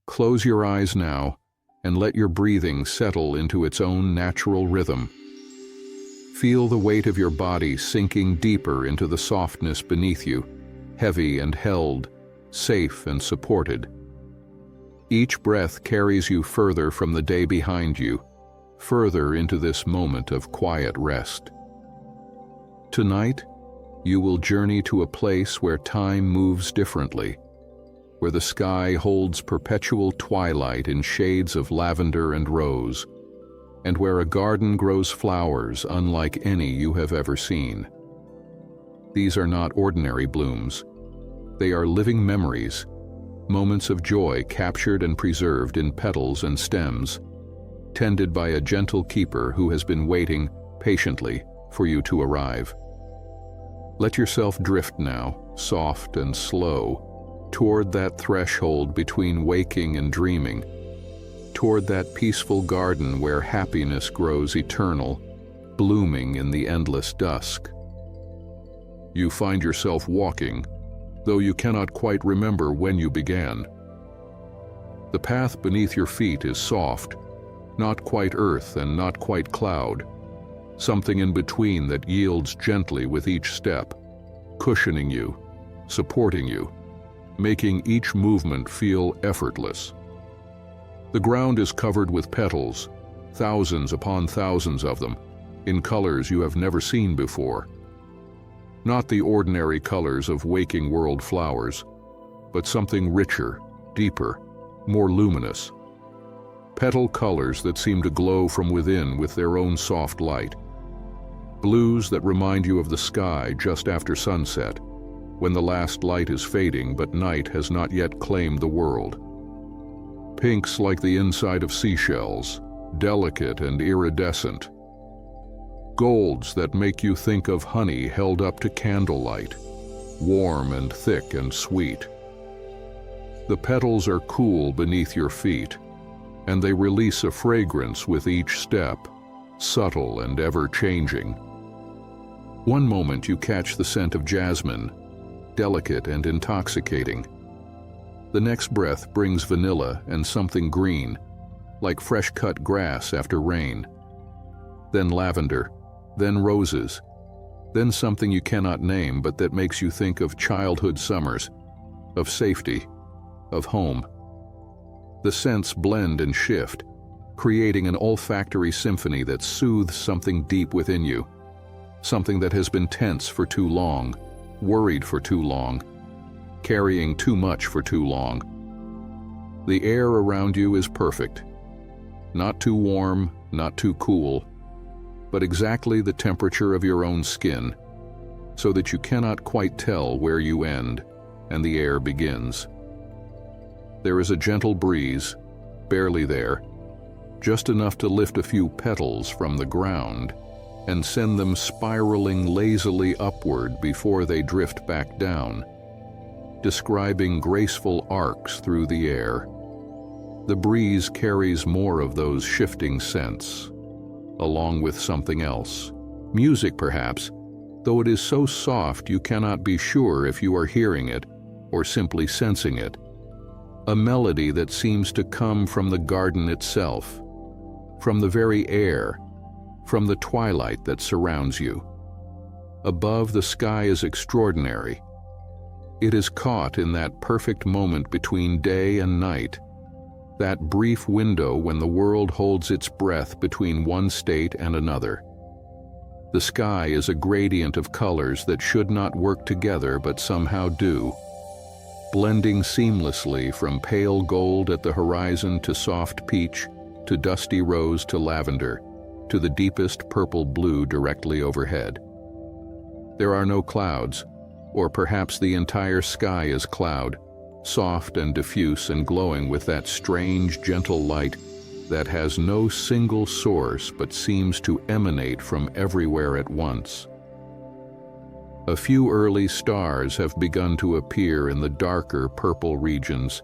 Close your eyes now and let your breathing settle into its own natural rhythm. Feel the weight of your body sinking deeper into the softness beneath you, heavy and held, safe and supported. Each breath carries you further from the day behind you, further into this moment of quiet rest. Tonight, you will journey to a place where time moves differently, where the sky holds perpetual twilight in shades of lavender and rose, and where a garden grows flowers unlike any you have ever seen. These are not ordinary blooms. They are living memories, moments of joy captured and preserved in petals and stems, tended by a gentle keeper who has been waiting patiently for you to arrive. Let yourself drift now, soft and slow, toward that threshold between waking and dreaming, toward that peaceful garden where happiness grows eternal, blooming in the endless dusk. You find yourself walking, though you cannot quite remember when you began. The path beneath your feet is soft, not quite earth and not quite cloud, something in between that yields gently with each step, cushioning you, supporting you, making each movement feel effortless. The ground is covered with petals, thousands upon thousands of them, in colors you have never seen before. Not the ordinary colors of waking world flowers, but something richer, deeper, more luminous. Petal colors that seem to glow from within with their own soft light. Blues that remind you of the sky just after sunset, when the last light is fading but night has not yet claimed the world. Pinks like the inside of seashells, delicate and iridescent. Golds that make you think of honey held up to candlelight, warm and thick and sweet. The petals are cool beneath your feet, and they release a fragrance with each step, subtle and ever-changing. One moment you catch the scent of jasmine, delicate and intoxicating. The next breath brings vanilla and something green, like fresh-cut grass after rain. Then lavender, then roses, then something you cannot name but that makes you think of childhood summers, of safety, of home. The scents blend and shift, creating an olfactory symphony that soothes something deep within you, something that has been tense for too long, worried for too long, carrying too much for too long. The air around you is perfect, not too warm, not too cool, but exactly the temperature of your own skin, so that you cannot quite tell where you end and the air begins. There is a gentle breeze, barely there, just enough to lift a few petals from the ground and send them spiraling lazily upward before they drift back down, describing graceful arcs through the air. The breeze carries more of those shifting scents, along with something else. Music, perhaps, though it is so soft you cannot be sure if you are hearing it or simply sensing it. A melody that seems to come from the garden itself, from the very air, from the twilight that surrounds you. Above, the sky is extraordinary. It is caught in that perfect moment between day and night, that brief window when the world holds its breath between one state and another. The sky is a gradient of colors that should not work together but somehow do, blending seamlessly from pale gold at the horizon to soft peach, to dusty rose to lavender, to the deepest purple blue directly overhead. There are no clouds, or perhaps the entire sky is cloud, soft and diffuse and glowing with that strange, gentle light that has no single source but seems to emanate from everywhere at once. A few early stars have begun to appear in the darker purple regions,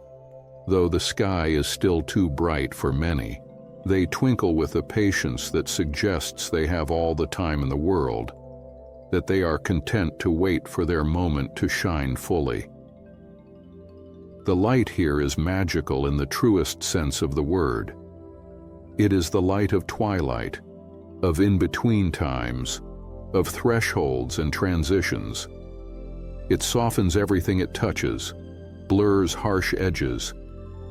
though the sky is still too bright for many. They twinkle with a patience that suggests they have all the time in the world, that they are content to wait for their moment to shine fully. The light here is magical in the truest sense of the word. It is the light of twilight, of in-between times, of thresholds and transitions. It softens everything it touches, blurs harsh edges,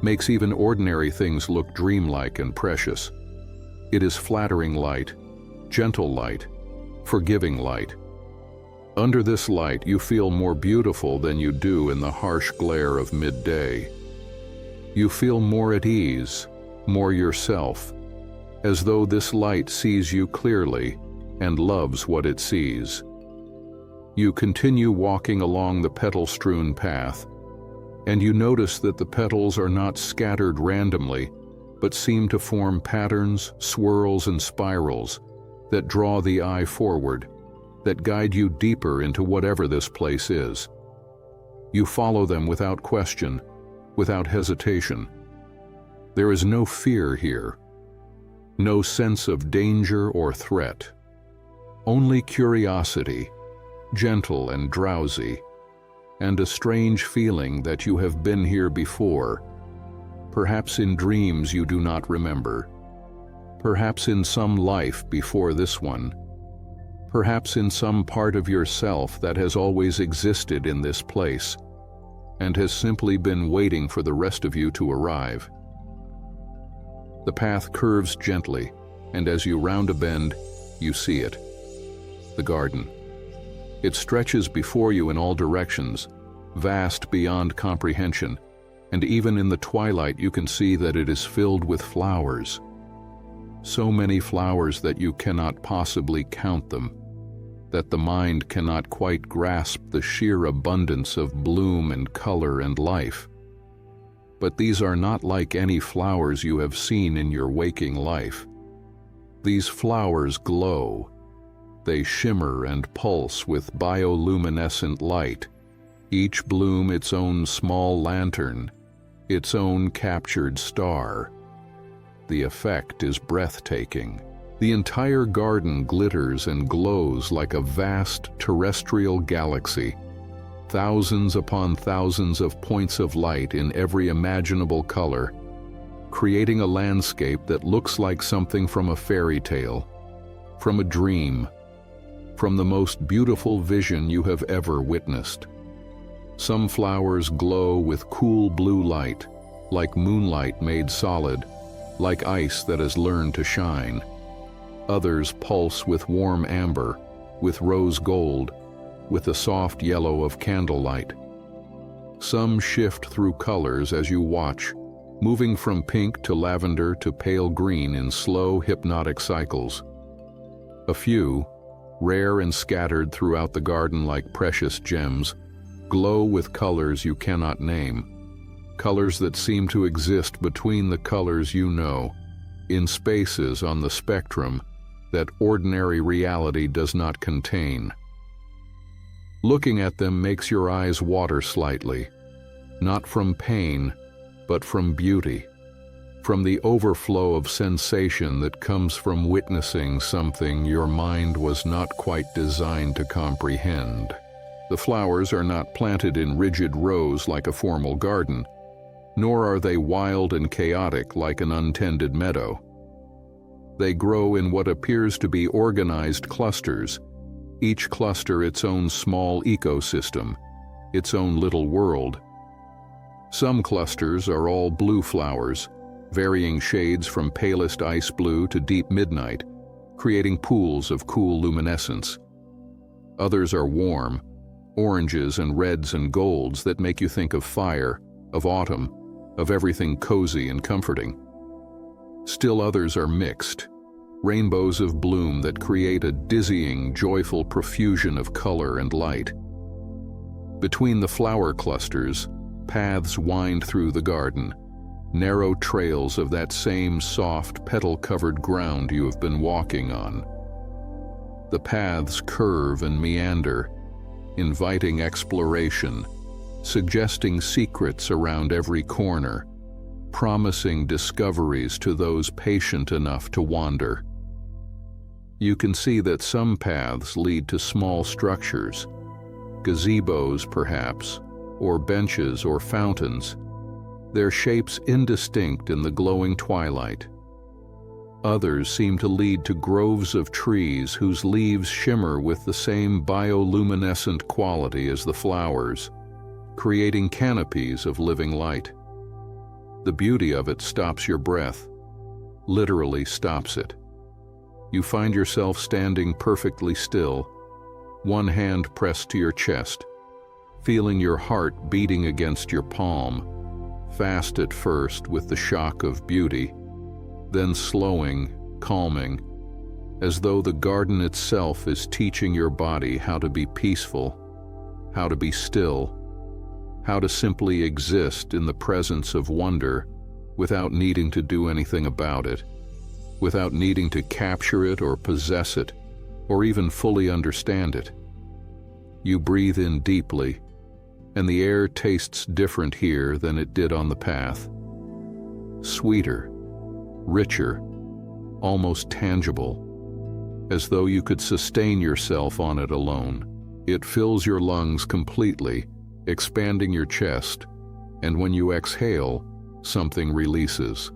makes even ordinary things look dreamlike and precious. It is flattering light, gentle light, forgiving light. Under this light, you feel more beautiful than you do in the harsh glare of midday. You feel more at ease, more yourself, as though this light sees you clearly and loves what it sees. You continue walking along the petal-strewn path, and you notice that the petals are not scattered randomly, but seem to form patterns, swirls, and spirals that draw the eye forward, that guide you deeper into whatever this place is. You follow them without question, without hesitation. There is no fear here, no sense of danger or threat. Only curiosity, gentle and drowsy, and a strange feeling that you have been here before, perhaps in dreams you do not remember, perhaps in some life before this one, perhaps in some part of yourself that has always existed in this place and has simply been waiting for the rest of you to arrive. The path curves gently, and as you round a bend, you see it. The garden. It stretches before you in all directions, vast beyond comprehension, and even in the twilight you can see that it is filled with flowers. So many flowers that you cannot possibly count them, that the mind cannot quite grasp the sheer abundance of bloom and color and life. But these are not like any flowers you have seen in your waking life. These flowers glow. They shimmer and pulse with bioluminescent light, each bloom its own small lantern, its own captured star. The effect is breathtaking. The entire garden glitters and glows like a vast terrestrial galaxy, thousands upon thousands of points of light in every imaginable color, creating a landscape that looks like something from a fairy tale, from a dream, from the most beautiful vision you have ever witnessed. Some flowers glow with cool blue light, like moonlight made solid, like ice that has learned to shine. Others pulse with warm amber, with rose gold, with the soft yellow of candlelight. Some shift through colors as you watch, moving from pink to lavender to pale green in slow, hypnotic cycles. A few, rare and scattered throughout the garden like precious gems, glow with colors you cannot name, colors that seem to exist between the colors you know, in spaces on the spectrum that ordinary reality does not contain. Looking at them makes your eyes water slightly, not from pain, but from beauty, from the overflow of sensation that comes from witnessing something your mind was not quite designed to comprehend. The flowers are not planted in rigid rows like a formal garden, nor are they wild and chaotic like an untended meadow. They grow in what appears to be organized clusters, each cluster its own small ecosystem, its own little world. Some clusters are all blue flowers, varying shades from palest ice blue to deep midnight, creating pools of cool luminescence. Others are warm, oranges and reds and golds that make you think of fire, of autumn, of everything cozy and comforting. Still others are mixed, rainbows of bloom that create a dizzying, joyful profusion of color and light. Between the flower clusters, paths wind through the garden, narrow trails of that same soft, petal-covered ground you have been walking on. The paths curve and meander, inviting exploration, suggesting secrets around every corner, promising discoveries to those patient enough to wander. You can see that some paths lead to small structures, gazebos perhaps, or benches or fountains, their shapes indistinct in the glowing twilight. Others seem to lead to groves of trees whose leaves shimmer with the same bioluminescent quality as the flowers, creating canopies of living light. The beauty of it stops your breath, literally stops it. You find yourself standing perfectly still, one hand pressed to your chest, feeling your heart beating against your palm, fast at first with the shock of beauty, then slowing, calming, as though the garden itself is teaching your body how to be peaceful, how to be still, how to simply exist in the presence of wonder without needing to do anything about it, without needing to capture it or possess it, or even fully understand it. You breathe in deeply, and the air tastes different here than it did on the path. Sweeter, richer, almost tangible, as though you could sustain yourself on it alone. It fills your lungs completely, expanding your chest, and when you exhale, something releases.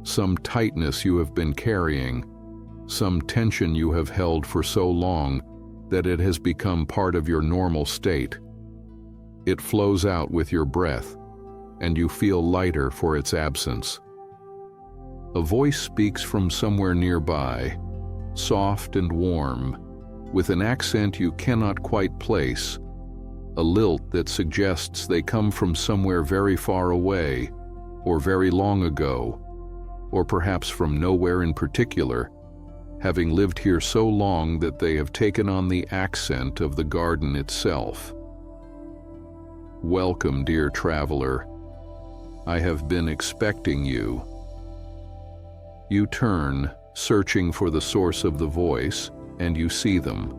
Some tightness you have been carrying, some tension you have held for so long that it has become part of your normal state. It flows out with your breath, and you feel lighter for its absence. A voice speaks from somewhere nearby, soft and warm, with an accent you cannot quite place, a lilt that suggests they come from somewhere very far away, or very long ago, or perhaps from nowhere in particular, having lived here so long that they have taken on the accent of the garden itself. Welcome, dear traveler. I have been expecting you. You turn, searching for the source of the voice, and you see them.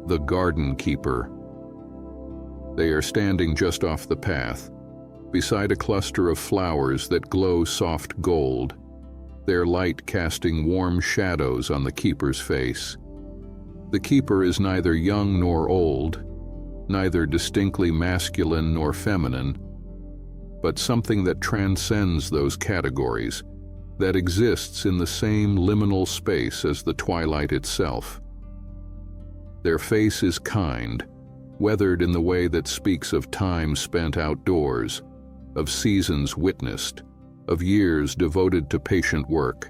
The garden keeper. They are standing just off the path, beside a cluster of flowers that glow soft gold, their light casting warm shadows on the keeper's face. The keeper is neither young nor old, neither distinctly masculine nor feminine, but something that transcends those categories, that exists in the same liminal space as the twilight itself. Their face is kind, weathered in the way that speaks of time spent outdoors, of seasons witnessed, of years devoted to patient work.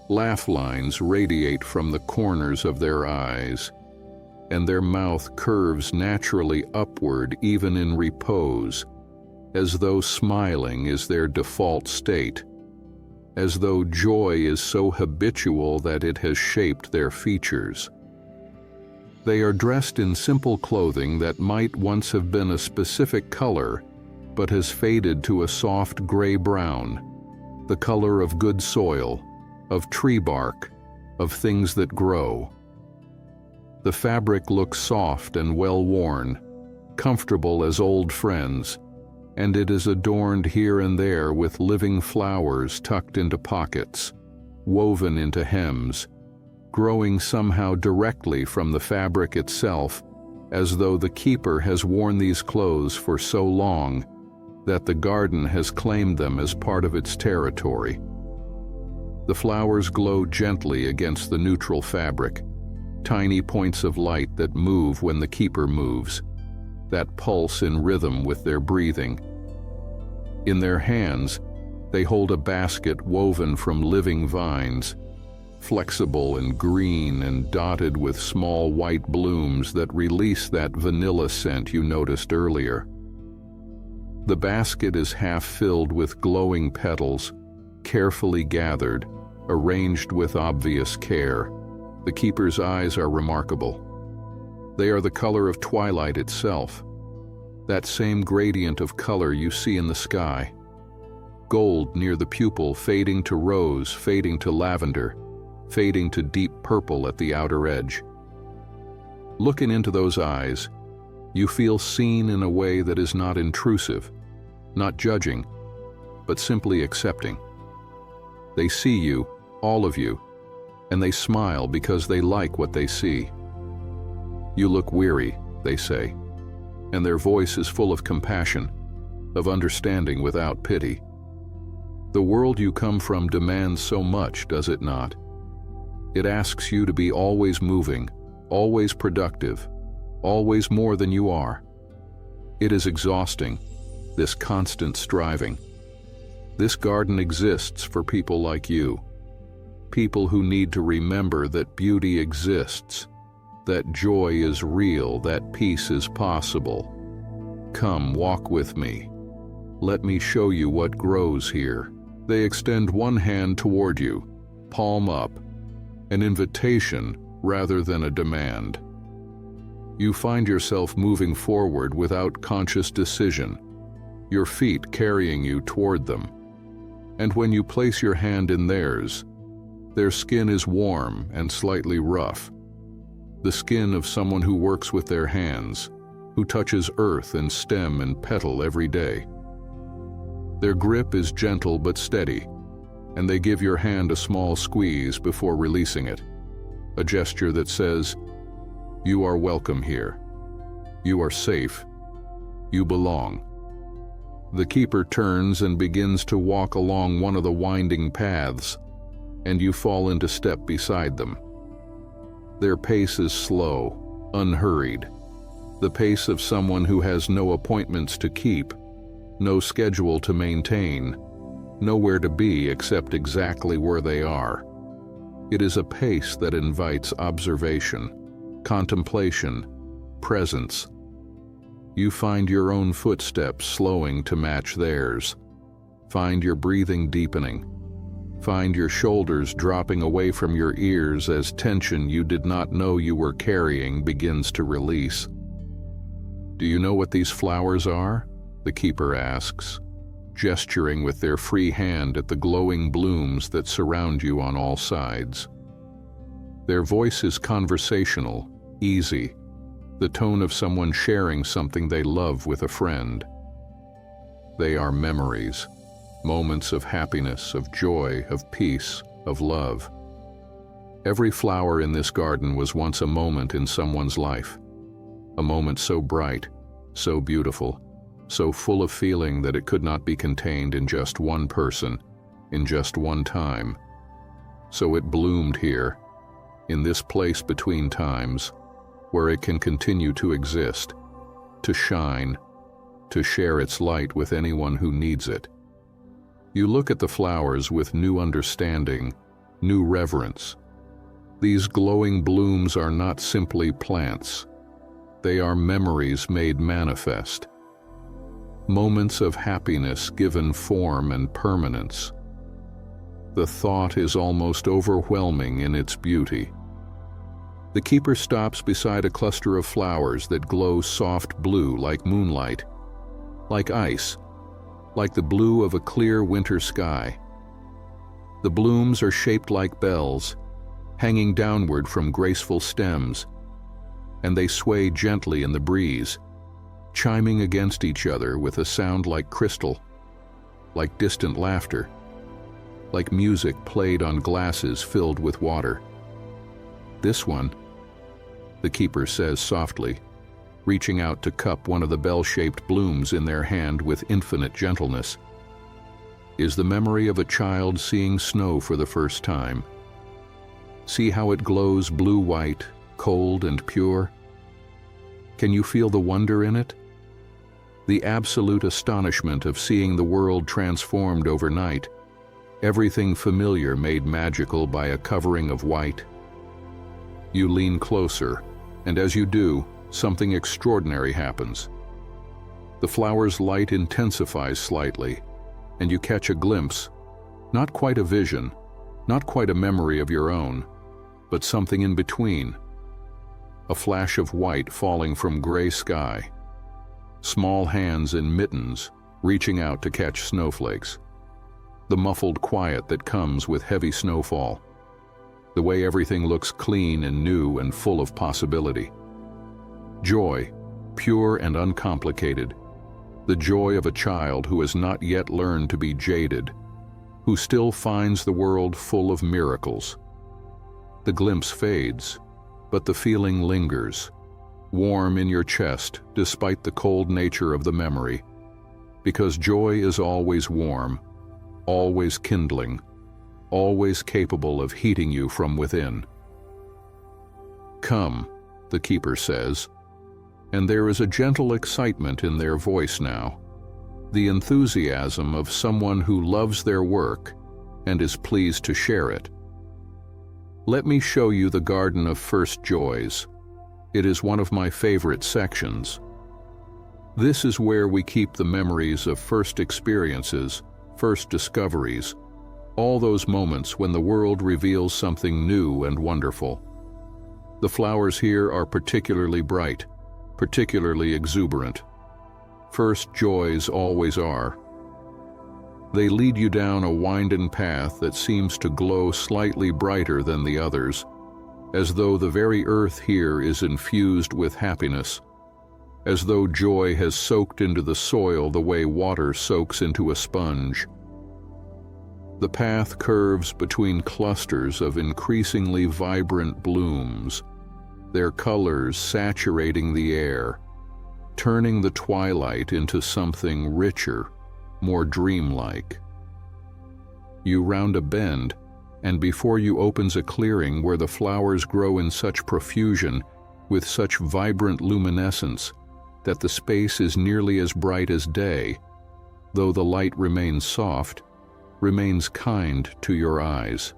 Laugh lines radiate from the corners of their eyes, and their mouth curves naturally upward even in repose, as though smiling is their default state, as though joy is so habitual that it has shaped their features. They are dressed in simple clothing that might once have been a specific color, but has faded to a soft gray-brown, the color of good soil, of tree bark, of things that grow. The fabric looks soft and well-worn, comfortable as old friends, and it is adorned here and there with living flowers tucked into pockets, woven into hems, growing somehow directly from the fabric itself, as though the keeper has worn these clothes for so long that the garden has claimed them as part of its territory. The flowers glow gently against the neutral fabric, tiny points of light that move when the keeper moves, that pulse in rhythm with their breathing. In their hands, they hold a basket woven from living vines, flexible and green and dotted with small white blooms that release that vanilla scent you noticed earlier. The basket is half filled with glowing petals, carefully gathered, arranged with obvious care. The keeper's eyes are remarkable. They are the color of twilight itself, that same gradient of color you see in the sky. Gold near the pupil fading to rose, fading to lavender, fading to deep purple at the outer edge. Looking into those eyes, you feel seen in a way that is not intrusive, not judging, but simply accepting. They see you, all of you, and they smile because they like what they see. You look weary, they say. and their voice is full of compassion, of understanding without pity. The world you come from demands so much, does it not? It asks you to be always moving, always productive, always more than you are. It is exhausting, this constant striving. This garden exists for people like you, people who need to remember that beauty exists, that joy is real, that peace is possible. Come, walk with me. Let me show you what grows here. They extend one hand toward you, palm up, an invitation rather than a demand. You find yourself moving forward without conscious decision, your feet carrying you toward them. And when you place your hand in theirs, their skin is warm and slightly rough, the skin of someone who works with their hands, who touches earth and stem and petal every day. Their grip is gentle but steady, and they give your hand a small squeeze before releasing it, a gesture that says, "You are welcome here. You are safe. You belong." The keeper turns and begins to walk along one of the winding paths, and you fall into step beside them. Their pace is slow, unhurried, the pace of someone who has no appointments to keep, no schedule to maintain, nowhere to be except exactly where they are. It is a pace that invites observation, contemplation, presence. You find your own footsteps slowing to match theirs. Find your breathing deepening. Find your shoulders dropping away from your ears as tension you did not know you were carrying begins to release. "Do you know what these flowers are?" the keeper asks, gesturing with their free hand at the glowing blooms that surround you on all sides. Their voice is conversational, easy, the tone of someone sharing something they love with a friend. They are memories, moments of happiness, of joy, of peace, of love. Every flower in this garden was once a moment in someone's life, a moment so bright, so beautiful, so full of feeling that it could not be contained in just one person, in just one time. So it bloomed here, in this place between times, where it can continue to exist, to shine, to share its light with anyone who needs it. You look at the flowers with new understanding, new reverence. These glowing blooms are not simply plants. They are memories made manifest. Moments of happiness given form and permanence. The thought is almost overwhelming in its beauty. The keeper stops beside a cluster of flowers that glow soft blue like moonlight, like ice, like the blue of a clear winter sky. The blooms are shaped like bells, hanging downward from graceful stems, and they sway gently in the breeze, chiming against each other with a sound like crystal, like distant laughter, like music played on glasses filled with water. "This one," the keeper says softly, reaching out to cup one of the bell-shaped blooms in their hand with infinite gentleness, "is the memory of a child seeing snow for the first time. See how it glows blue-white, cold and pure? Can you feel the wonder in it? The absolute astonishment of seeing the world transformed overnight, everything familiar made magical by a covering of white. You lean closer, and as you do, something extraordinary happens. The flower's light intensifies slightly, and you catch a glimpse, not quite a vision, not quite a memory of your own, but something in between. A flash of white falling from gray sky, small hands in mittens reaching out to catch snowflakes, the muffled quiet that comes with heavy snowfall, the way everything looks clean and new and full of possibility. Joy, pure and uncomplicated, the joy of a child who has not yet learned to be jaded, who still finds the world full of miracles. The glimpse fades, but the feeling lingers. warm in your chest despite the cold nature of the memory, because joy is always warm, always kindling, always capable of heating you from within. "Come," the keeper says, and there is a gentle excitement in their voice now, the enthusiasm of someone who loves their work and is pleased to share it. "Let me show you the Garden of First Joys. It is one of my favorite sections. This is where we keep the memories of first experiences, first discoveries, all those moments when the world reveals something new and wonderful. The flowers here are particularly bright, particularly exuberant. First joys always are. They lead you down a winding path that seems to glow slightly brighter than the others, as though the very earth here is infused with happiness, as though joy has soaked into the soil the way water soaks into a sponge. The path curves between clusters of increasingly vibrant blooms, their colors saturating the air, turning the twilight into something richer, more dreamlike. You round a bend, and before you opens a clearing where the flowers grow in such profusion, with such vibrant luminescence, that the space is nearly as bright as day, though the light remains soft, remains kind to your eyes.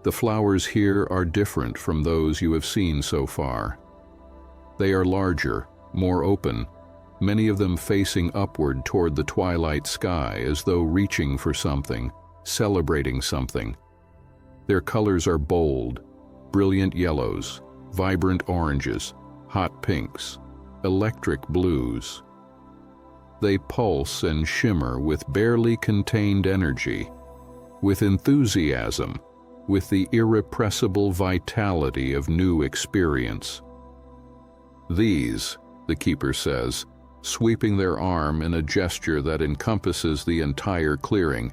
The flowers here are different from those you have seen so far. They are larger, more open, many of them facing upward toward the twilight sky as though reaching for something, celebrating something. Their colors are bold, brilliant yellows, vibrant oranges, hot pinks, electric blues. They pulse and shimmer with barely contained energy, with enthusiasm, with the irrepressible vitality of new experience. "These," the keeper says, sweeping their arm in a gesture that encompasses the entire clearing,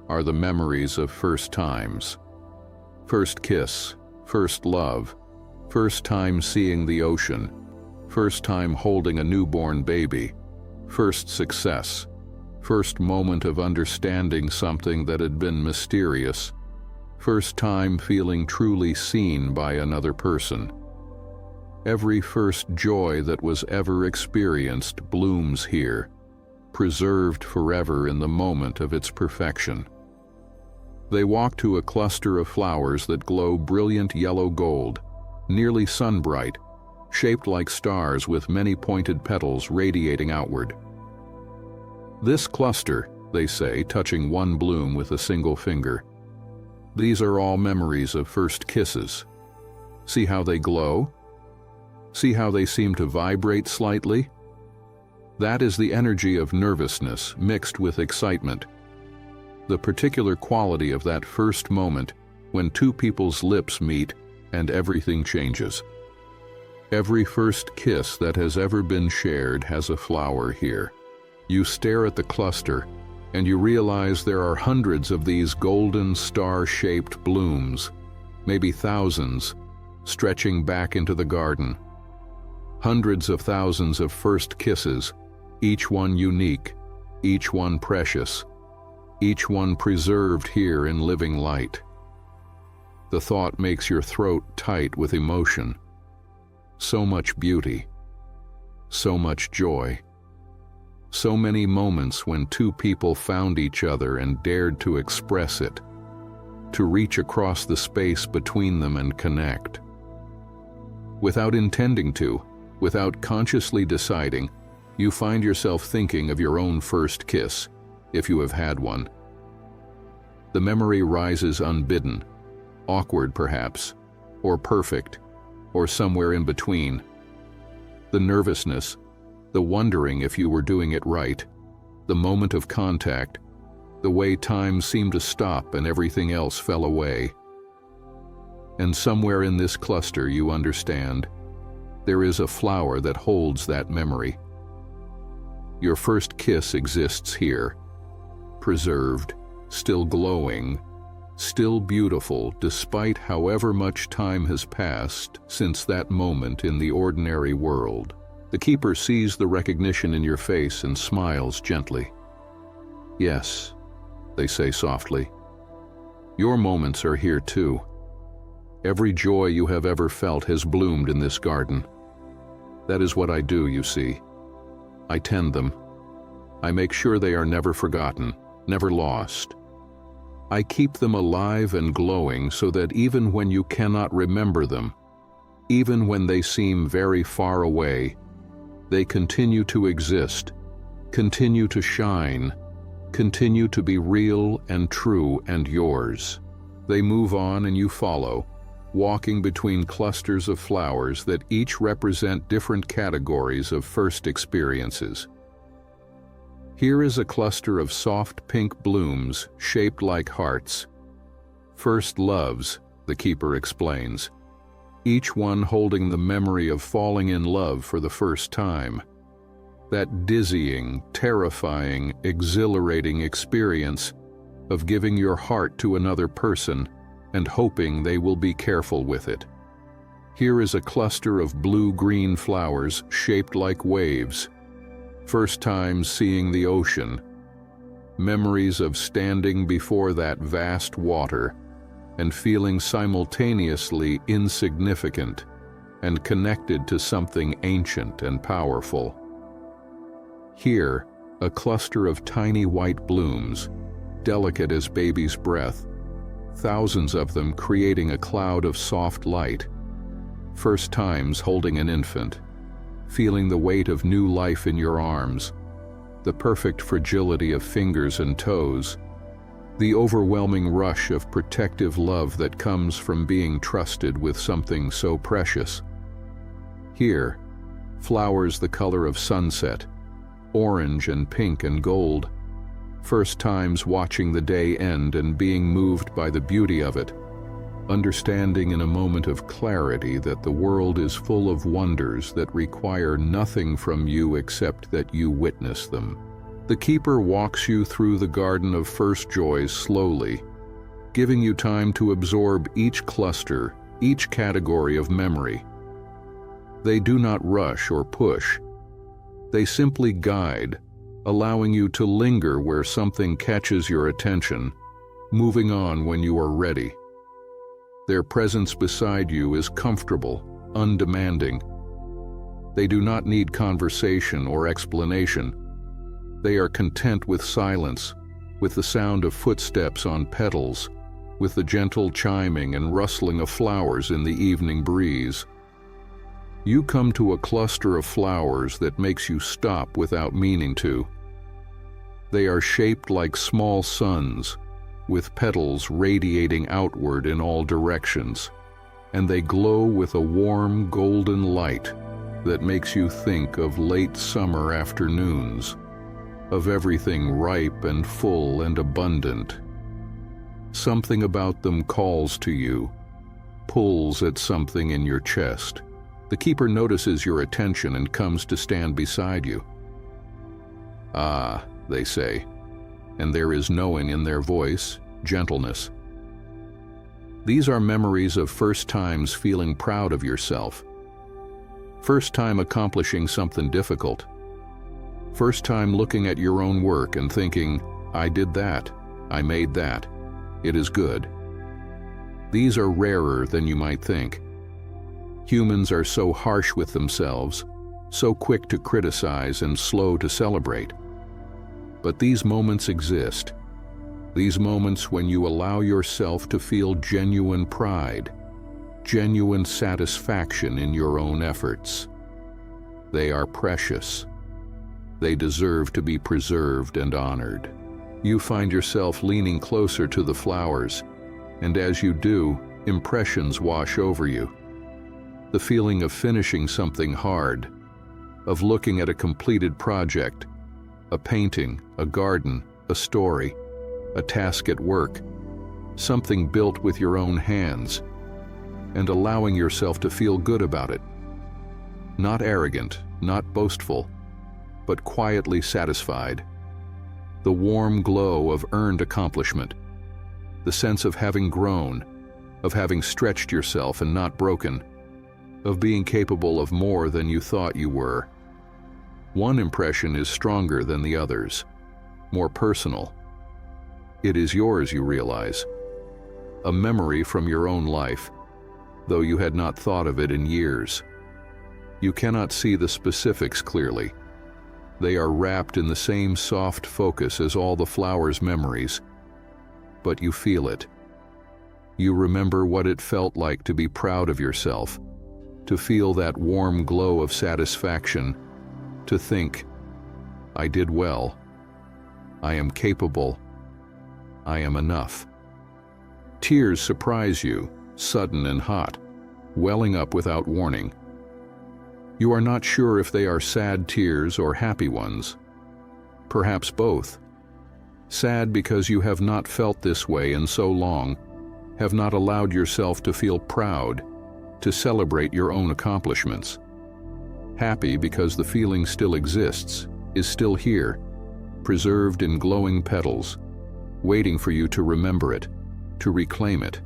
"are the memories of first times. First kiss, first love, first time seeing the ocean, first time holding a newborn baby, first success, first moment of understanding something that had been mysterious, first time feeling truly seen by another person. Every first joy that was ever experienced blooms here, preserved forever in the moment of its perfection." They walk to a cluster of flowers that glow brilliant yellow gold, nearly sun-bright, shaped like stars with many pointed petals radiating outward. "This cluster," they say, touching one bloom with a single finger, "these are all memories of first kisses. See how they glow? See how they seem to vibrate slightly? That is the energy of nervousness mixed with excitement, the particular quality of that first moment when two people's lips meet and everything changes. Every first kiss that has ever been shared has a flower here. You stare at the cluster, and you realize there are hundreds of these golden star-shaped blooms, maybe thousands, stretching back into the garden. Hundreds of thousands of first kisses, each one unique, each one precious, each one preserved here in living light." The thought makes your throat tight with emotion. So much beauty, so much joy, so many moments when two people found each other and dared to express it, to reach across the space between them and connect. Without intending to, without consciously deciding, you find yourself thinking of your own first kiss, if you have had one. The memory rises unbidden, awkward perhaps, or perfect, or somewhere in between. The nervousness, the wondering if you were doing it right, the moment of contact, the way time seemed to stop and everything else fell away. And somewhere in this cluster you understand, there is a flower that holds that memory. Your first kiss exists here, preserved, still glowing, still beautiful despite however much time has passed since that moment in the ordinary world. The keeper sees the recognition in your face and smiles gently. "Yes," they say softly, "your moments are here too. Every joy you have ever felt has bloomed in this garden. That is what I do, you see. I tend them. I make sure they are never forgotten, never lost. I keep them alive and glowing so that even when you cannot remember them, even when they seem very far away, they continue to exist, continue to shine, continue to be real and true and yours. They move on and you follow, walking between clusters of flowers that each represent different categories of first experiences. Here is a cluster of soft pink blooms shaped like hearts. First loves, the keeper explains, each one holding the memory of falling in love for the first time. That dizzying, terrifying, exhilarating experience of giving your heart to another person and hoping they will be careful with it. Here is a cluster of blue-green flowers shaped like waves. First time seeing the ocean. Memories of standing before that vast water and feeling simultaneously insignificant and connected to something ancient and powerful. Here, a cluster of tiny white blooms, delicate as baby's breath, thousands of them creating a cloud of soft light. First times holding an infant, feeling the weight of new life in your arms, the perfect fragility of fingers and toes, the overwhelming rush of protective love that comes from being trusted with something so precious. Here, flowers the color of sunset, orange and pink and gold, first times watching the day end and being moved by the beauty of it, understanding in a moment of clarity that the world is full of wonders that require nothing from you except that you witness them. The keeper walks you through the garden of first joys slowly, giving you time to absorb each cluster, each category of memory. They do not rush or push. They simply guide, allowing you to linger where something catches your attention, moving on when you are ready. Their presence beside you is comfortable, undemanding. They do not need conversation or explanation. They are content with silence, with the sound of footsteps on petals, with the gentle chiming and rustling of flowers in the evening breeze. You come to a cluster of flowers that makes you stop without meaning to. They are shaped like small suns, with petals radiating outward in all directions, and they glow with a warm golden light that makes you think of late summer afternoons, of everything ripe and full and abundant. Something about them calls to you, pulls at something in your chest. The keeper notices your attention and comes to stand beside you. "Ah," they say, and there is knowing in their voice, gentleness. These are memories of first times feeling proud of yourself, first time accomplishing something difficult, first time looking at your own work and thinking, "I did that, I made that, it is good." These are rarer than you might think. Humans are so harsh with themselves, so quick to criticize and slow to celebrate. But these moments exist. These moments when you allow yourself to feel genuine pride, genuine satisfaction in your own efforts. They are precious. They deserve to be preserved and honored. You find yourself leaning closer to the flowers, and as you do, impressions wash over you. The feeling of finishing something hard, of looking at a completed project, a painting, a garden, a story, a task at work, something built with your own hands, and allowing yourself to feel good about it. Not arrogant, not boastful, but quietly satisfied. The warm glow of earned accomplishment. the sense of having grown, of having stretched yourself and not broken, of being capable of more than you thought you were. One impression is stronger than the others, more personal. It is yours, you realize, a memory from your own life, though you had not thought of it in years. You cannot see the specifics clearly. They are wrapped in the same soft focus as all the flowers' memories, but you feel it. You remember what it felt like to be proud of yourself, to feel that warm glow of satisfaction, to think, I did well, I am capable, I am enough. Tears surprise you, sudden and hot, welling up without warning. You are not sure if they are sad tears or happy ones. Perhaps both. Sad because you have not felt this way in so long, have not allowed yourself to feel proud, to celebrate your own accomplishments. Happy because the feeling still exists, is still here, preserved in glowing petals, waiting for you to remember it, to reclaim it.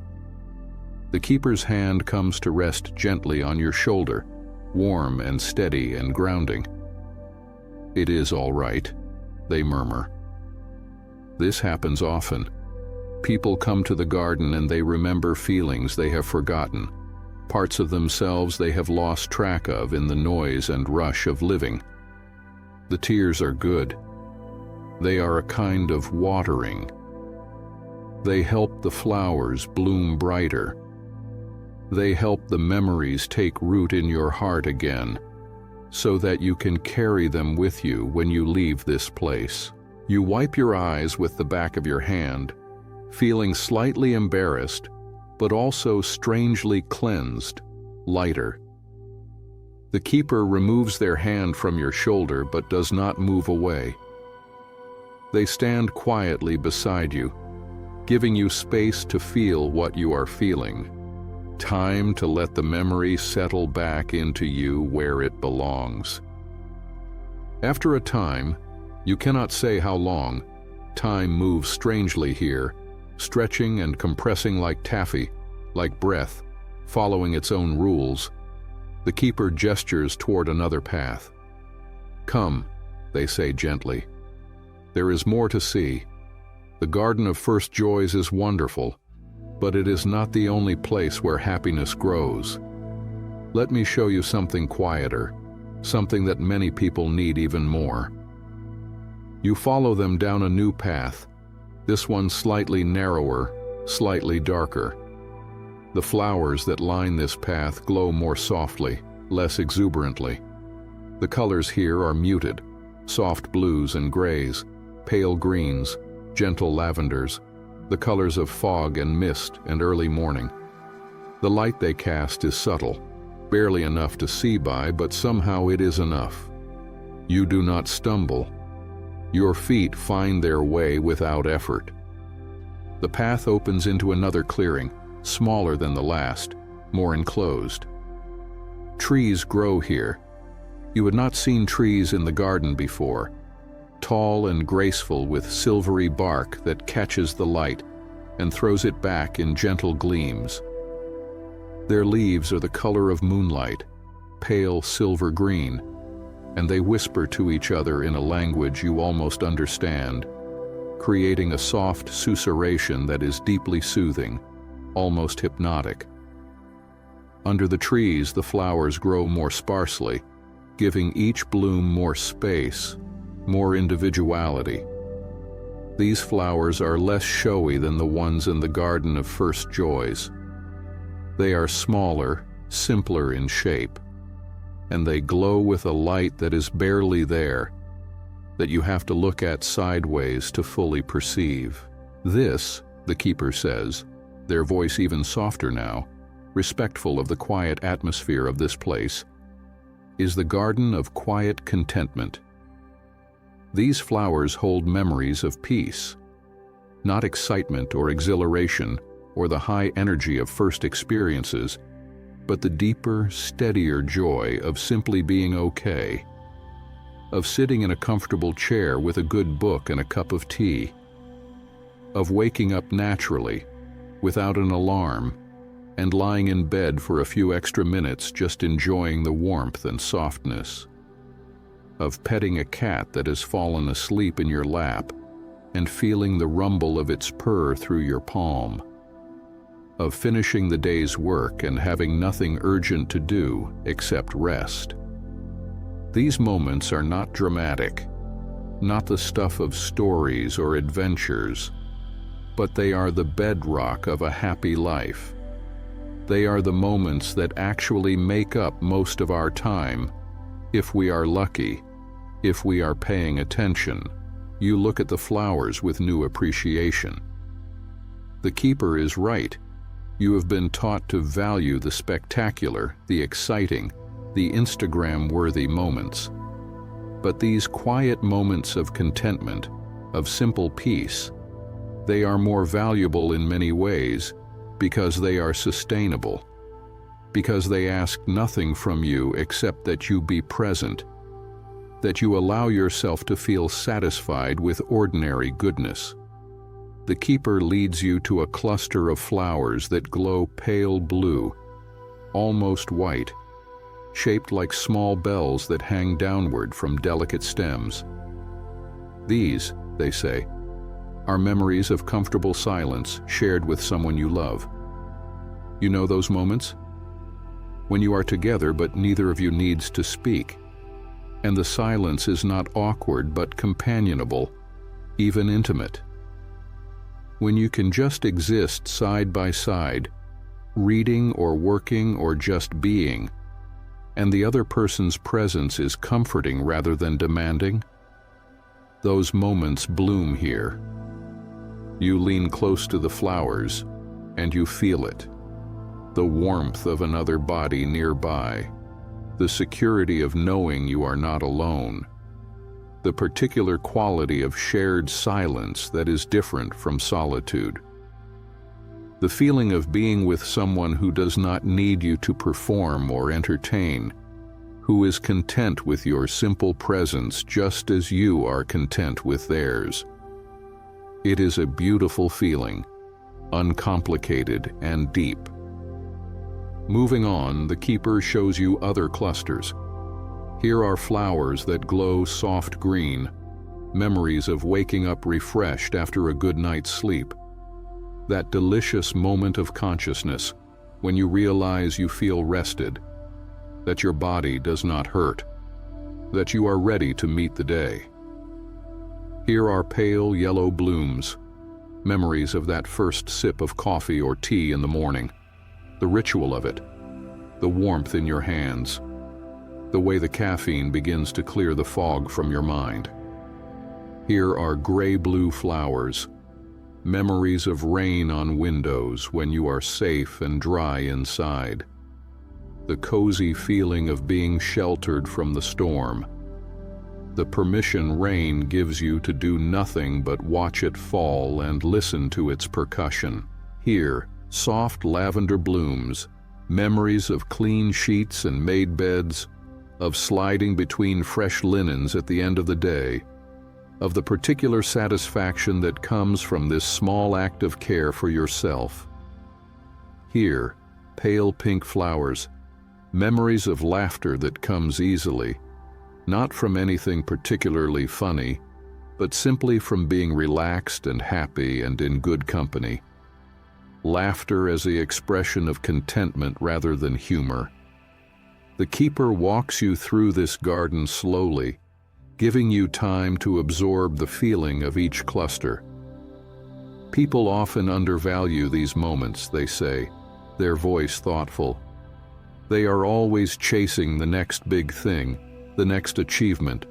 The keeper's hand comes to rest gently on your shoulder, warm and steady and grounding. It is all right, they murmur. This happens often. People come to the garden and they remember feelings they have forgotten, parts of themselves they have lost track of in the noise and rush of living. The tears are good. They are a kind of watering. They help the flowers bloom brighter. They help the memories take root in your heart again, so that you can carry them with you when you leave this place. You wipe your eyes with the back of your hand, feeling slightly embarrassed, but also strangely cleansed, lighter. The keeper removes their hand from your shoulder but does not move away. They stand quietly beside you, giving you space to feel what you are feeling. Time to let the memory settle back into you where it belongs. After a time, you cannot say how long, time moves strangely here, stretching and compressing like taffy, like breath, following its own rules. The keeper gestures toward another path. Come, they say gently. There is more to see. The Garden of First Joys is wonderful, but it is not the only place where happiness grows. Let me show you something quieter, something that many people need even more. You follow them down a new path, this one slightly narrower, slightly darker. The flowers that line this path glow more softly, less exuberantly. The colors here are muted, soft blues and grays, pale greens, gentle lavenders, the colors of fog and mist and early morning. The light they cast is subtle, barely enough to see by, but somehow it is enough. You do not stumble. Your feet find their way without effort. The path opens into another clearing, smaller than the last, more enclosed. Trees grow here. You had not seen trees in the garden before, tall and graceful with silvery bark that catches the light and throws it back in gentle gleams. Their leaves are the color of moonlight, pale silver green, and they whisper to each other in a language you almost understand, creating a soft susurration that is deeply soothing, almost hypnotic. Under the trees, the flowers grow more sparsely, giving each bloom more space, more individuality. These flowers are less showy than the ones in the Garden of First Joys. They are smaller, simpler in shape, and they glow with a light that is barely there, that you have to look at sideways to fully perceive. This, the keeper says, their voice even softer now, respectful of the quiet atmosphere of this place, is the garden of quiet contentment. These flowers hold memories of peace, not excitement or exhilaration or the high energy of first experiences, but the deeper, steadier joy of simply being okay, of sitting in a comfortable chair with a good book and a cup of tea, of waking up naturally, without an alarm, and lying in bed for a few extra minutes just enjoying the warmth and softness, of petting a cat that has fallen asleep in your lap and feeling the rumble of its purr through your palm, of finishing the day's work and having nothing urgent to do except rest. These moments are not dramatic, not the stuff of stories or adventures, but they are the bedrock of a happy life. They are the moments that actually make up most of our time, if we are lucky, if we are paying attention. You look at the flowers with new appreciation. The keeper is right. You have been taught to value the spectacular, the exciting, the Instagram-worthy moments. But these quiet moments of contentment, of simple peace, they are more valuable in many ways because they are sustainable, because they ask nothing from you except that you be present, that you allow yourself to feel satisfied with ordinary goodness. The keeper leads you to a cluster of flowers that glow pale blue, almost white, shaped like small bells that hang downward from delicate stems. These, they say, are memories of comfortable silence shared with someone you love. You know those moments? When you are together but neither of you needs to speak, and the silence is not awkward but companionable, even intimate. When you can just exist side by side, reading or working or just being, and the other person's presence is comforting rather than demanding. Those moments bloom here. You lean close to the flowers, and you feel it. The warmth of another body nearby, the security of knowing you are not alone, the particular quality of shared silence that is different from solitude. The feeling of being with someone who does not need you to perform or entertain, who is content with your simple presence just as you are content with theirs. It is a beautiful feeling, uncomplicated and deep. Moving on, the keeper shows you other clusters. Here are flowers that glow soft green, memories of waking up refreshed after a good night's sleep. That delicious moment of consciousness when you realize you feel rested, that your body does not hurt, that you are ready to meet the day. Here are pale yellow blooms, memories of that first sip of coffee or tea in the morning, the ritual of it, the warmth in your hands, the way the caffeine begins to clear the fog from your mind. Here are gray-blue flowers, memories of rain on windows when you are safe and dry inside, the cozy feeling of being sheltered from the storm, the permission rain gives you to do nothing but watch it fall and listen to its percussion. Here, soft lavender blooms, memories of clean sheets and made beds, of sliding between fresh linens at the end of the day, of the particular satisfaction that comes from this small act of care for yourself. Here, pale pink flowers, memories of laughter that comes easily, not from anything particularly funny, but simply from being relaxed and happy and in good company. Laughter as the expression of contentment rather than humor. The keeper walks you through this garden slowly, giving you time to absorb the feeling of each cluster. People often undervalue these moments, they say, their voice thoughtful. They are always chasing the next big thing, the next achievement,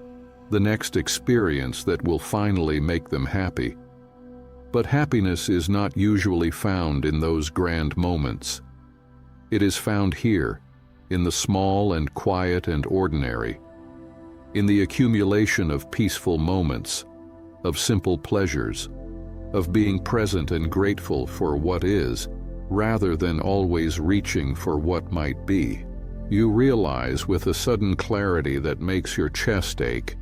the next experience that will finally make them happy. But happiness is not usually found in those grand moments. It is found here, in the small and quiet and ordinary, in the accumulation of peaceful moments, of simple pleasures, of being present and grateful for what is, rather than always reaching for what might be. You realize with a sudden clarity that makes your chest ache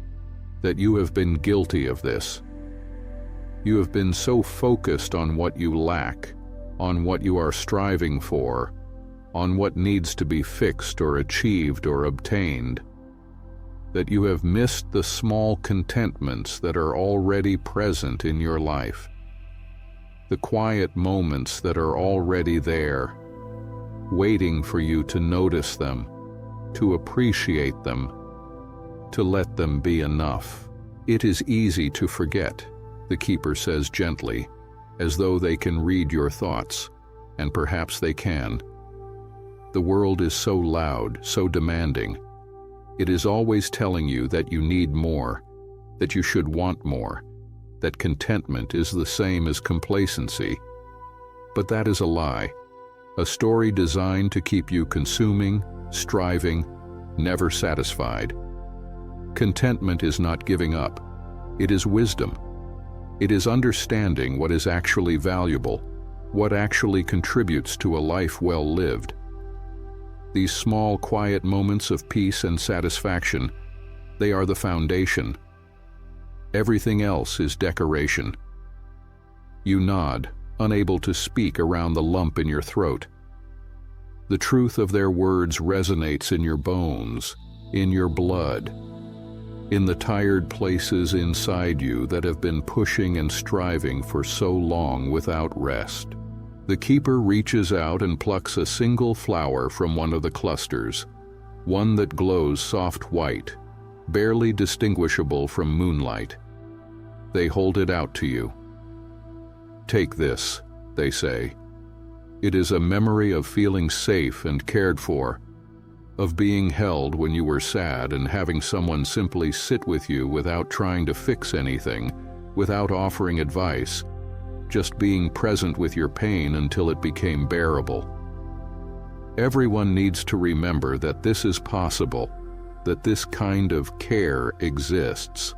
that you have been guilty of this. You have been so focused on what you lack, on what you are striving for, on what needs to be fixed or achieved or obtained, that you have missed the small contentments that are already present in your life, the quiet moments that are already there, waiting for you to notice them, to appreciate them, to let them be enough. It is easy to forget, the keeper says gently, as though they can read your thoughts, and perhaps they can. The world is so loud, so demanding. It is always telling you that you need more, that you should want more, that contentment is the same as complacency. But that is a lie, a story designed to keep you consuming, striving, never satisfied. Contentment is not giving up. It is wisdom. It is understanding what is actually valuable, what actually contributes to a life well lived. These small, quiet moments of peace and satisfaction, they are the foundation. Everything else is decoration. You nod, unable to speak around the lump in your throat. The truth of their words resonates in your bones, in your blood, in the tired places inside you that have been pushing and striving for so long without rest. The keeper reaches out and plucks a single flower from one of the clusters, one that glows soft white, barely distinguishable from moonlight. They hold it out to you. Take this, they say. It is a memory of feeling safe and cared for, of being held when you were sad and having someone simply sit with you without trying to fix anything, without offering advice, just being present with your pain until it became bearable. Everyone needs to remember that this is possible, that this kind of care exists.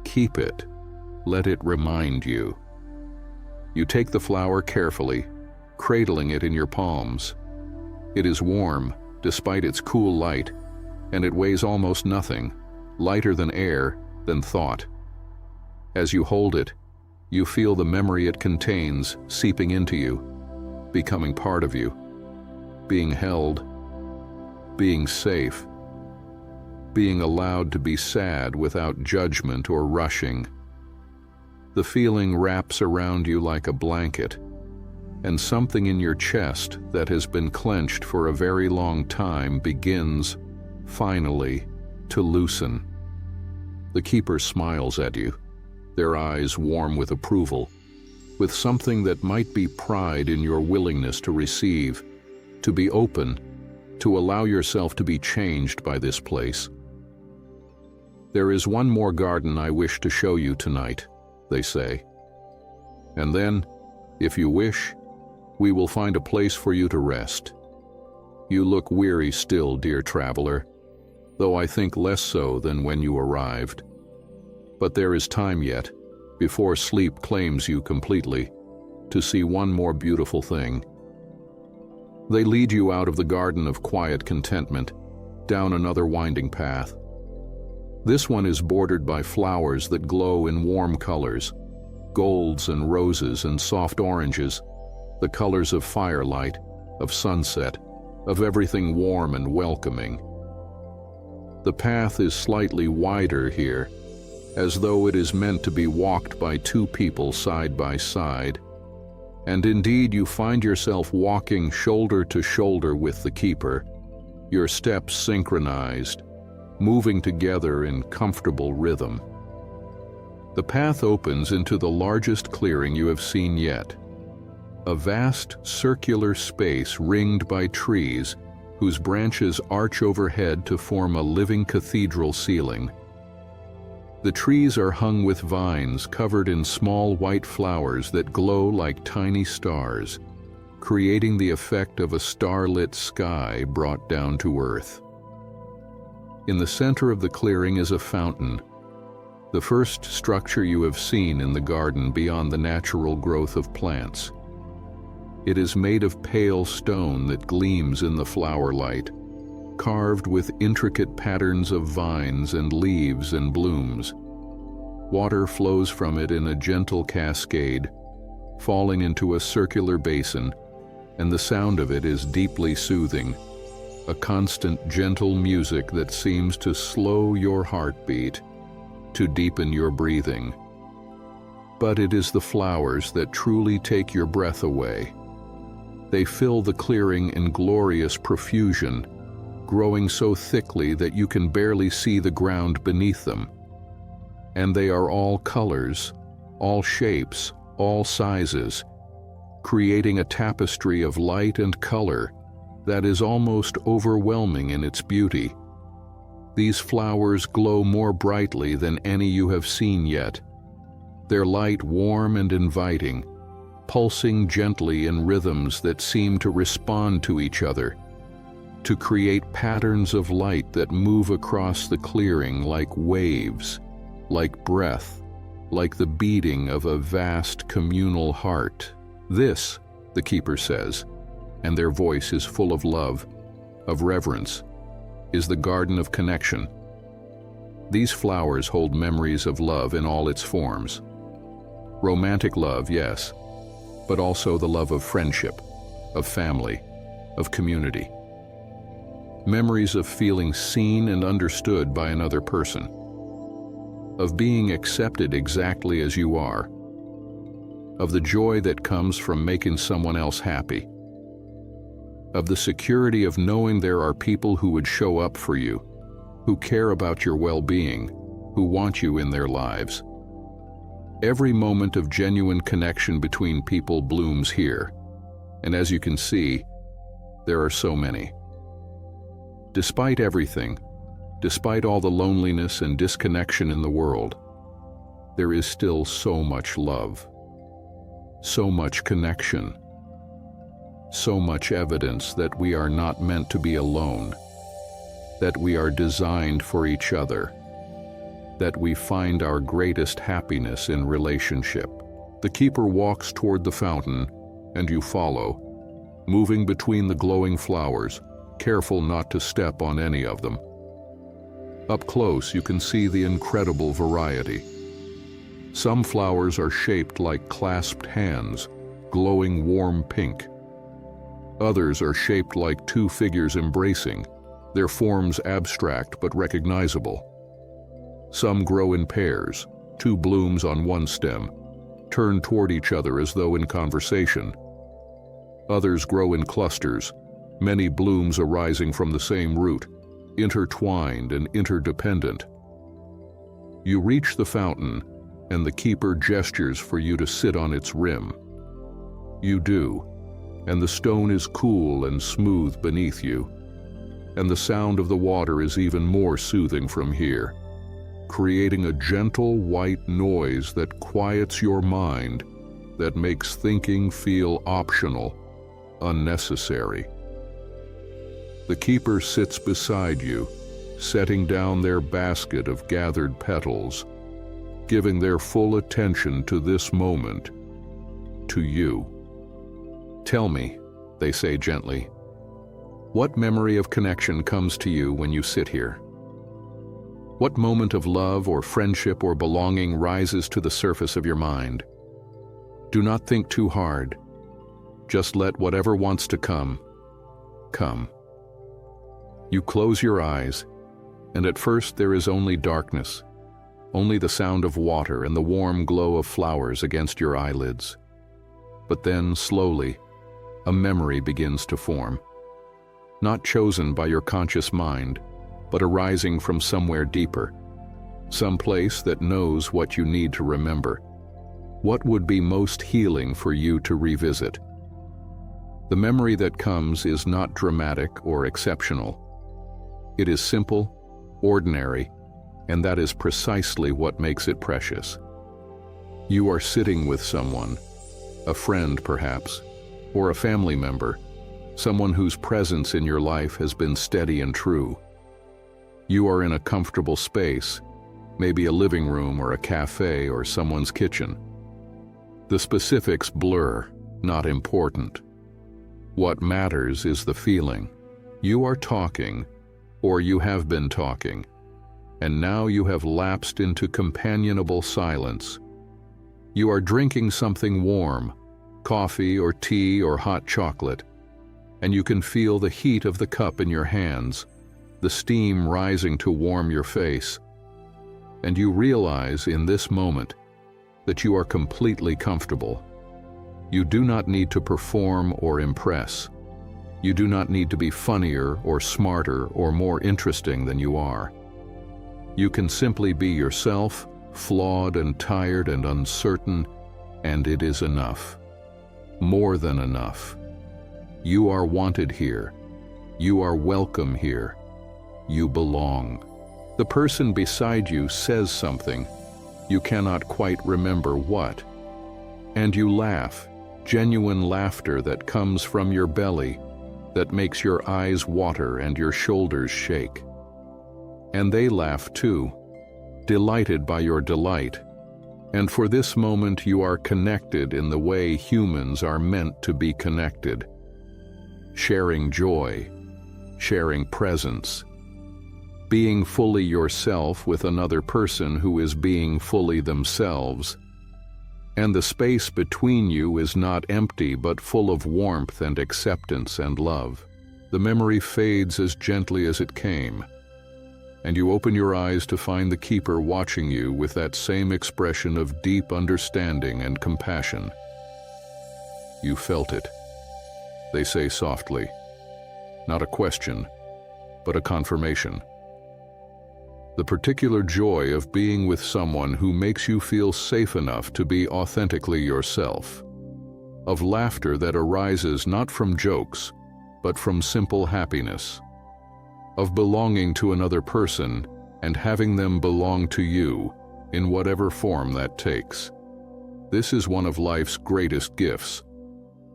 Keep it. Let it remind you. You take the flower carefully, cradling it in your palms. It is warm, despite its cool light, and it weighs almost nothing, lighter than air, than thought. As you hold it, you feel the memory it contains seeping into you, becoming part of you, being held, being safe, being allowed to be sad without judgment or rushing. The feeling wraps around you like a blanket, and something in your chest that has been clenched for a very long time begins, finally, to loosen. The keeper smiles at you, their eyes warm with approval, with something that might be pride in your willingness to receive, to be open, to allow yourself to be changed by this place. There is one more garden I wish to show you tonight, they say. And then, if you wish, we will find a place for you to rest. You look weary still, dear traveler, though I think less so than when you arrived. But there is time yet, before sleep claims you completely, to see one more beautiful thing. They lead you out of the garden of quiet contentment, down another winding path. This one is bordered by flowers that glow in warm colors, golds and roses and soft oranges, the colors of firelight, of sunset, of everything warm and welcoming. The path is slightly wider here, as though it is meant to be walked by two people side by side, and indeed you find yourself walking shoulder to shoulder with the keeper, your steps synchronized, moving together in comfortable rhythm. The path opens into the largest clearing you have seen yet, a vast circular space ringed by trees whose branches arch overhead to form a living cathedral ceiling. The trees are hung with vines covered in small white flowers that glow like tiny stars, creating the effect of a starlit sky brought down to earth. In the center of the clearing is a fountain, the first structure you have seen in the garden beyond the natural growth of plants. It is made of pale stone that gleams in the flower light, carved with intricate patterns of vines and leaves and blooms. Water flows from it in a gentle cascade, falling into a circular basin, and the sound of it is deeply soothing, a constant, gentle music that seems to slow your heartbeat, to deepen your breathing. But it is the flowers that truly take your breath away. They fill the clearing in glorious profusion, growing so thickly that you can barely see the ground beneath them. And they are all colors, all shapes, all sizes, creating a tapestry of light and color that is almost overwhelming in its beauty. These flowers glow more brightly than any you have seen yet, their light warm and inviting, pulsing gently in rhythms that seem to respond to each other, to create patterns of light that move across the clearing like waves, like breath, like the beating of a vast communal heart. This, the keeper says, and their voice is full of love, of reverence, is the garden of connection. These flowers hold memories of love in all its forms. Romantic love, yes, but also the love of friendship, of family, of community. Memories of feeling seen and understood by another person, of being accepted exactly as you are, of the joy that comes from making someone else happy, of the security of knowing there are people who would show up for you, who care about your well-being, who want you in their lives. Every moment of genuine connection between people blooms here, and as you can see, there are so many. Despite everything, despite all the loneliness and disconnection in the world, there is still so much love, so much connection, so much evidence that we are not meant to be alone, that we are designed for each other, that we find our greatest happiness in relationship. The keeper walks toward the fountain, and you follow, moving between the glowing flowers, careful not to step on any of them. Up close, you can see the incredible variety. Some flowers are shaped like clasped hands, glowing warm pink. Others are shaped like two figures embracing, their forms abstract but recognizable. Some grow in pairs, two blooms on one stem, turned toward each other as though in conversation. Others grow in clusters, many blooms arising from the same root, intertwined and interdependent. You reach the fountain, and the keeper gestures for you to sit on its rim. You do, and the stone is cool and smooth beneath you, and the sound of the water is even more soothing from here, creating a gentle white noise that quiets your mind, that makes thinking feel optional, unnecessary. The keeper sits beside you, setting down their basket of gathered petals, giving their full attention to this moment, to you. Tell me, they say gently, what memory of connection comes to you when you sit here? What moment of love or friendship or belonging rises to the surface of your mind? Do not think too hard. Just let whatever wants to come, come. You close your eyes, and at first there is only darkness, only the sound of water and the warm glow of flowers against your eyelids. But then, slowly, a memory begins to form, not chosen by your conscious mind, but arising from somewhere deeper, some place that knows what you need to remember, what would be most healing for you to revisit. The memory that comes is not dramatic or exceptional. It is simple, ordinary, and that is precisely what makes it precious. You are sitting with someone, a friend perhaps, or a family member, someone whose presence in your life has been steady and true. You are in a comfortable space, maybe a living room or a cafe or someone's kitchen. The specifics blur, not important. What matters is the feeling. You are talking, or you have been talking, and now you have lapsed into companionable silence. You are drinking something warm, coffee or tea or hot chocolate, and you can feel the heat of the cup in your hands, the steam rising to warm your face. And you realize in this moment that you are completely comfortable. You do not need to perform or impress. You do not need to be funnier or smarter or more interesting than you are. You can simply be yourself, flawed and tired and uncertain, and it is enough. More than enough. You are wanted here. You are welcome here. You belong. The person beside you says something. You cannot quite remember what. And you laugh, genuine laughter that comes from your belly, that makes your eyes water and your shoulders shake. And they laugh too, delighted by your delight. And for this moment you are connected in the way humans are meant to be connected. Sharing joy, sharing presence, being fully yourself with another person who is being fully themselves. And the space between you is not empty but full of warmth and acceptance and love. The memory fades as gently as it came, and you open your eyes to find the keeper watching you with that same expression of deep understanding and compassion. You felt it, they say softly. Not a question, but a confirmation. The particular joy of being with someone who makes you feel safe enough to be authentically yourself. Of laughter that arises not from jokes, but from simple happiness. Of belonging to another person and having them belong to you, in whatever form that takes. This is one of life's greatest gifts.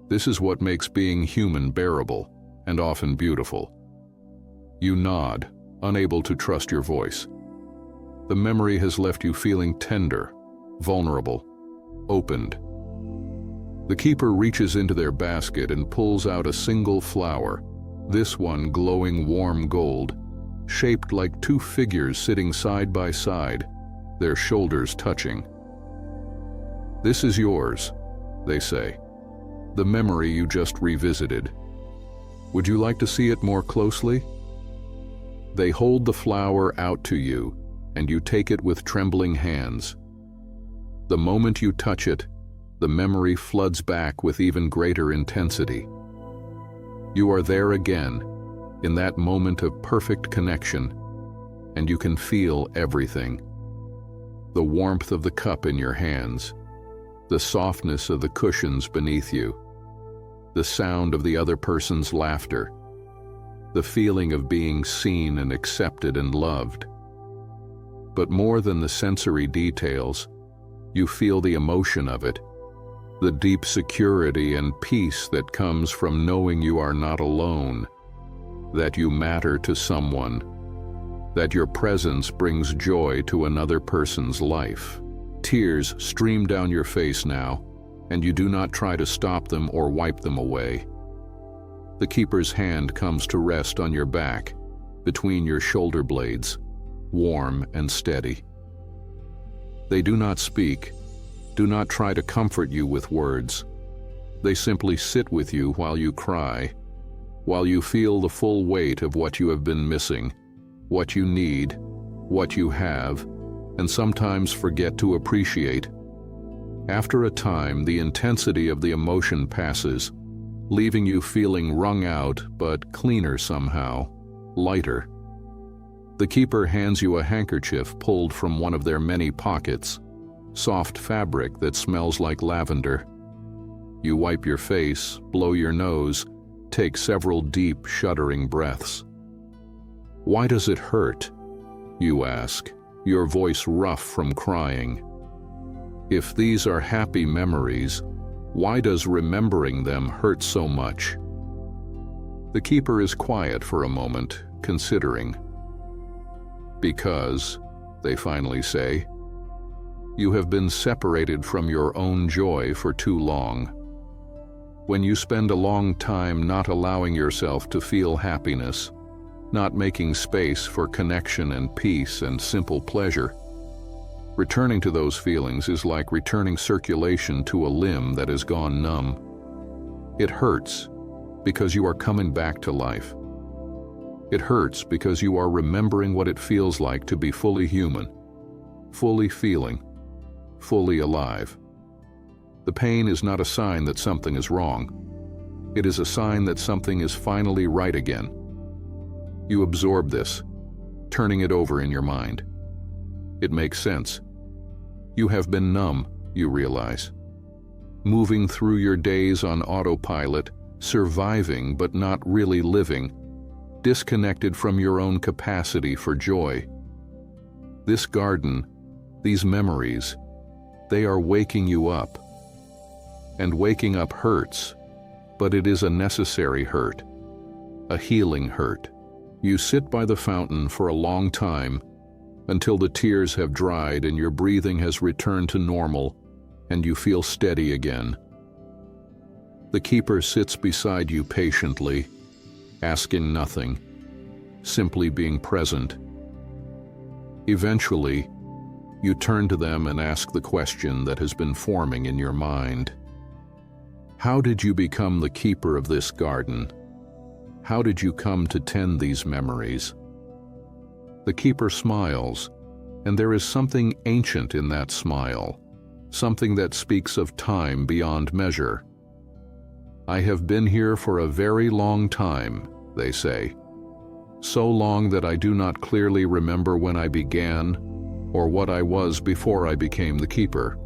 This is what makes being human bearable and often beautiful. You nod, unable to trust your voice. The memory has left you feeling tender, vulnerable, opened. The keeper reaches into their basket and pulls out a single flower, this one glowing warm gold, shaped like two figures sitting side by side, their shoulders touching. This is yours, they say, the memory you just revisited. Would you like to see it more closely? They hold the flower out to you, and you take it with trembling hands. The moment you touch it, the memory floods back with even greater intensity. You are there again, in that moment of perfect connection, and you can feel everything. The warmth of the cup in your hands, the softness of the cushions beneath you, the sound of the other person's laughter, the feeling of being seen and accepted and loved. But more than the sensory details, you feel the emotion of it, the deep security and peace that comes from knowing you are not alone, that you matter to someone, that your presence brings joy to another person's life. Tears stream down your face now, and you do not try to stop them or wipe them away. The keeper's hand comes to rest on your back, between your shoulder blades, warm and steady. They do not speak, do not try to comfort you with words. They simply sit with you while you cry, while you feel the full weight of what you have been missing, what you need, what you have, and sometimes forget to appreciate. After a time, the intensity of the emotion passes, leaving you feeling wrung out but cleaner somehow, lighter. The keeper hands you a handkerchief pulled from one of their many pockets, soft fabric that smells like lavender. You wipe your face, blow your nose, take several deep, shuddering breaths. Why does it hurt? You ask, your voice rough from crying. If these are happy memories, why does remembering them hurt so much? The keeper is quiet for a moment, considering. Because, they finally say, you have been separated from your own joy for too long. When you spend a long time not allowing yourself to feel happiness, not making space for connection and peace and simple pleasure. Returning to those feelings is like returning circulation to a limb that has gone numb. It hurts because you are coming back to life. It hurts because you are remembering what it feels like to be fully human, fully feeling, fully alive. The pain is not a sign that something is wrong. It is a sign that something is finally right again. You absorb this, turning it over in your mind. It makes sense. You have been numb, you realize. Moving through your days on autopilot, surviving but not really living, disconnected from your own capacity for joy. This garden, these memories, they are waking you up. And waking up hurts, but it is a necessary hurt, a healing hurt. You sit by the fountain for a long time, until the tears have dried and your breathing has returned to normal, and you feel steady again. The keeper sits beside you patiently, asking nothing, simply being present. Eventually, you turn to them and ask the question that has been forming in your mind. How did you become the keeper of this garden? How did you come to tend these memories? The keeper smiles, and there is something ancient in that smile, something that speaks of time beyond measure. I have been here for a very long time, they say. So long that I do not clearly remember when I began or what I was before I became the keeper.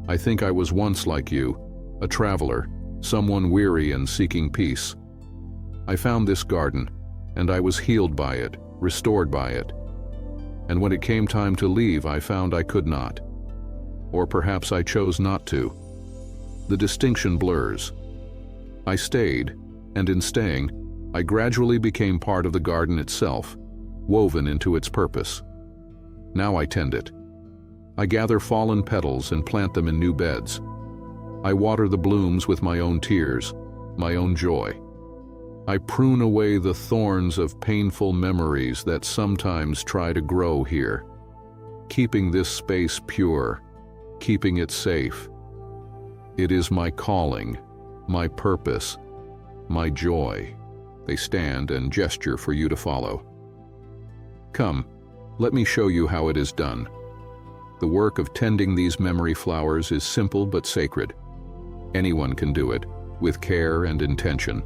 I think I was once like you, a traveler, someone weary and seeking peace. I found this garden, and I was healed by it, restored by it. And when it came time to leave, I found I could not. Or perhaps I chose not to. The distinction blurs. I stayed, and in staying, I gradually became part of the garden itself, woven into its purpose. Now I tend it. I gather fallen petals and plant them in new beds. I water the blooms with my own tears, my own joy. I prune away the thorns of painful memories that sometimes try to grow here, keeping this space pure, keeping it safe. It is my calling, my purpose, my joy. They stand and gesture for you to follow. Come, let me show you how it is done. The work of tending these memory flowers is simple but sacred. Anyone can do it, with care and intention.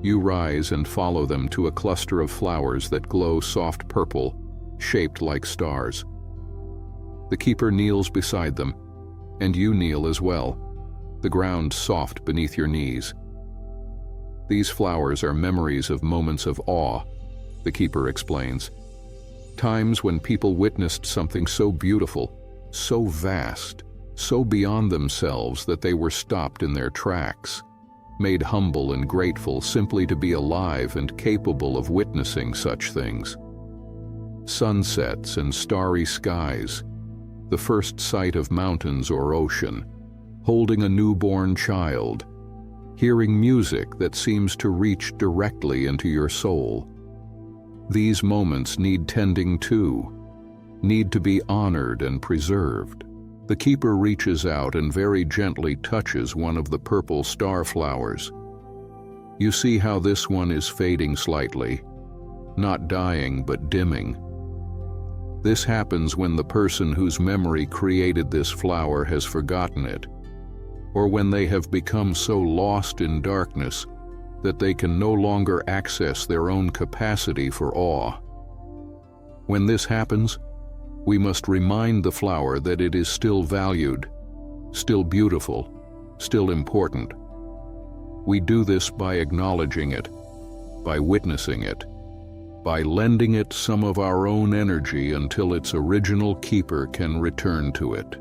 You rise and follow them to a cluster of flowers that glow soft purple, shaped like stars. The keeper kneels beside them, and you kneel as well, the ground soft beneath your knees. These flowers are memories of moments of awe, the keeper explains. Times when people witnessed something so beautiful, so vast, so beyond themselves that they were stopped in their tracks, made humble and grateful simply to be alive and capable of witnessing such things. Sunsets and starry skies, the first sight of mountains or ocean, holding a newborn child, hearing music that seems to reach directly into your soul. These moments need tending too, need to be honored and preserved. The keeper reaches out and very gently touches one of the purple star flowers. You see how this one is fading slightly, not dying but dimming. This happens when the person whose memory created this flower has forgotten it, or when they have become so lost in darkness that they can no longer access their own capacity for awe. When this happens, we must remind the flower that it is still valued, still beautiful, still important. We do this by acknowledging it, by witnessing it, by lending it some of our own energy until its original keeper can return to it.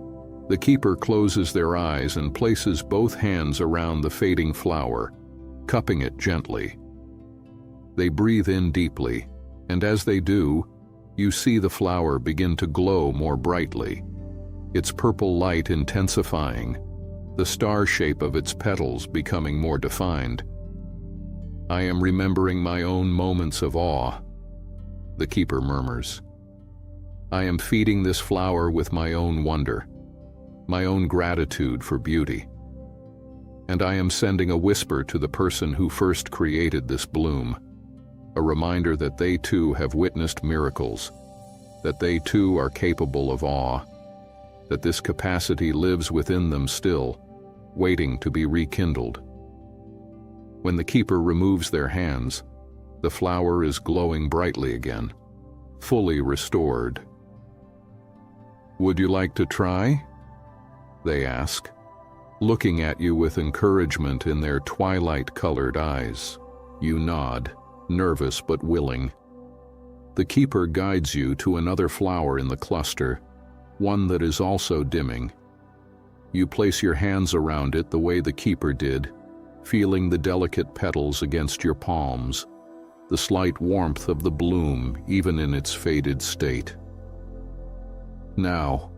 The keeper closes their eyes and places both hands around the fading flower, cupping it gently. They breathe in deeply, and as they do, you see the flower begin to glow more brightly, its purple light intensifying, the star shape of its petals becoming more defined. I am remembering my own moments of awe, the keeper murmurs. I am feeding this flower with my own wonder, my own gratitude for beauty. And I am sending a whisper to the person who first created this bloom, a reminder that they too have witnessed miracles, that they too are capable of awe, that this capacity lives within them still, waiting to be rekindled. When the keeper removes their hands, the flower is glowing brightly again, fully restored. Would you like to try? They ask, looking at you with encouragement in their twilight-colored eyes. You nod, nervous but willing. The keeper guides you to another flower in the cluster, one that is also dimming. You place your hands around it the way the keeper did, feeling the delicate petals against your palms, the slight warmth of the bloom even in its faded state. Now,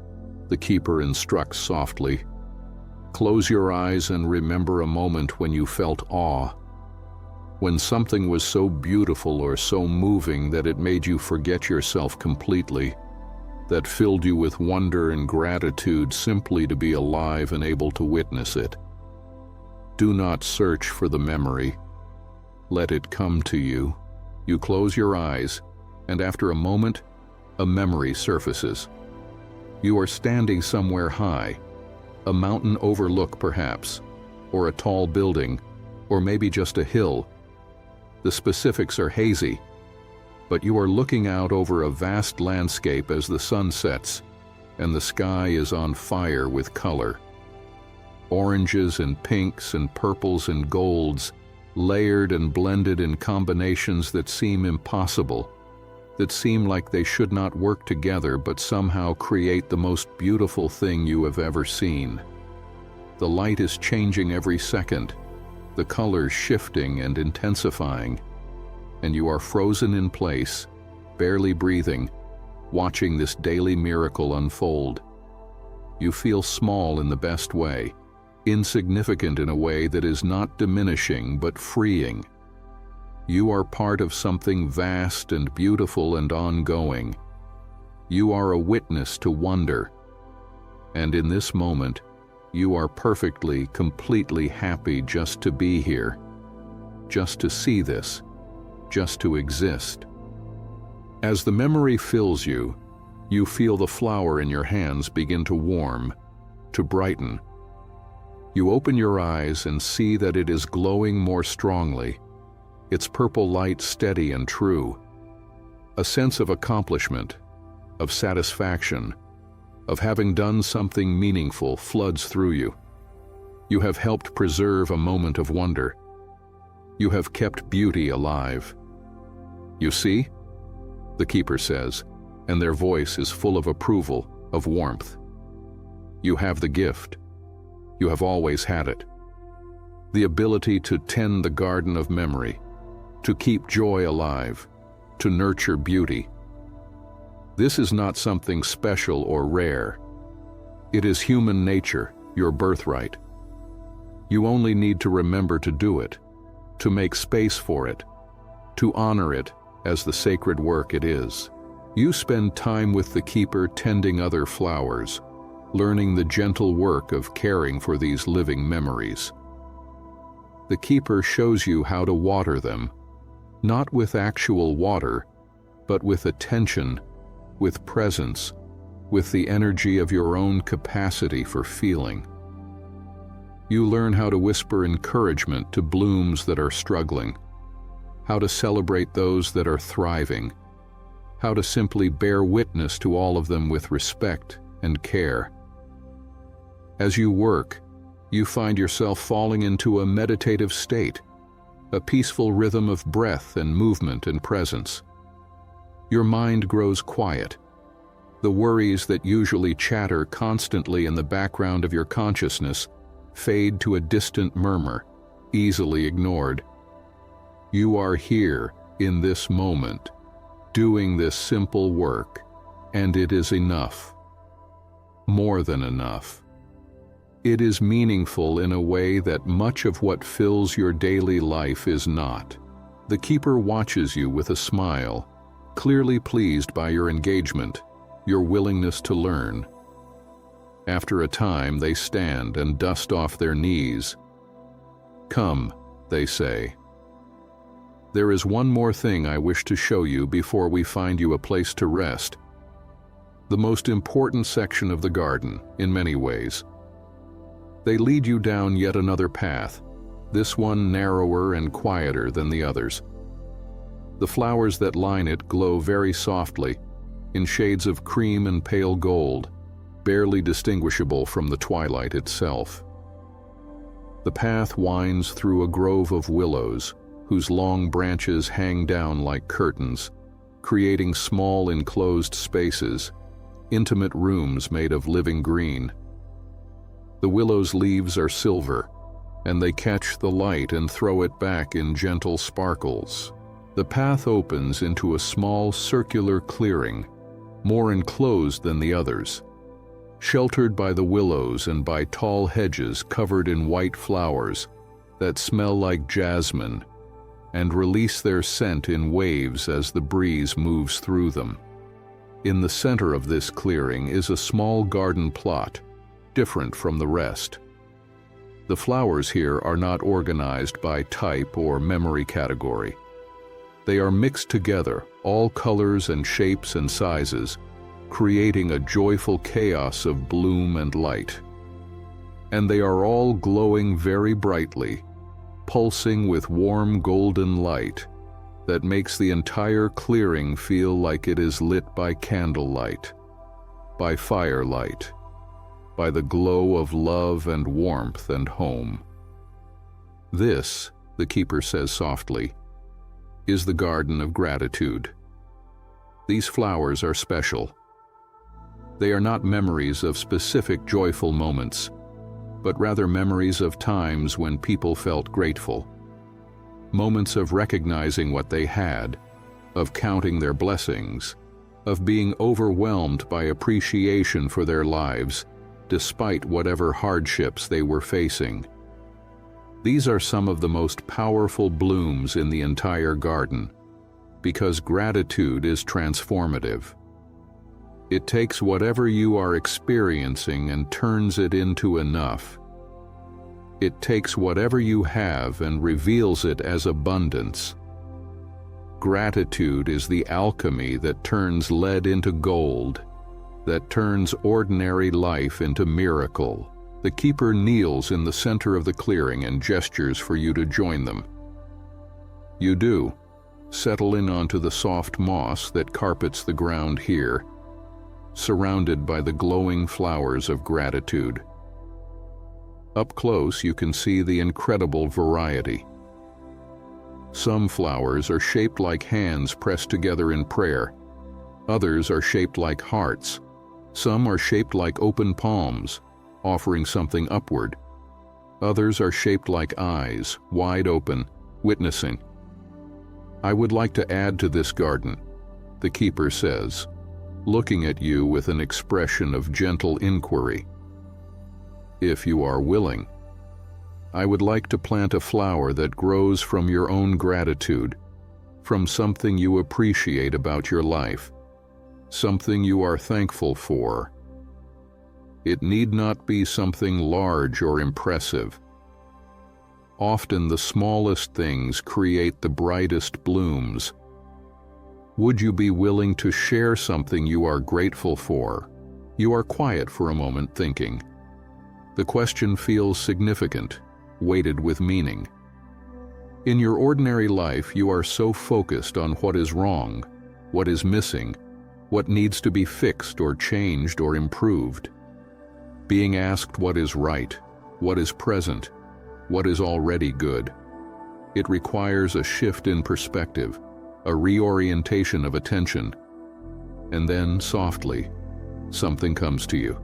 the keeper instructs softly, close your eyes and remember a moment when you felt awe, when something was so beautiful or so moving that it made you forget yourself completely, that filled you with wonder and gratitude simply to be alive and able to witness it. Do not search for the memory. Let it come to you. You close your eyes, and after a moment, a memory surfaces. You are standing somewhere high, a mountain overlook perhaps, or a tall building, or maybe just a hill. The specifics are hazy, but you are looking out over a vast landscape as the sun sets, and the sky is on fire with color. Oranges and pinks and purples and golds, layered and blended in combinations that seem impossible, that seem like they should not work together but somehow create the most beautiful thing you have ever seen. The light is changing every second, the colors shifting and intensifying, and you are frozen in place, barely breathing, watching this daily miracle unfold. You feel small in the best way, insignificant in a way that is not diminishing but freeing. You are part of something vast and beautiful and ongoing. You are a witness to wonder. And in this moment, you are perfectly, completely happy just to be here, just to see this, just to exist. As the memory fills you, you feel the flower in your hands begin to warm, to brighten. You open your eyes and see that it is glowing more strongly, its purple light steady and true. A sense of accomplishment, of satisfaction, of having done something meaningful floods through you. You have helped preserve a moment of wonder. You have kept beauty alive. You see? The keeper says, and their voice is full of approval, of warmth. You have the gift. You have always had it. The ability to tend the garden of memory, to keep joy alive, to nurture beauty. This is not something special or rare. It is human nature, your birthright. You only need to remember to do it, to make space for it, to honor it as the sacred work it is. You spend time with the keeper tending other flowers, learning the gentle work of caring for these living memories. The keeper shows you how to water them, not with actual water, but with attention, with presence, with the energy of your own capacity for feeling. You learn how to whisper encouragement to blooms that are struggling, how to celebrate those that are thriving, how to simply bear witness to all of them with respect and care. As you work, you find yourself falling into a meditative state, a peaceful rhythm of breath and movement and presence. Your mind grows quiet. The worries that usually chatter constantly in the background of your consciousness fade to a distant murmur, easily ignored. You are here, in this moment, doing this simple work, and it is enough. More than enough. It is meaningful in a way that much of what fills your daily life is not. The keeper watches you with a smile, clearly pleased by your engagement, your willingness to learn. After a time, they stand and dust off their knees. "Come," they say. "There is one more thing I wish to show you before we find you a place to rest." The most important section of the garden, in many ways. They lead you down yet another path, this one narrower and quieter than the others. The flowers that line it glow very softly, in shades of cream and pale gold, barely distinguishable from the twilight itself. The path winds through a grove of willows, whose long branches hang down like curtains, creating small enclosed spaces, intimate rooms made of living green. The willow's leaves are silver, and they catch the light and throw it back in gentle sparkles. The path opens into a small circular clearing, more enclosed than the others, sheltered by the willows and by tall hedges covered in white flowers that smell like jasmine and release their scent in waves as the breeze moves through them. In the center of this clearing is a small garden plot, different from the rest. The flowers here are not organized by type or memory category. They are mixed together, all colors and shapes and sizes, creating a joyful chaos of bloom and light. And they are all glowing very brightly, pulsing with warm golden light that makes the entire clearing feel like it is lit by candlelight, by firelight, by the glow of love and warmth and home. This, the keeper says softly, is the garden of gratitude. These flowers are special. They are not memories of specific joyful moments, but rather memories of times when people felt grateful. Moments of recognizing what they had, of counting their blessings, of being overwhelmed by appreciation for their lives, despite whatever hardships they were facing. These are some of the most powerful blooms in the entire garden, because gratitude is transformative. It takes whatever you are experiencing and turns it into enough. It takes whatever you have and reveals it as abundance. Gratitude is the alchemy that turns lead into gold, that turns ordinary life into miracle. The keeper kneels in the center of the clearing and gestures for you to join them. You do, settling onto the soft moss that carpets the ground here, surrounded by the glowing flowers of gratitude. Up close, you can see the incredible variety. Some flowers are shaped like hands pressed together in prayer. Others are shaped like hearts. Some are shaped like open palms, offering something upward. Others are shaped like eyes, wide open, witnessing. "I would like to add to this garden," the keeper says, looking at you with an expression of gentle inquiry. "If you are willing, I would like to plant a flower that grows from your own gratitude, from something you appreciate about your life, something you are thankful for. It need not be something large or impressive. Often the smallest things create the brightest blooms. Would you be willing to share something you are grateful for?" You are quiet for a moment, thinking. The question feels significant, weighted with meaning. In your ordinary life, you are so focused on what is wrong, what is missing, what needs to be fixed or changed or improved. Being asked what is right, what is present, what is already good. It requires a shift in perspective, a reorientation of attention. And then, softly, something comes to you.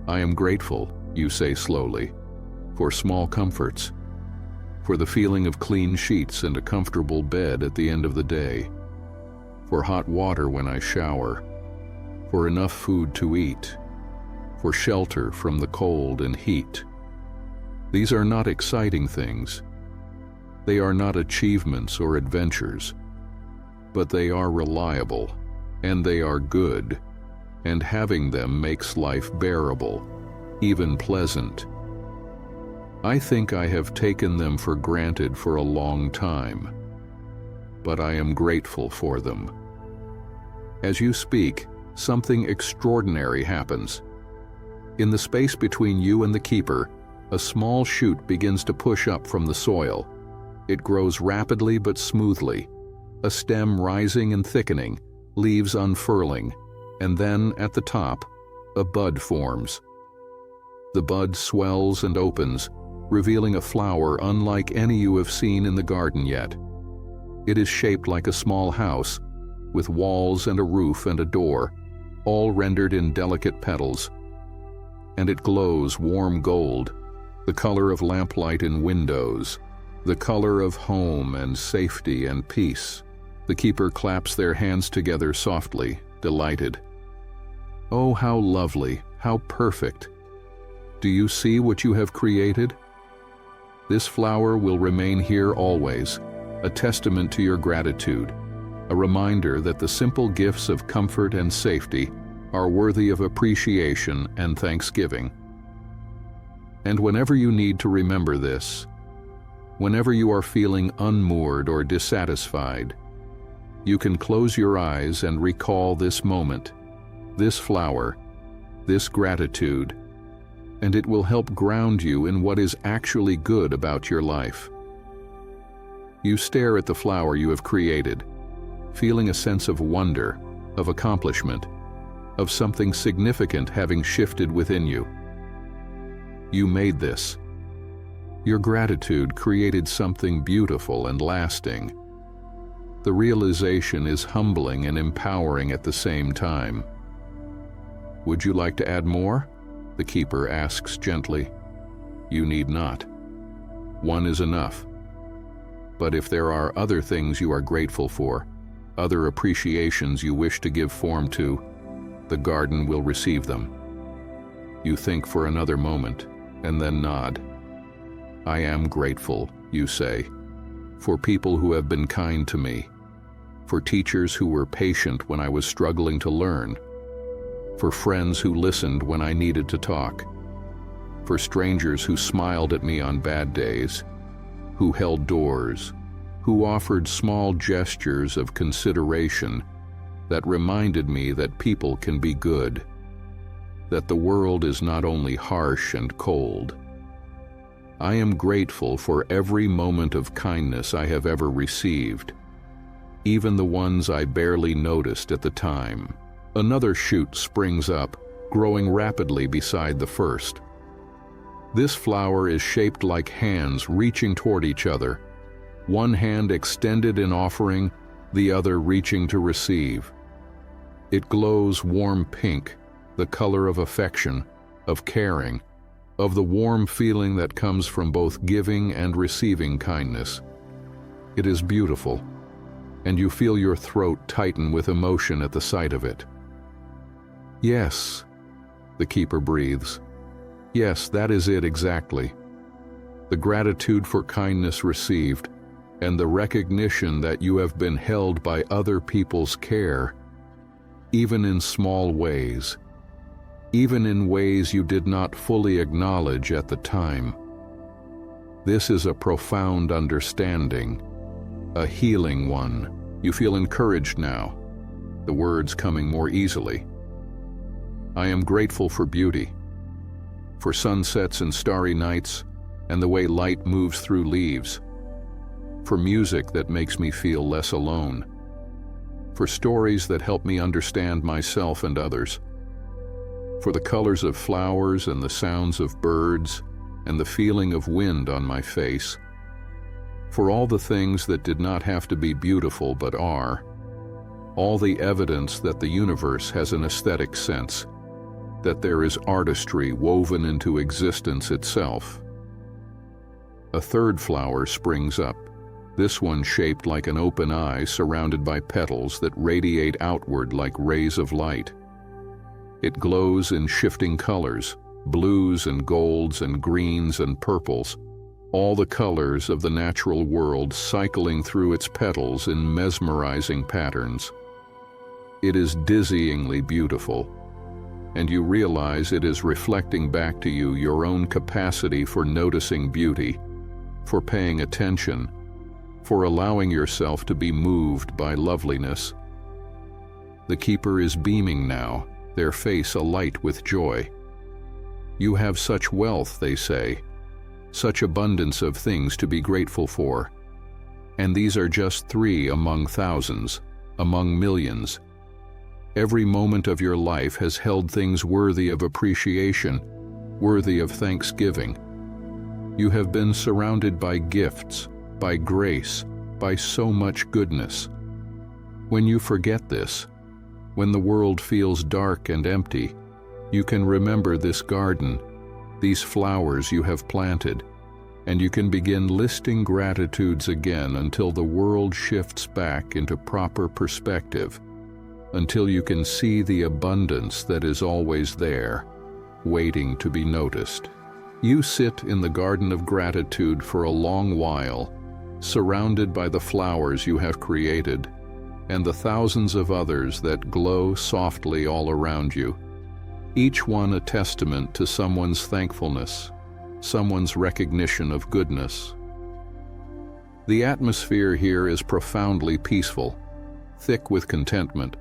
"I am grateful," you say slowly, "for small comforts, for the feeling of clean sheets and a comfortable bed at the end of the day, for hot water when I shower, for enough food to eat, for shelter from the cold and heat." These are not exciting things. They are not achievements or adventures, but they are reliable, and they are good, and having them makes life bearable, even pleasant. I think I have taken them for granted for a long time, but I am grateful for them. As you speak, something extraordinary happens. In the space between you and the keeper, a small shoot begins to push up from the soil. It grows rapidly but smoothly, a stem rising and thickening, leaves unfurling, and then, at the top, a bud forms. The bud swells and opens, revealing a flower unlike any you have seen in the garden yet. It is shaped like a small house, with walls and a roof and a door, all rendered in delicate petals. And it glows warm gold, the color of lamplight in windows, the color of home and safety and peace. The keeper claps their hands together softly, delighted. Oh, how lovely, how perfect. Do you see what you have created? This flower will remain here always, a testament to your gratitude, a reminder that the simple gifts of comfort and safety are worthy of appreciation and thanksgiving. And whenever you need to remember this, whenever you are feeling unmoored or dissatisfied, you can close your eyes and recall this moment, this flower, this gratitude, and it will help ground you in what is actually good about your life. You stare at the flower you have created, feeling a sense of wonder, of accomplishment, of something significant having shifted within you. You made this. Your gratitude created something beautiful and lasting. The realization is humbling and empowering at the same time. Would you like to add more? The keeper asks gently. You need not. One is enough. But if there are other things you are grateful for, other appreciations you wish to give form to, the garden will receive them. You think for another moment, and then nod. I am grateful, you say, for people who have been kind to me, for teachers who were patient when I was struggling to learn, for friends who listened when I needed to talk, for strangers who smiled at me on bad days, who held doors, who offered small gestures of consideration that reminded me that people can be good, that the world is not only harsh and cold. I am grateful for every moment of kindness I have ever received, even the ones I barely noticed at the time. Another shoot springs up, growing rapidly beside the first. This flower is shaped like hands reaching toward each other, one hand extended in offering, the other reaching to receive. It glows warm pink, the color of affection, of caring, of the warm feeling that comes from both giving and receiving kindness. It is beautiful, and you feel your throat tighten with emotion at the sight of it. Yes, the keeper breathes. Yes, that is it exactly. The gratitude for kindness received, and the recognition that you have been held by other people's care, even in small ways, even in ways you did not fully acknowledge at the time. This is a profound understanding, a healing one. You feel encouraged now, the words coming more easily. I am grateful for beauty, for sunsets and starry nights, and the way light moves through leaves, for music that makes me feel less alone, for stories that help me understand myself and others, for the colors of flowers and the sounds of birds and the feeling of wind on my face, for all the things that did not have to be beautiful but are, all the evidence that the universe has an aesthetic sense, that there is artistry woven into existence itself. A third flower springs up, this one shaped like an open eye surrounded by petals that radiate outward like rays of light. It glows in shifting colors, blues and golds and greens and purples, all the colors of the natural world cycling through its petals in mesmerizing patterns. It is dizzyingly beautiful, and you realize it is reflecting back to you your own capacity for noticing beauty, for paying attention, for allowing yourself to be moved by loveliness. The keeper is beaming now, their face alight with joy. You have such wealth, they say, such abundance of things to be grateful for. And these are just 3 among thousands, among millions. Every moment of your life has held things worthy of appreciation, worthy of thanksgiving. You have been surrounded by gifts, by grace, by so much goodness. When you forget this, when the world feels dark and empty, you can remember this garden, these flowers you have planted, and you can begin listing gratitudes again until the world shifts back into proper perspective, until you can see the abundance that is always there, waiting to be noticed. You sit in the garden of gratitude for a long while, surrounded by the flowers you have created, and the thousands of others that glow softly all around you, each one a testament to someone's thankfulness, someone's recognition of goodness. The atmosphere here is profoundly peaceful, thick with contentment,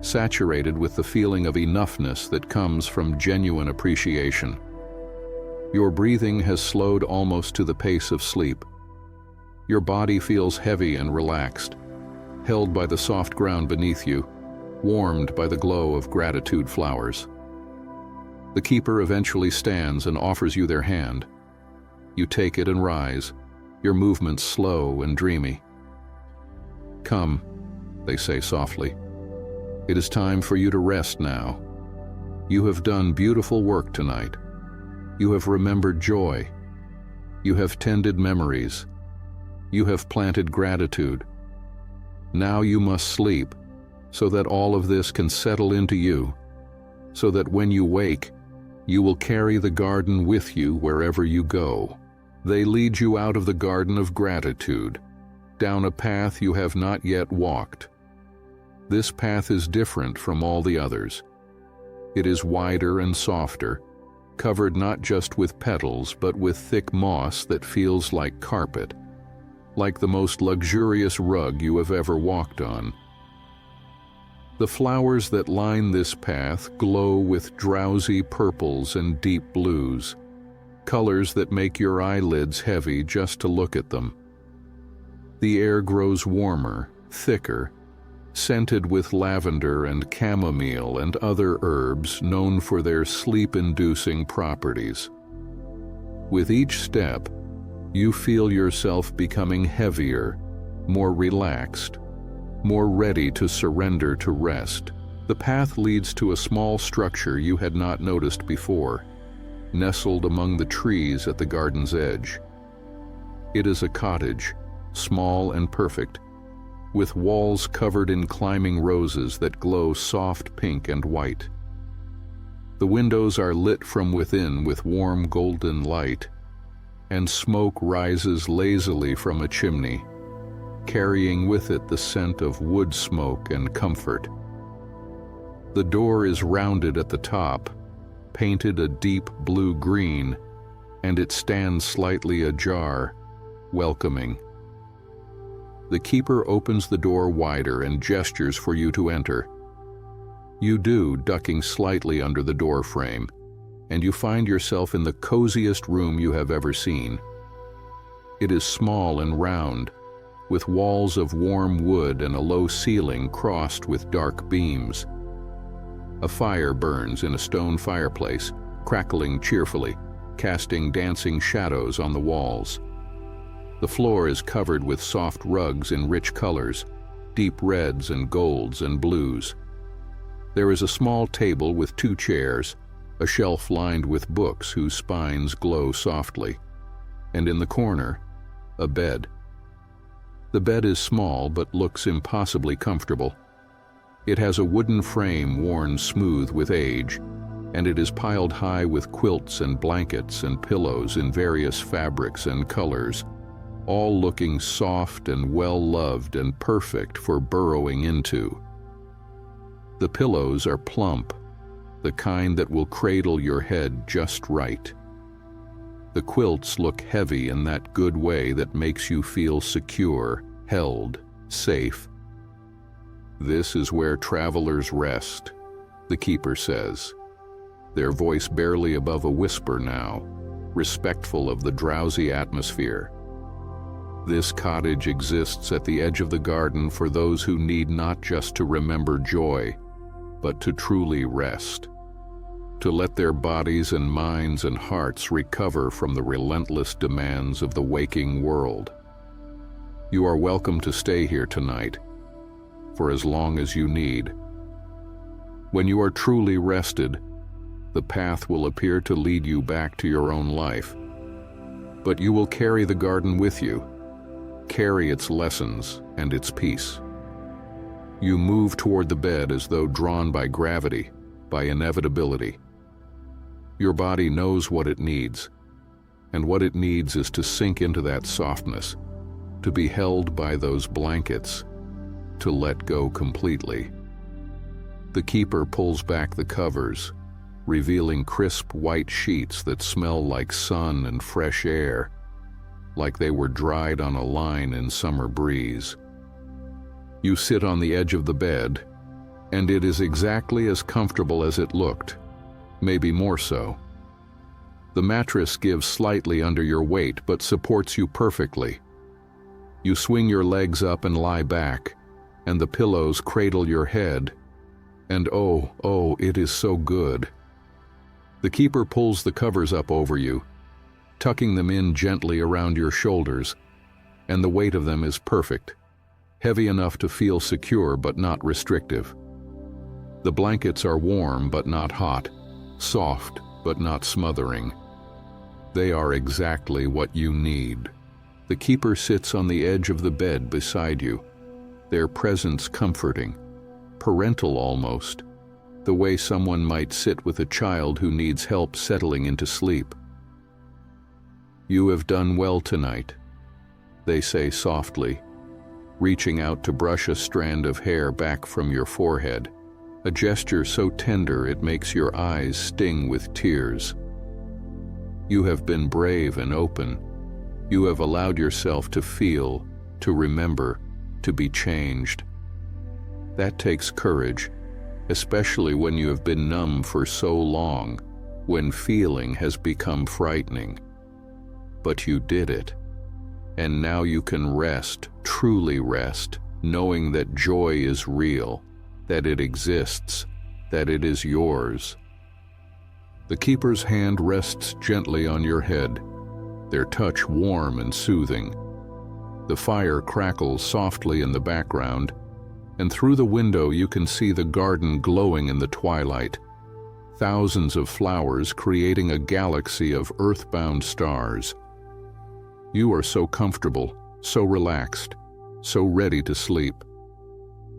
saturated with the feeling of enoughness that comes from genuine appreciation. Your breathing has slowed almost to the pace of sleep. Your body feels heavy and relaxed, held by the soft ground beneath you, warmed by the glow of gratitude flowers. The keeper eventually stands and offers you their hand. You take it and rise, your movements slow and dreamy. "Come," they say softly. "It is time for you to rest now. You have done beautiful work tonight. You have remembered joy. You have tended memories. You have planted gratitude. Now you must sleep, so that all of this can settle into you, so that when you wake, you will carry the garden with you wherever you go." They lead you out of the garden of gratitude, down a path you have not yet walked. This path is different from all the others. It is wider and softer, covered not just with petals but with thick moss that feels like carpet, like the most luxurious rug you have ever walked on. The flowers that line this path glow with drowsy purples and deep blues, colors that make your eyelids heavy just to look at them. The air grows warmer, thicker, scented with lavender and chamomile and other herbs known for their sleep-inducing properties. With each step, you feel yourself becoming heavier, more relaxed, more ready to surrender to rest. The path leads to a small structure you had not noticed before, nestled among the trees at the garden's edge. It is a cottage, small and perfect, with walls covered in climbing roses that glow soft pink and white. The windows are lit from within with warm golden light, and smoke rises lazily from a chimney, carrying with it the scent of wood smoke and comfort. The door is rounded at the top, painted a deep blue-green, and it stands slightly ajar, welcoming. The keeper opens the door wider and gestures for you to enter. You do, ducking slightly under the door frame, and you find yourself in the coziest room you have ever seen. It is small and round, with walls of warm wood and a low ceiling crossed with dark beams. A fire burns in a stone fireplace, crackling cheerfully, casting dancing shadows on the walls. The floor is covered with soft rugs in rich colors, deep reds and golds and blues. There is a small table with 2 chairs, a shelf lined with books whose spines glow softly, and in the corner, a bed. The bed is small but looks impossibly comfortable. It has a wooden frame worn smooth with age, and it is piled high with quilts and blankets and pillows in various fabrics and colors, all looking soft and well-loved and perfect for burrowing into. The pillows are plump, the kind that will cradle your head just right. The quilts look heavy in that good way that makes you feel secure, held, safe. This is where travelers rest, the keeper says, their voice barely above a whisper now, respectful of the drowsy atmosphere. This cottage exists at the edge of the garden for those who need not just to remember joy, but to truly rest, to let their bodies and minds and hearts recover from the relentless demands of the waking world. You are welcome to stay here tonight, for as long as you need. When you are truly rested, the path will appear to lead you back to your own life. But you will carry the garden with you, carry its lessons and its peace. You move toward the bed as though drawn by gravity, by inevitability. Your body knows what it needs, and what it needs is to sink into that softness, to be held by those blankets, to let go completely. The keeper pulls back the covers, revealing crisp white sheets that smell like sun and fresh air, like they were dried on a line in summer breeze. You sit on the edge of the bed, and it is exactly as comfortable as it looked, maybe more so. The mattress gives slightly under your weight but supports you perfectly. You swing your legs up and lie back, and the pillows cradle your head, and oh, it is so good. The keeper pulls the covers up over you, tucking them in gently around your shoulders, and the weight of them is perfect, heavy enough to feel secure but not restrictive. The blankets are warm but not hot, soft but not smothering. They are exactly what you need. The keeper sits on the edge of the bed beside you, their presence comforting, parental almost, the way someone might sit with a child who needs help settling into sleep. You have done well tonight, they say softly, reaching out to brush a strand of hair back from your forehead, a gesture so tender it makes your eyes sting with tears. You have been brave and open. You have allowed yourself to feel, to remember, to be changed. That takes courage, especially when you have been numb for so long, when feeling has become frightening. But you did it, and now you can rest, truly rest, knowing that joy is real, that it exists, that it is yours. The keeper's hand rests gently on your head, their touch warm and soothing. The fire crackles softly in the background, and through the window you can see the garden glowing in the twilight, thousands of flowers creating a galaxy of earthbound stars. You are so comfortable, so relaxed, so ready to sleep.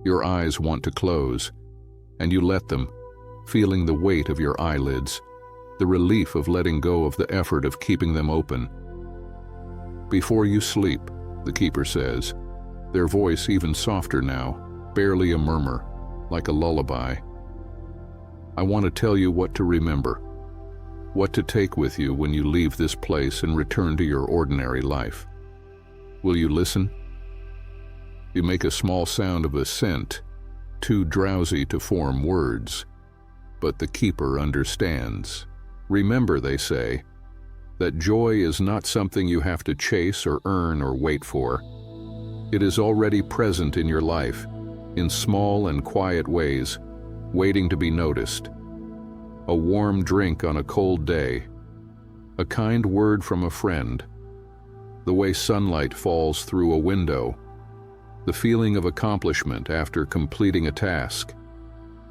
Your eyes want to close, and you let them, feeling the weight of your eyelids, the relief of letting go of the effort of keeping them open. Before you sleep, the keeper says, their voice even softer now, barely a murmur, like a lullaby. I want to tell you what to remember, what to take with you when you leave this place and return to your ordinary life. Will you listen? You make a small sound of assent, too drowsy to form words, but the keeper understands. Remember, they say, that joy is not something you have to chase or earn or wait for. It is already present in your life, in small and quiet ways, waiting to be noticed. A warm drink on a cold day, a kind word from a friend, the way sunlight falls through a window, the feeling of accomplishment after completing a task,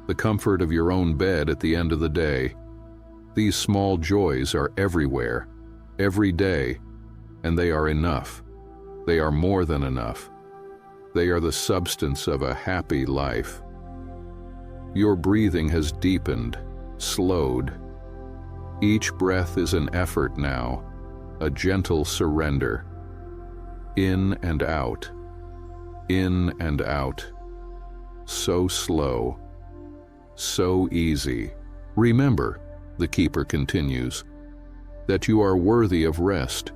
the comfort of your own bed at the end of the day. These small joys are everywhere, every day, and they are enough. They are more than enough. They are the substance of a happy life. Your breathing has deepened, slowed. Each breath is an effort now, a gentle surrender. In and out, in and out. So slow, so easy. Remember, the keeper continues, that you are worthy of rest.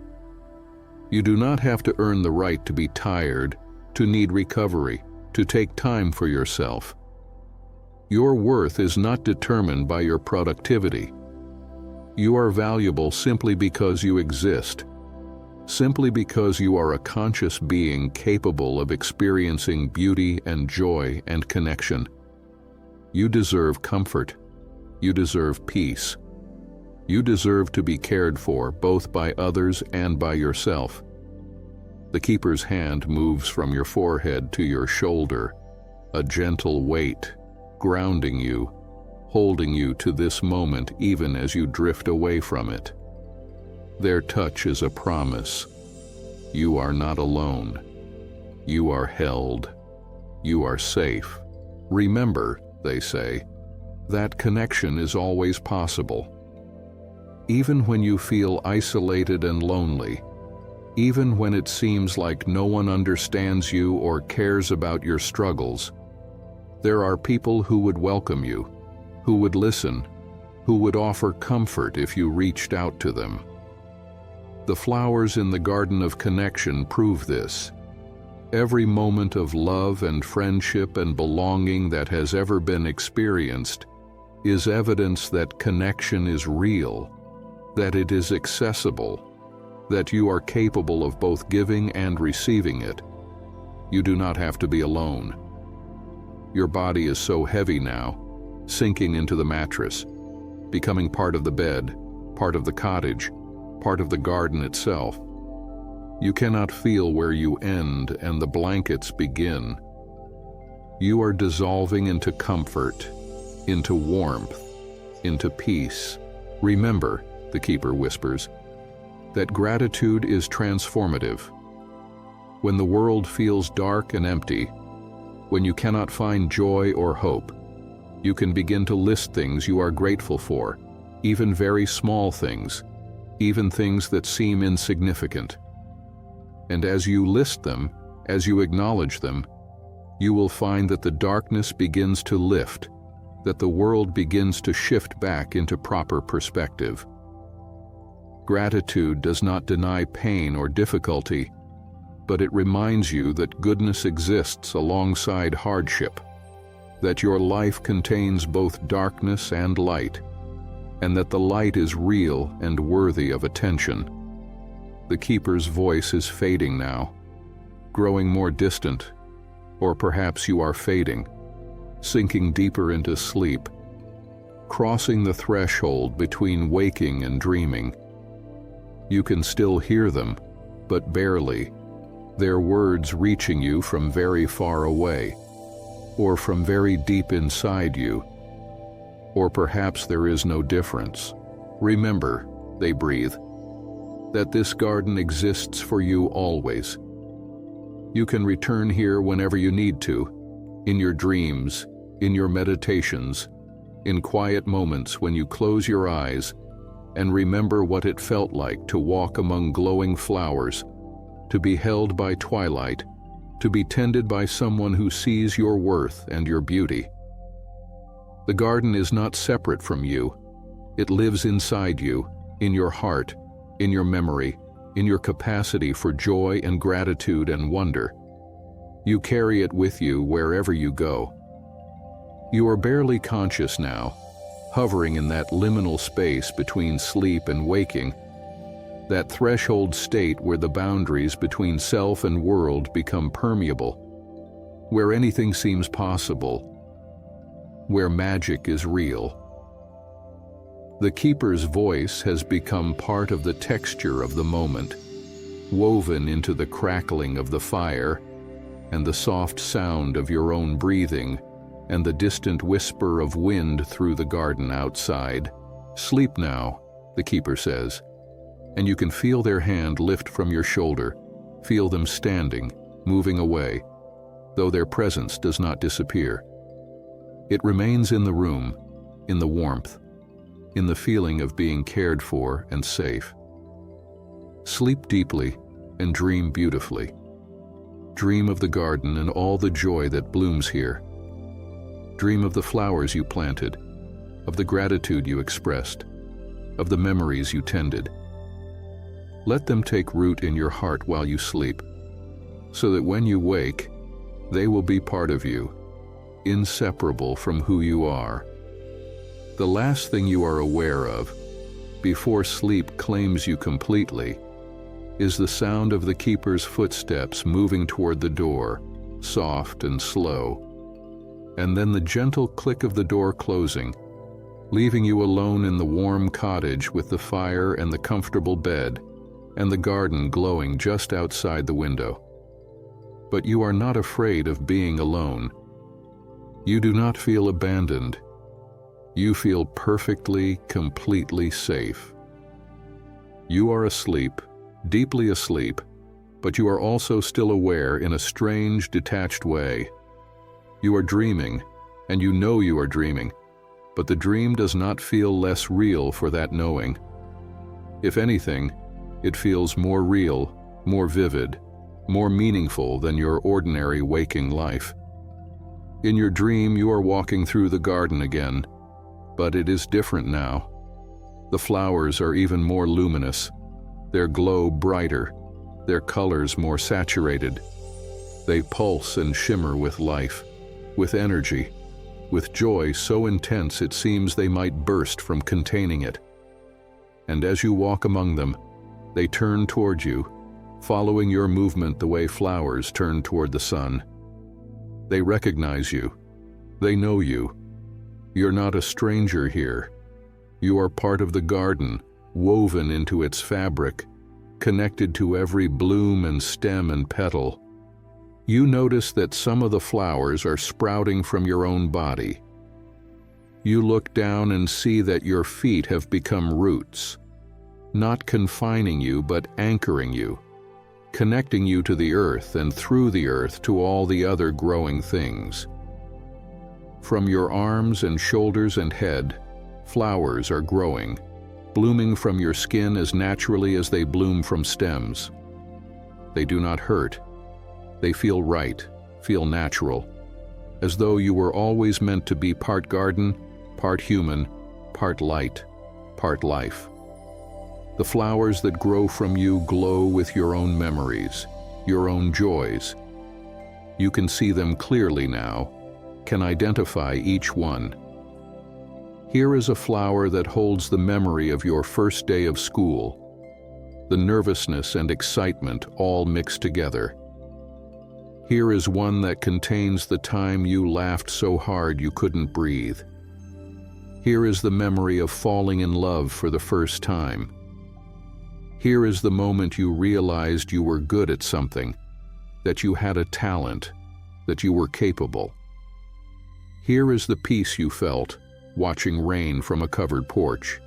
You do not have to earn the right to be tired, to need recovery, to take time for yourself. Your worth is not determined by your productivity. You are valuable simply because you exist, simply because you are a conscious being capable of experiencing beauty and joy and connection. You deserve comfort. You deserve peace. You deserve to be cared for both by others and by yourself. The keeper's hand moves from your forehead to your shoulder, a gentle weight, grounding you, holding you to this moment even as you drift away from it. Their touch is a promise. You are not alone. You are held. You are safe. Remember, they say, that connection is always possible. Even when you feel isolated and lonely, even when it seems like no one understands you or cares about your struggles, there are people who would welcome you, who would listen, who would offer comfort if you reached out to them. The flowers in the garden of connection prove this. Every moment of love and friendship and belonging that has ever been experienced is evidence that connection is real, that it is accessible, that you are capable of both giving and receiving it. You do not have to be alone. Your body is so heavy now, sinking into the mattress, becoming part of the bed, part of the cottage, part of the garden itself. You cannot feel where you end and the blankets begin. You are dissolving into comfort, into warmth, into peace. Remember, the keeper whispers, that gratitude is transformative. When the world feels dark and empty, when you cannot find joy or hope, you can begin to list things you are grateful for, even very small things, even things that seem insignificant. And as you list them, as you acknowledge them, you will find that the darkness begins to lift, that the world begins to shift back into proper perspective. Gratitude does not deny pain or difficulty, but it reminds you that goodness exists alongside hardship, that your life contains both darkness and light, and that the light is real and worthy of attention. The keeper's voice is fading now, growing more distant, or perhaps you are fading, sinking deeper into sleep, crossing the threshold between waking and dreaming. You can still hear them, but barely, their words reaching you from very far away, or from very deep inside you, or perhaps there is no difference. Remember, they breathe, that this garden exists for you always. You can return here whenever you need to, in your dreams, in your meditations, in quiet moments when you close your eyes and remember what it felt like to walk among glowing flowers, to be held by twilight, to be tended by someone who sees your worth and your beauty. The garden is not separate from you. It lives inside you, in your heart, in your memory, in your capacity for joy and gratitude and wonder. You carry it with you wherever you go. You are barely conscious now, hovering in that liminal space between sleep and waking, that threshold state where the boundaries between self and world become permeable, where anything seems possible, where magic is real. The keeper's voice has become part of the texture of the moment, woven into the crackling of the fire and the soft sound of your own breathing and the distant whisper of wind through the garden outside. Sleep now, the keeper says, and you can feel their hand lift from your shoulder, feel them standing, moving away, though their presence does not disappear. It remains in the room, in the warmth, in the feeling of being cared for and safe. Sleep deeply and dream beautifully. Dream of the garden and all the joy that blooms here. Dream of the flowers you planted, of the gratitude you expressed, of the memories you tended. Let them take root in your heart while you sleep, so that when you wake, they will be part of you, inseparable from who you are. The last thing you are aware of, before sleep claims you completely, is the sound of the keeper's footsteps moving toward the door, soft and slow, and then the gentle click of the door closing, leaving you alone in the warm cottage with the fire and the comfortable bed, and the garden glowing just outside the window. But you are not afraid of being alone. You do not feel abandoned. You feel perfectly, completely safe. You are asleep, deeply asleep, but you are also still aware in a strange, detached way. You are dreaming, and you know you are dreaming, but the dream does not feel less real for that knowing. If anything, it feels more real, more vivid, more meaningful than your ordinary waking life. In your dream, you are walking through the garden again, but it is different now. The flowers are even more luminous, their glow brighter, their colors more saturated. They pulse and shimmer with life, with energy, with joy so intense it seems they might burst from containing it. And as you walk among them, they turn toward you, following your movement the way flowers turn toward the sun. They recognize you. They know you. You're not a stranger here. You are part of the garden, woven into its fabric, connected to every bloom and stem and petal. You notice that some of the flowers are sprouting from your own body. You look down and see that your feet have become roots, not confining you but anchoring you, connecting you to the earth and through the earth to all the other growing things. From your arms and shoulders and head, flowers are growing, blooming from your skin as naturally as they bloom from stems. They do not hurt. They feel right, feel natural, as though you were always meant to be part garden, part human, part light, part life. The flowers that grow from you glow with your own memories, your own joys. You can see them clearly now, can identify each one. Here is a flower that holds the memory of your first day of school, the nervousness and excitement all mixed together. Here is one that contains the time you laughed so hard you couldn't breathe. Here is the memory of falling in love for the first time. Here is the moment you realized you were good at something, that you had a talent, that you were capable. Here is the peace you felt, watching rain from a covered porch.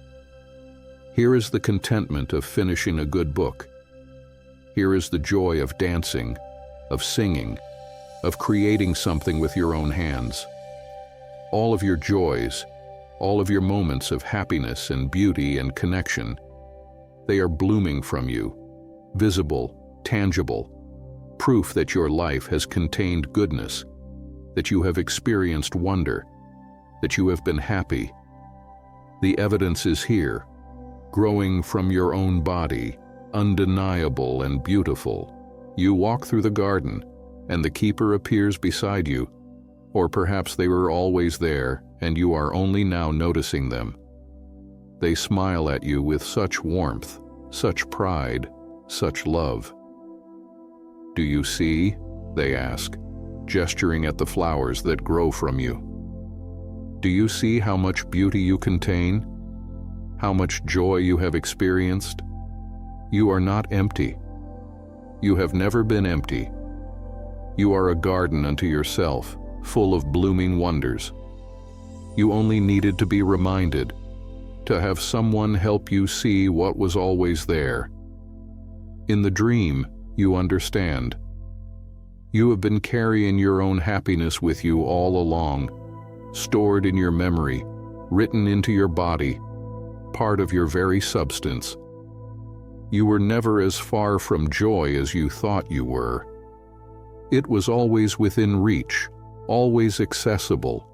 Here is the contentment of finishing a good book. Here is the joy of dancing, of singing, of creating something with your own hands. All of your joys, all of your moments of happiness and beauty and connection, they are blooming from you, visible, tangible, proof that your life has contained goodness, that you have experienced wonder, that you have been happy. The evidence is here, growing from your own body, undeniable and beautiful. You walk through the garden, and the keeper appears beside you, or perhaps they were always there, and you are only now noticing them. They smile at you with such warmth, such pride, such love. "Do you see?" they ask, gesturing at the flowers that grow from you. "Do you see how much beauty you contain? How much joy you have experienced? You are not empty. You have never been empty. You are a garden unto yourself, full of blooming wonders. You only needed to be reminded, to have someone help you see what was always there. In the dream, you understand. You have been carrying your own happiness with you all along, stored in your memory, written into your body, part of your very substance. You were never as far from joy as you thought you were. It was always within reach, always accessible,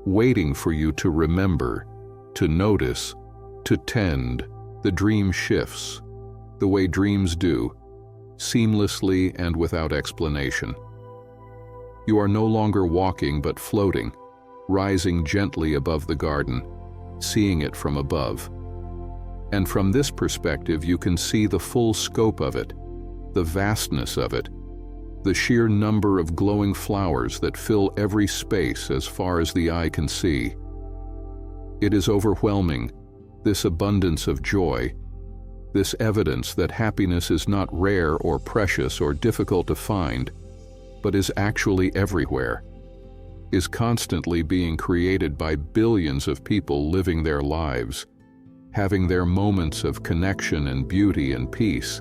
waiting for you to remember, to notice, to tend. The dream shifts, the way dreams do, seamlessly and without explanation. You are no longer walking but floating, rising gently above the garden, seeing it from above. And from this perspective you can see the full scope of it, the vastness of it, the sheer number of glowing flowers that fill every space as far as the eye can see. It is overwhelming, this abundance of joy, this evidence that happiness is not rare or precious or difficult to find, but is actually everywhere, is constantly being created by billions of people living their lives, having their moments of connection and beauty and peace.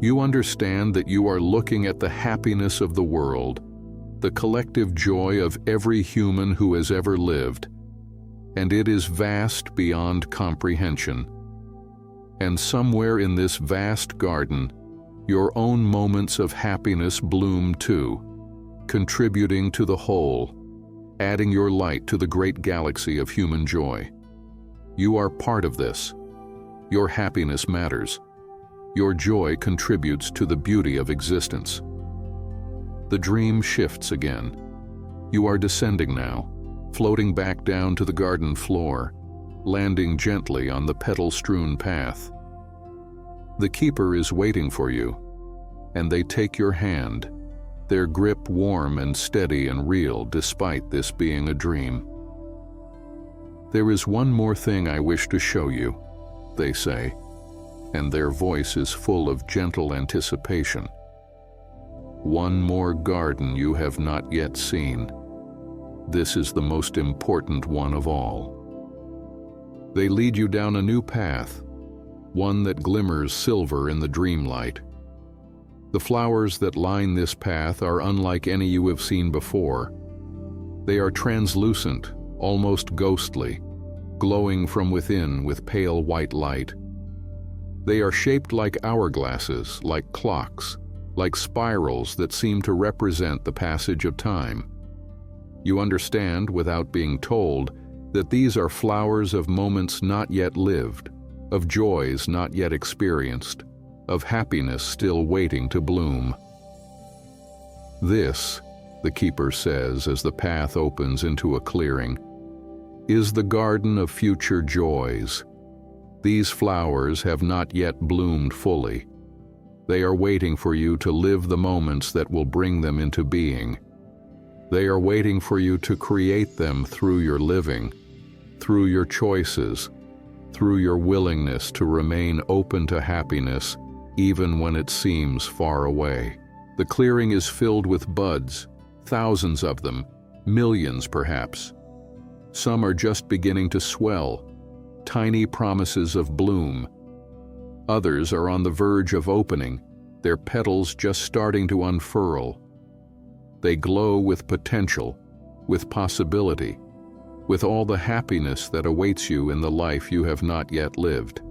You understand that you are looking at the happiness of the world, the collective joy of every human who has ever lived, and it is vast beyond comprehension. And somewhere in this vast garden, your own moments of happiness bloom too, contributing to the whole, adding your light to the great galaxy of human joy. You are part of this. Your happiness matters. Your joy contributes to the beauty of existence. The dream shifts again. You are descending now, floating back down to the garden floor, landing gently on the petal-strewn path. The keeper is waiting for you, and they take your hand, their grip warm and steady and real despite this being a dream. "There is one more thing I wish to show you," they say, and their voice is full of gentle anticipation. "One more garden you have not yet seen. This is the most important one of all." They lead you down a new path, one that glimmers silver in the dreamlight. The flowers that line this path are unlike any you have seen before. They are translucent, almost ghostly, glowing from within with pale white light. They are shaped like hourglasses, like clocks, like spirals that seem to represent the passage of time. You understand, without being told, that these are flowers of moments not yet lived, of joys not yet experienced, of happiness still waiting to bloom. "This," the keeper says as the path opens into a clearing, "is the garden of future joys. These flowers have not yet bloomed fully. They are waiting for you to live the moments that will bring them into being. They are waiting for you to create them through your living, through your choices, through your willingness to remain open to happiness even when it seems far away." The clearing is filled with buds, thousands of them, millions perhaps. Some are just beginning to swell, tiny promises of bloom. Others are on the verge of opening, their petals just starting to unfurl. They glow with potential, with possibility, with all the happiness that awaits you in the life you have not yet lived.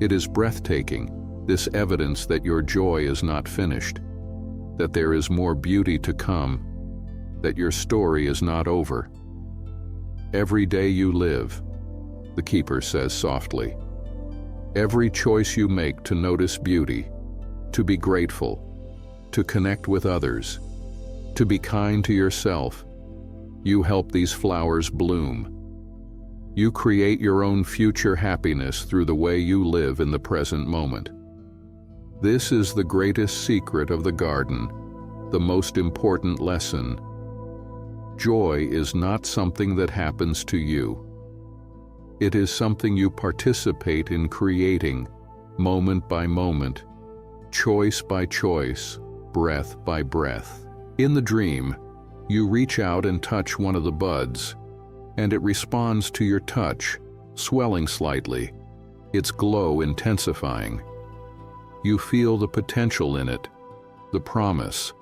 It is breathtaking, this evidence that your joy is not finished, that there is more beauty to come, that your story is not over. "Every day you live," the keeper says softly, "every choice you make to notice beauty, to be grateful, to connect with others, to be kind to yourself, you help these flowers bloom. You create your own future happiness through the way you live in the present moment. This is the greatest secret of the garden, the most important lesson. Joy is not something that happens to you. It is something you participate in creating, moment by moment, choice by choice, breath by breath." In the dream, you reach out and touch one of the buds, and it responds to your touch, swelling slightly, its glow intensifying. You feel the potential in it, the promise.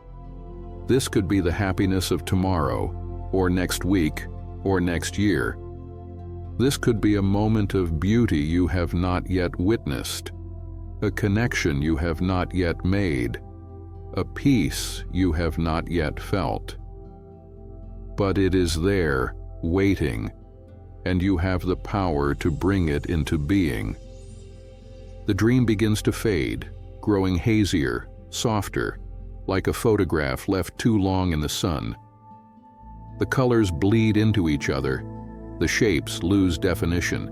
This could be the happiness of tomorrow, or next week, or next year. This could be a moment of beauty you have not yet witnessed, a connection you have not yet made, a peace you have not yet felt. But it is there, waiting, and you have the power to bring it into being. The dream begins to fade, growing hazier, softer, like a photograph left too long in the sun. The colors bleed into each other, the shapes lose definition.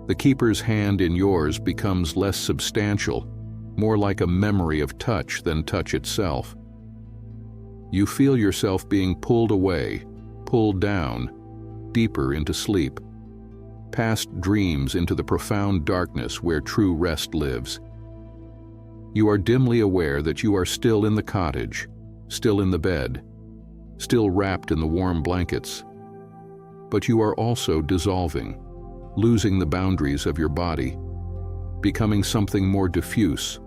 The keeper's hand in yours becomes less substantial, more like a memory of touch than touch itself. You feel yourself being pulled away, pulled down, deeper into sleep, past dreams into the profound darkness where true rest lives. You are dimly aware that you are still in the cottage, still in the bed, still wrapped in the warm blankets. But you are also dissolving, losing the boundaries of your body, becoming something more diffuse,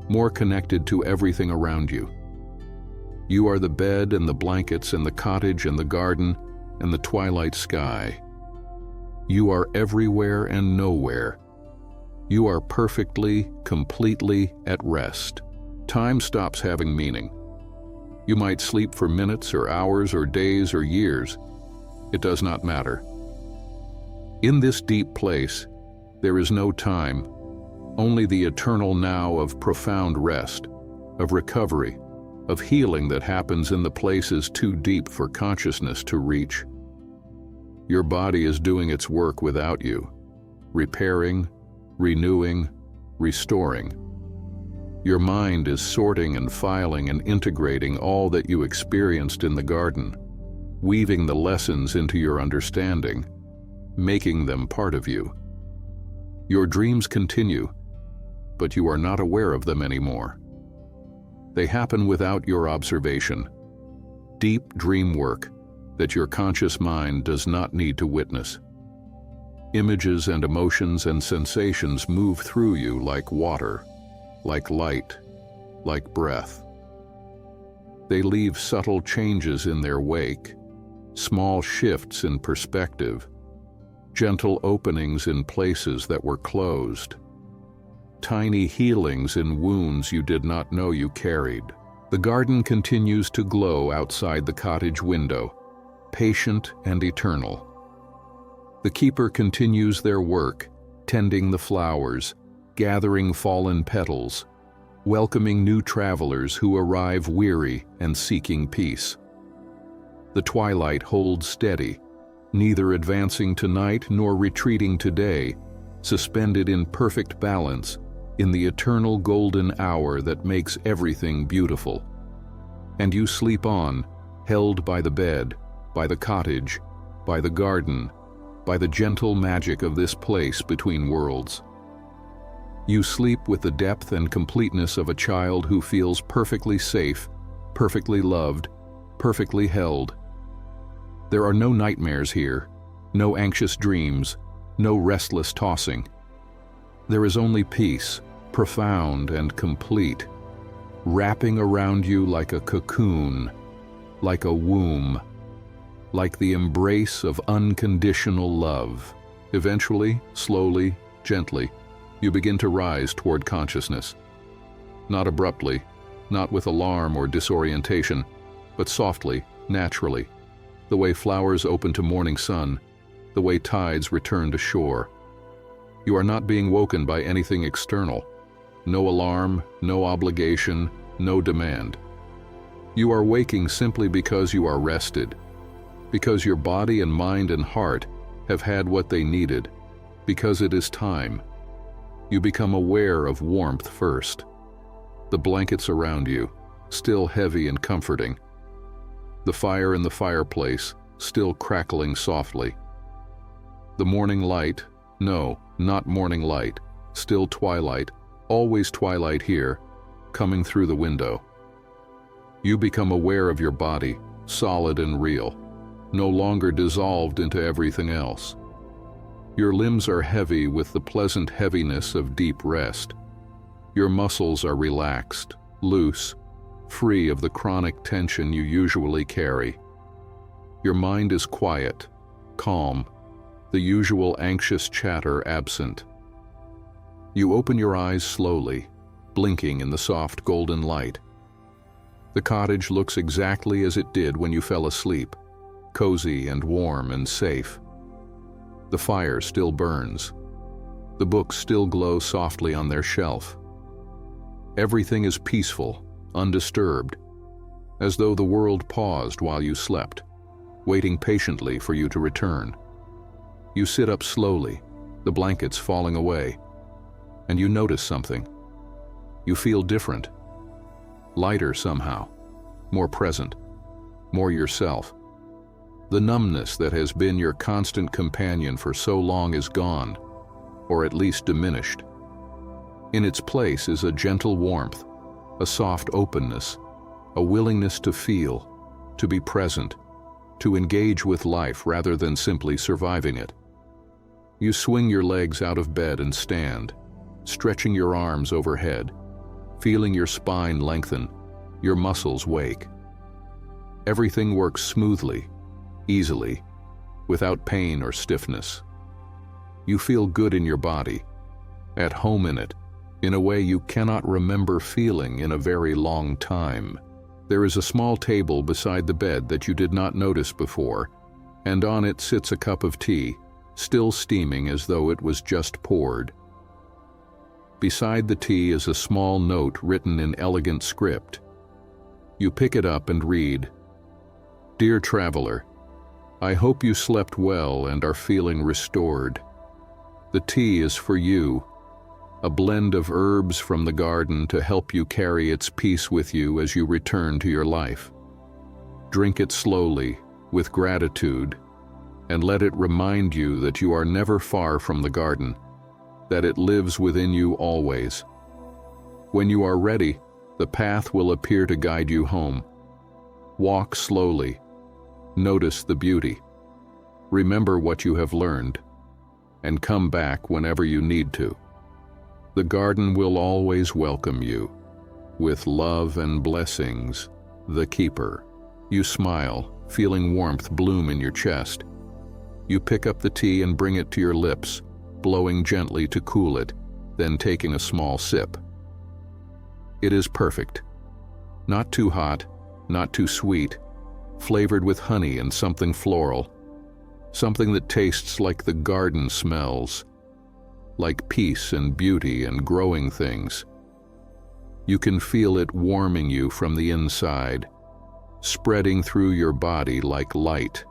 more connected to everything around you. You are the bed and the blankets and the cottage and the garden and the twilight sky. You are everywhere and nowhere. You are perfectly, completely at rest. Time stops having meaning. You might sleep for minutes or hours or days or years. It does not matter. In this deep place, there is no time, only the eternal now of profound rest, of recovery, of healing that happens in the places too deep for consciousness to reach. Your body is doing its work without you, repairing, renewing, restoring. Your mind is sorting and filing and integrating all that you experienced in the garden, weaving the lessons into your understanding, making them part of you. Your dreams continue, but you are not aware of them anymore. They happen without your observation. Deep dream work that your conscious mind does not need to witness. Images and emotions and sensations move through you like water, like light, like breath. They leave subtle changes in their wake, small shifts in perspective, gentle openings in places that were closed, tiny healings in wounds you did not know you carried. The garden continues to glow outside the cottage window, patient and eternal. The keeper continues their work, tending the flowers, gathering fallen petals, welcoming new travelers who arrive weary and seeking peace. The twilight holds steady, neither advancing tonight nor retreating today, suspended in perfect balance in the eternal golden hour that makes everything beautiful. And you sleep on, held by the bed, by the cottage, by the garden, by the gentle magic of this place between worlds. You sleep with the depth and completeness of a child who feels perfectly safe, perfectly loved, perfectly held. There are no nightmares here, no anxious dreams, no restless tossing. There is only peace, profound and complete, wrapping around you like a cocoon, like a womb, like the embrace of unconditional love. Eventually, slowly, gently, you begin to rise toward consciousness. Not abruptly, not with alarm or disorientation, but softly, naturally, the way flowers open to morning sun, the way tides return to shore. You are not being woken by anything external. No alarm, no obligation, no demand. You are waking simply because you are rested, because your body and mind and heart have had what they needed, because it is time. You become aware of warmth first. The blankets around you, still heavy and comforting. The fire in the fireplace, still crackling softly. The morning light, no, not morning light, still twilight, always twilight here, coming through the window. You become aware of your body, solid and real, no longer dissolved into everything else. Your limbs are heavy with the pleasant heaviness of deep rest. Your muscles are relaxed, loose, free of the chronic tension you usually carry. Your mind is quiet, calm. The the usual anxious chatter absent. You open your eyes slowly, blinking in the soft golden light. The cottage looks exactly as it did when you fell asleep, cozy and warm and safe. The fire still burns. The books still glow softly on their shelf. Everything is peaceful, undisturbed, as though the world paused while you slept, waiting patiently for you to return. You sit up slowly, the blankets falling away, and you notice something. You feel different, lighter somehow, more present, more yourself. The numbness that has been your constant companion for so long is gone, or at least diminished. In its place is a gentle warmth, a soft openness, a willingness to feel, to be present, to engage with life rather than simply surviving it. You swing your legs out of bed and stand, stretching your arms overhead, feeling your spine lengthen, your muscles wake. Everything works smoothly, easily, without pain or stiffness. You feel good in your body, at home in it, in a way you cannot remember feeling in a very long time. There is a small table beside the bed that you did not notice before, and on it sits a cup of tea, still steaming as though it was just poured. Beside the tea is a small note written in elegant script. You pick it up and read, "Dear traveler, I hope you slept well and are feeling restored. The tea is for you, a blend of herbs from the garden to help you carry its peace with you as you return to your life. Drink it slowly, with gratitude, and let it remind you that you are never far from the garden, that it lives within you always. When you are ready, the path will appear to guide you home. Walk slowly. Notice the beauty. Remember what you have learned, and come back whenever you need to. The garden will always welcome you. With love and blessings, the keeper." You smile, feeling warmth bloom in your chest. You pick up the tea and bring it to your lips, blowing gently to cool it, then taking a small sip. It is perfect. Not too hot, not too sweet, flavored with honey and something floral, something that tastes like the garden smells, like peace and beauty and growing things. You can feel it warming you from the inside, spreading through your body like light,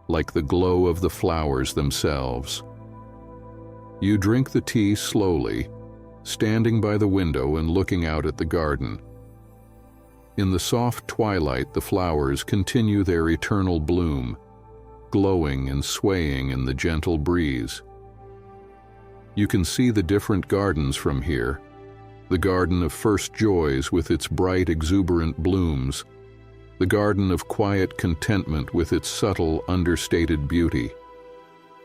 like the glow of the flowers themselves. You drink the tea slowly, standing by the window and looking out at the garden. In the soft twilight, the flowers continue their eternal bloom, glowing and swaying in the gentle breeze. You can see the different gardens from here, the garden of first joys with its bright, exuberant blooms, the garden of quiet contentment with its subtle, understated beauty,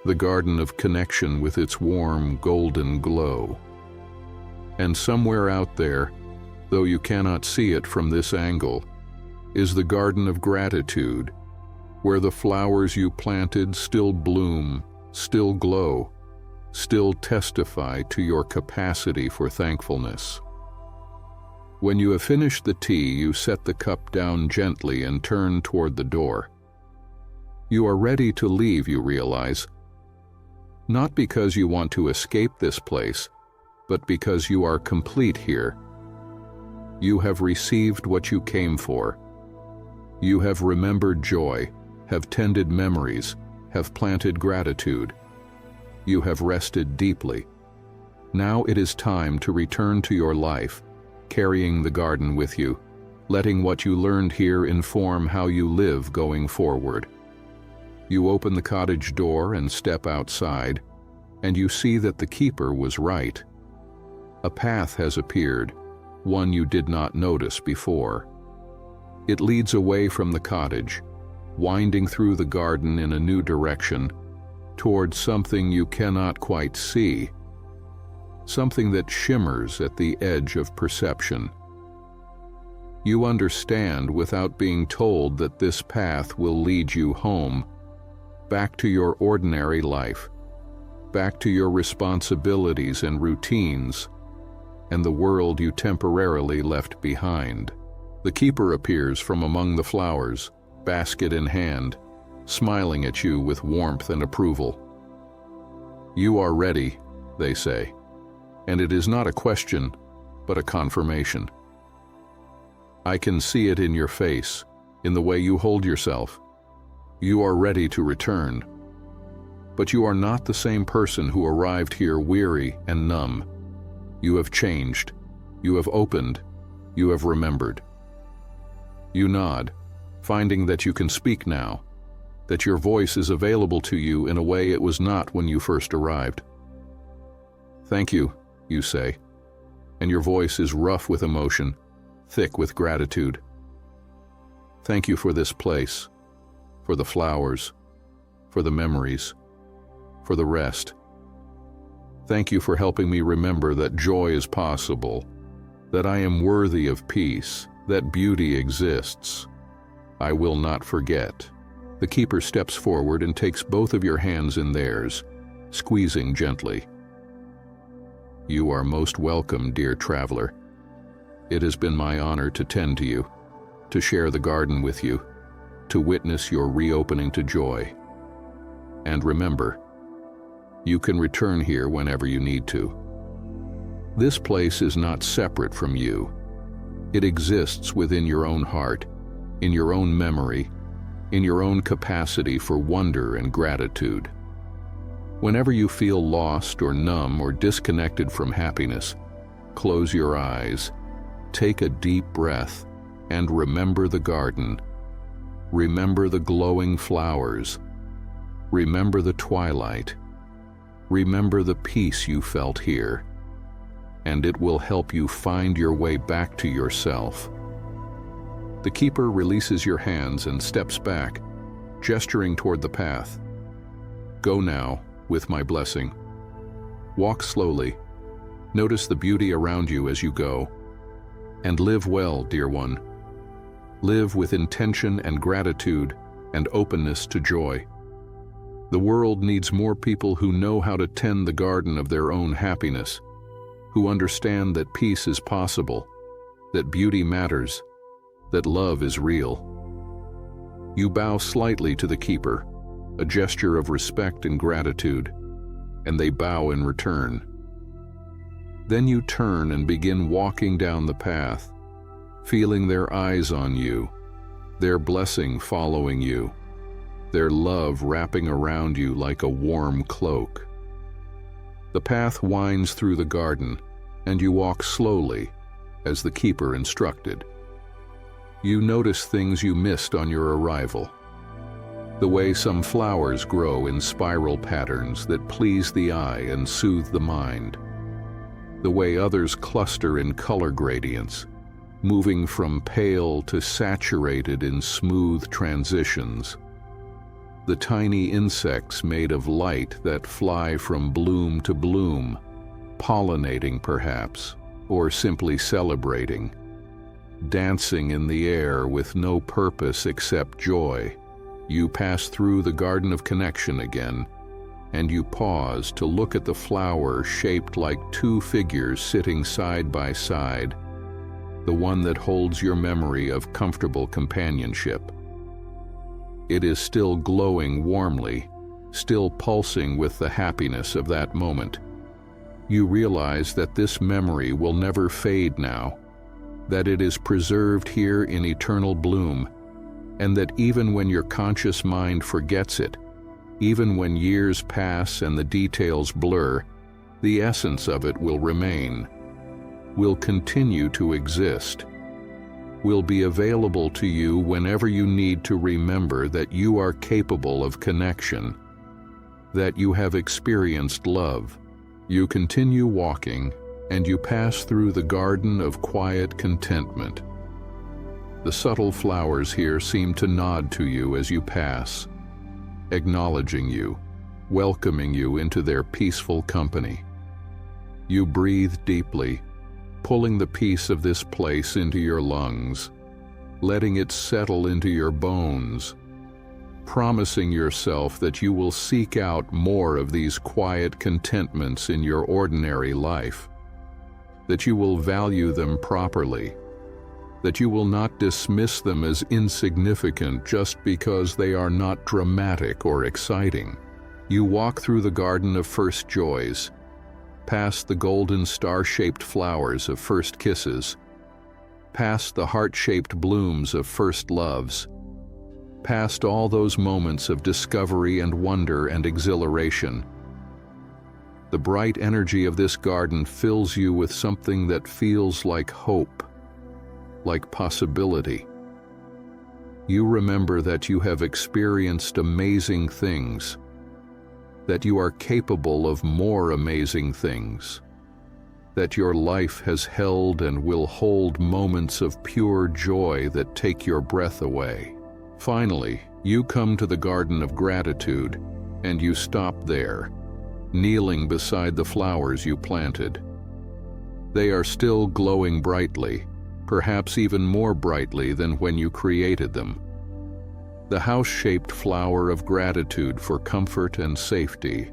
the garden of connection with its warm, golden glow. And somewhere out there, though you cannot see it from this angle, is the garden of gratitude, where the flowers you planted still bloom, still glow, still testify to your capacity for thankfulness. When you have finished the tea, you set the cup down gently and turn toward the door. You are ready to leave, you realize, not because you want to escape this place, but because you are complete here. You have received what you came for. You have remembered joy, have tended memories, have planted gratitude. You have rested deeply. Now it is time to return to your life, carrying the garden with you, letting what you learned here inform how you live going forward. You open the cottage door and step outside, and you see that the keeper was right. A path has appeared, one you did not notice before. It leads away from the cottage, winding through the garden in a new direction, towards something you cannot quite see, something that shimmers at the edge of perception. You understand without being told that this path will lead you home, back to your ordinary life, back to your responsibilities and routines, and the world you temporarily left behind. The keeper appears from among the flowers, basket in hand, smiling at you with warmth and approval. "You are ready," they say, and it is not a question, but a confirmation. "I can see it in your face, in the way you hold yourself. You are ready to return. But you are not the same person who arrived here weary and numb. You have changed. You have opened. You have remembered." You nod, finding that you can speak now, that your voice is available to you in a way it was not when you first arrived. "Thank you," you say, and your voice is rough with emotion, thick with gratitude. "Thank you for this place, for the flowers, for the memories, for the rest. Thank you for helping me remember that joy is possible, that I am worthy of peace, that beauty exists. I will not forget." The keeper steps forward and takes both of your hands in theirs, squeezing gently. "You are most welcome, dear traveler. It has been my honor to tend to you, to share the garden with you, to witness your reopening to joy. And remember, you can return here whenever you need to. This place is not separate from you. It exists within your own heart, in your own memory, in your own capacity for wonder and gratitude. Whenever you feel lost or numb or disconnected from happiness, close your eyes, take a deep breath, and remember the garden. Remember the glowing flowers. Remember the twilight. Remember the peace you felt here, and it will help you find your way back to yourself. The keeper releases your hands and steps back, gesturing toward the path. Go now, with my blessing. Walk slowly. Notice the beauty around you as you go. And live well, dear one. Live with intention and gratitude and openness to joy. The world needs more people who know how to tend the garden of their own happiness, who understand that peace is possible, that beauty matters, that love is real. You bow slightly to the keeper, a gesture of respect and gratitude, and they bow in return. Then you turn and begin walking down the path, feeling their eyes on you, their blessing following you, their love wrapping around you like a warm cloak. The path winds through the garden, and you walk slowly, as the keeper instructed. You notice things you missed on your arrival. The way some flowers grow in spiral patterns that please the eye and soothe the mind. The way others cluster in color gradients, moving from pale to saturated in smooth transitions. The tiny insects made of light that fly from bloom to bloom, pollinating perhaps, or simply celebrating, dancing in the air with no purpose except joy. You pass through the garden of connection again, and you pause to look at the flower shaped like two figures sitting side by side, the one that holds your memory of comfortable companionship. It is still glowing warmly, still pulsing with the happiness of that moment. You realize that this memory will never fade now, that it is preserved here in eternal bloom, and that even when your conscious mind forgets it, even when years pass and the details blur, the essence of it will remain, will continue to exist, will be available to you whenever you need to remember that you are capable of connection, that you have experienced love. You continue walking, and you pass through the garden of quiet contentment. The subtle flowers here seem to nod to you as you pass, acknowledging you, welcoming you into their peaceful company. You breathe deeply, pulling the peace of this place into your lungs, letting it settle into your bones, promising yourself that you will seek out more of these quiet contentments in your ordinary life, that you will value them properly, that you will not dismiss them as insignificant just because they are not dramatic or exciting. You walk through the garden of first joys, past the golden star-shaped flowers of first kisses, past the heart-shaped blooms of first loves, past all those moments of discovery and wonder and exhilaration. The bright energy of this garden fills you with something that feels like hope, like possibility. You remember that you have experienced amazing things, that you are capable of more amazing things, that your life has held and will hold moments of pure joy that take your breath away. Finally, you come to the garden of gratitude, and you stop there, kneeling beside the flowers you planted. They are still glowing brightly, perhaps even more brightly than when you created them. The house-shaped flower of gratitude for comfort and safety.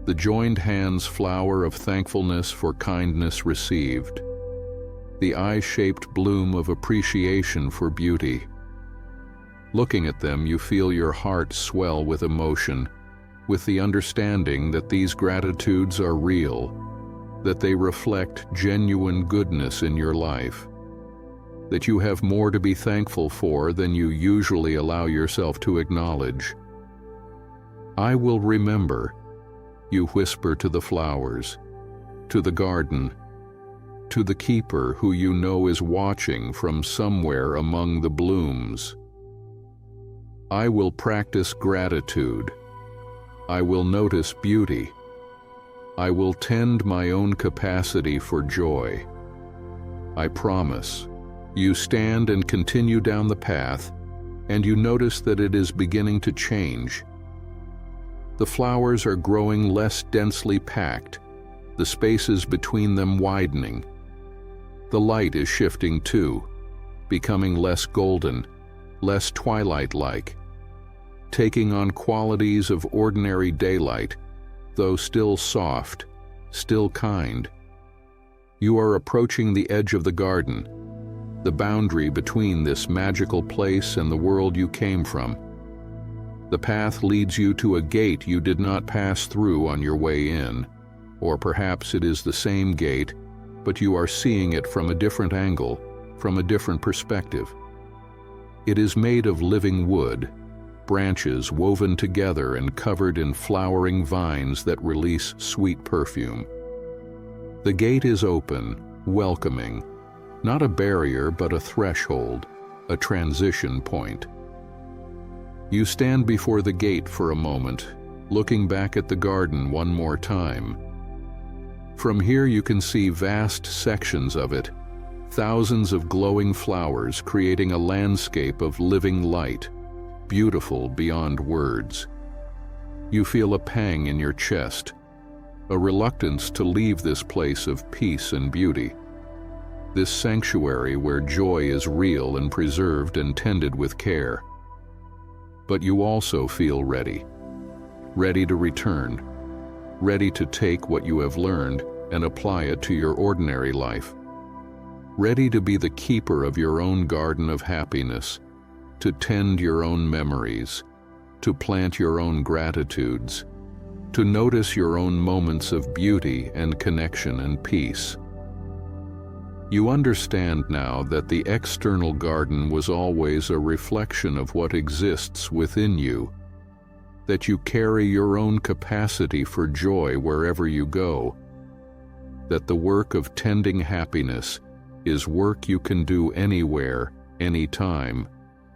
The joined hands flower of thankfulness for kindness received. The eye-shaped bloom of appreciation for beauty. Looking at them, you feel your heart swell with emotion, with the understanding that these gratitudes are real, that they reflect genuine goodness in your life, that you have more to be thankful for than you usually allow yourself to acknowledge. I will remember, you whisper to the flowers, to the garden, to the keeper who you know is watching from somewhere among the blooms. I will practice gratitude. I will notice beauty. I will tend my own capacity for joy. I promise. You stand and continue down the path, and you notice that it is beginning to change. The flowers are growing less densely packed, the spaces between them widening. The light is shifting too, becoming less golden, less twilight-like, taking on qualities of ordinary daylight, though still soft, still kind. You are approaching the edge of the garden, the boundary between this magical place and the world you came from. The path leads you to a gate you did not pass through on your way in, or perhaps it is the same gate, but you are seeing it from a different angle, from a different perspective. It is made of living wood, branches woven together and covered in flowering vines that release sweet perfume. The gate is open, welcoming, not a barrier but a threshold, a transition point. You stand before the gate for a moment, looking back at the garden one more time. From here you can see vast sections of it, thousands of glowing flowers creating a landscape of living light, beautiful beyond words. You feel a pang in your chest, a reluctance to leave this place of peace and beauty, this sanctuary where joy is real and preserved and tended with care. But you also feel ready to return, ready to take what you have learned and apply it to your ordinary life, ready to be the keeper of your own garden of happiness, to tend your own memories, to plant your own gratitudes, to notice your own moments of beauty and connection and peace. You understand now that the external garden was always a reflection of what exists within you, that you carry your own capacity for joy wherever you go, that the work of tending happiness is work you can do anywhere, anytime.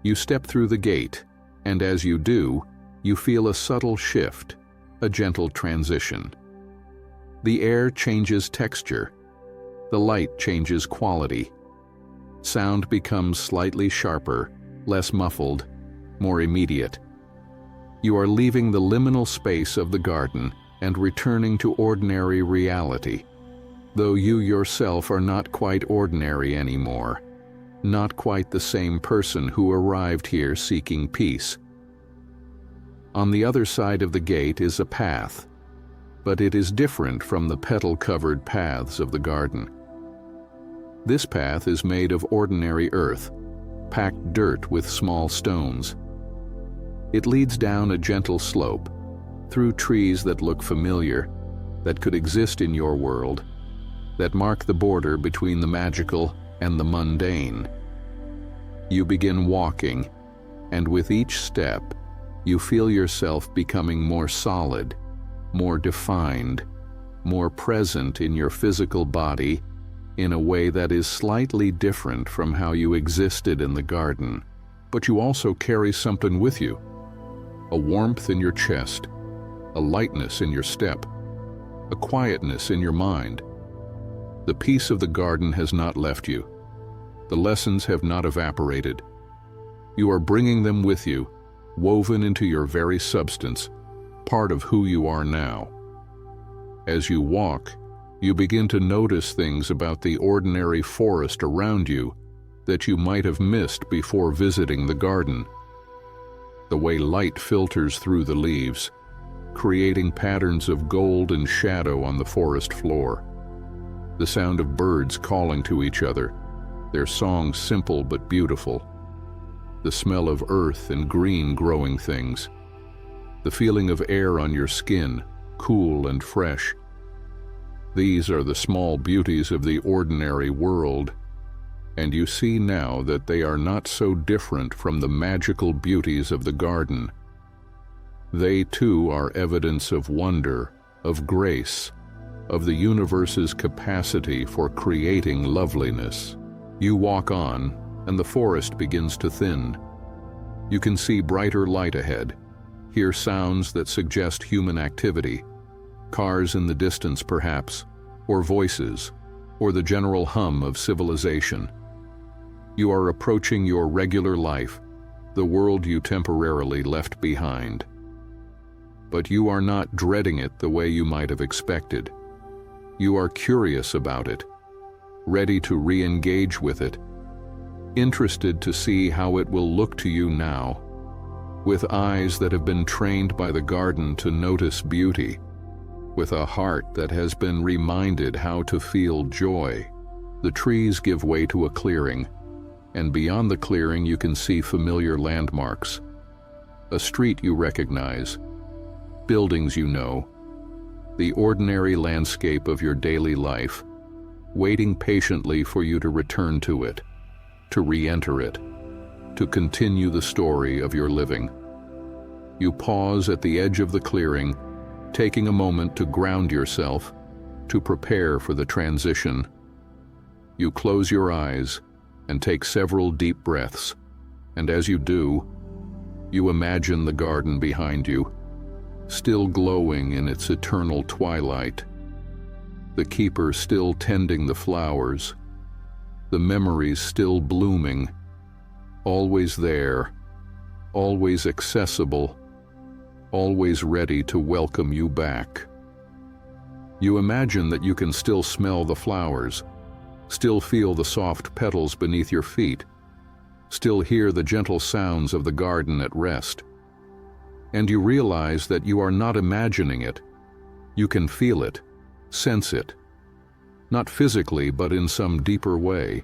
You step through the gate, and as you do, you feel a subtle shift, a gentle transition. The air changes texture. The light changes quality. Sound becomes slightly sharper, less muffled, more immediate. You are leaving the liminal space of the garden and returning to ordinary reality, though you yourself are not quite ordinary anymore, not quite the same person who arrived here seeking peace. On the other side of the gate is a path, but it is different from the petal-covered paths of the garden. This path is made of ordinary earth, packed dirt with small stones. It leads down a gentle slope, through trees that look familiar, that could exist in your world, that mark the border between the magical and the mundane. You begin walking, and with each step, you feel yourself becoming more solid, more defined, more present in your physical body in a way that is slightly different from how you existed in the garden. But you also carry something with you, a warmth in your chest, a lightness in your step, a quietness in your mind. The peace of the garden has not left you. The lessons have not evaporated. You are bringing them with you, woven into your very substance, part of who you are now. As you walk, you begin to notice things about the ordinary forest around you that you might have missed before visiting the garden. The way light filters through the leaves, creating patterns of gold and shadow on the forest floor. The sound of birds calling to each other, their songs simple but beautiful. The smell of earth and green growing things. The feeling of air on your skin, cool and fresh. These are the small beauties of the ordinary world, and you see now that they are not so different from the magical beauties of the garden. They too are evidence of wonder, of grace, of the universe's capacity for creating loveliness. You walk on, and the forest begins to thin. You can see brighter light ahead, hear sounds that suggest human activity, cars in the distance perhaps, or voices, or the general hum of civilization. You are approaching your regular life, the world you temporarily left behind. But you are not dreading it the way you might have expected. You are curious about it, ready to re-engage with it, interested to see how it will look to you now, with eyes that have been trained by the garden to notice beauty, with a heart that has been reminded how to feel joy. The trees give way to a clearing, and beyond the clearing you can see familiar landmarks. A street you recognize, buildings you know, the ordinary landscape of your daily life, waiting patiently for you to return to it, to re-enter it, to continue the story of your living. You pause at the edge of the clearing, taking a moment to ground yourself, to prepare for the transition. You close your eyes and take several deep breaths, and as you do, you imagine the garden behind you, still glowing in its eternal twilight, the keeper still tending the flowers, the memories still blooming, always there, always accessible, always ready to welcome you back. You imagine that you can still smell the flowers, still feel the soft petals beneath your feet, still hear the gentle sounds of the garden at rest. And you realize that you are not imagining it. You can feel it, sense it, not physically but in some deeper way,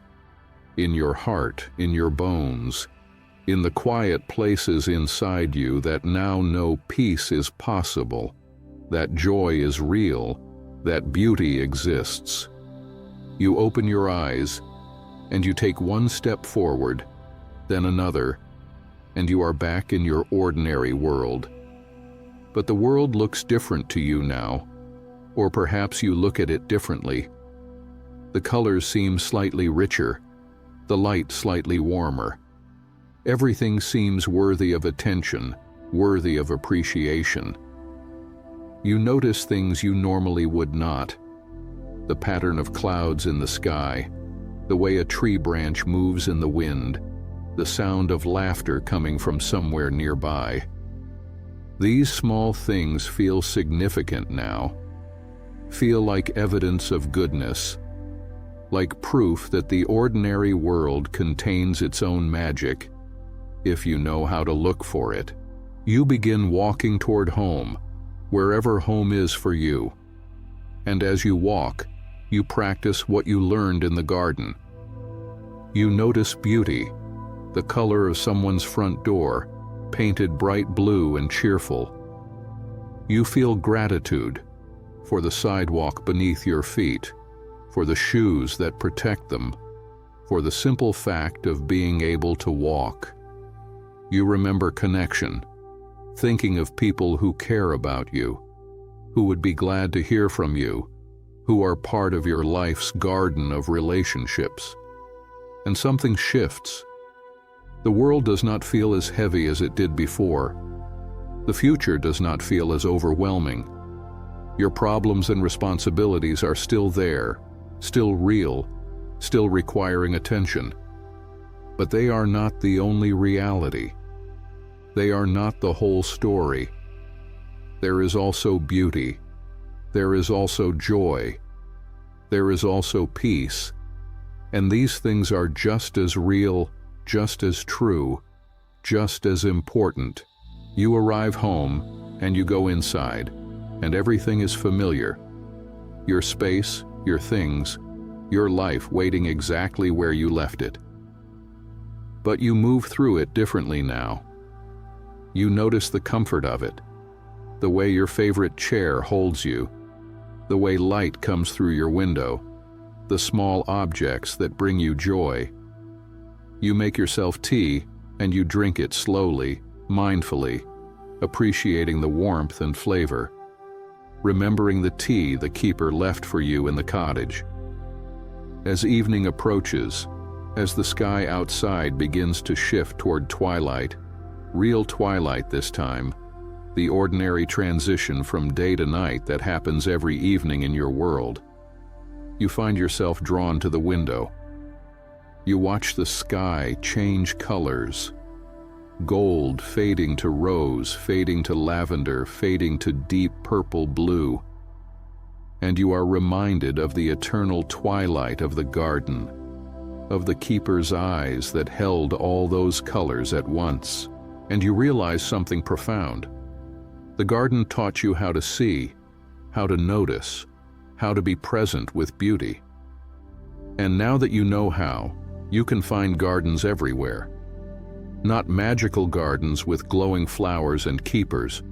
in your heart, in your bones, in the quiet places inside you that now know peace is possible, that joy is real, that beauty exists. You open your eyes, and you take one step forward, then another, and you are back in your ordinary world. But the world looks different to you now, or perhaps you look at it differently. The colors seem slightly richer, the light slightly warmer. Everything seems worthy of attention, worthy of appreciation. You notice things you normally would not. The pattern of clouds in the sky, the way a tree branch moves in the wind, the sound of laughter coming from somewhere nearby. These small things feel significant now, feel like evidence of goodness, like proof that the ordinary world contains its own magic, if you know how to look for it. You begin walking toward home, wherever home is for you. And as you walk, you practice what you learned in the garden. You notice beauty, the color of someone's front door, painted bright blue and cheerful. You feel gratitude for the sidewalk beneath your feet, for the shoes that protect them, for the simple fact of being able to walk. You remember connection, thinking of people who care about you, who would be glad to hear from you, who are part of your life's garden of relationships. And something shifts. The world does not feel as heavy as it did before. The future does not feel as overwhelming. Your problems and responsibilities are still there, still real, still requiring attention. But they are not the only reality. They are not the whole story. There is also beauty. There is also joy. There is also peace. And these things are just as real, just as true, just as important. You arrive home and you go inside, and everything is familiar. Your space, your things, your life waiting exactly where you left it. But you move through it differently now. You notice the comfort of it, the way your favorite chair holds you, the way light comes through your window, the small objects that bring you joy. You make yourself tea and you drink it slowly, mindfully, appreciating the warmth and flavor, remembering the tea the keeper left for you in the cottage. As evening approaches, as the sky outside begins to shift toward twilight, real twilight this time, the ordinary transition from day to night that happens every evening in your world, you find yourself drawn to the window. You watch the sky change colors, gold fading to rose, fading to lavender, fading to deep purple blue. And you are reminded of the eternal twilight of the garden, of the keeper's eyes that held all those colors at once. And you realize something profound. The garden taught you how to see, how to notice, how to be present with beauty. And now that you know how, you can find gardens everywhere. Not magical gardens with glowing flowers and keepers,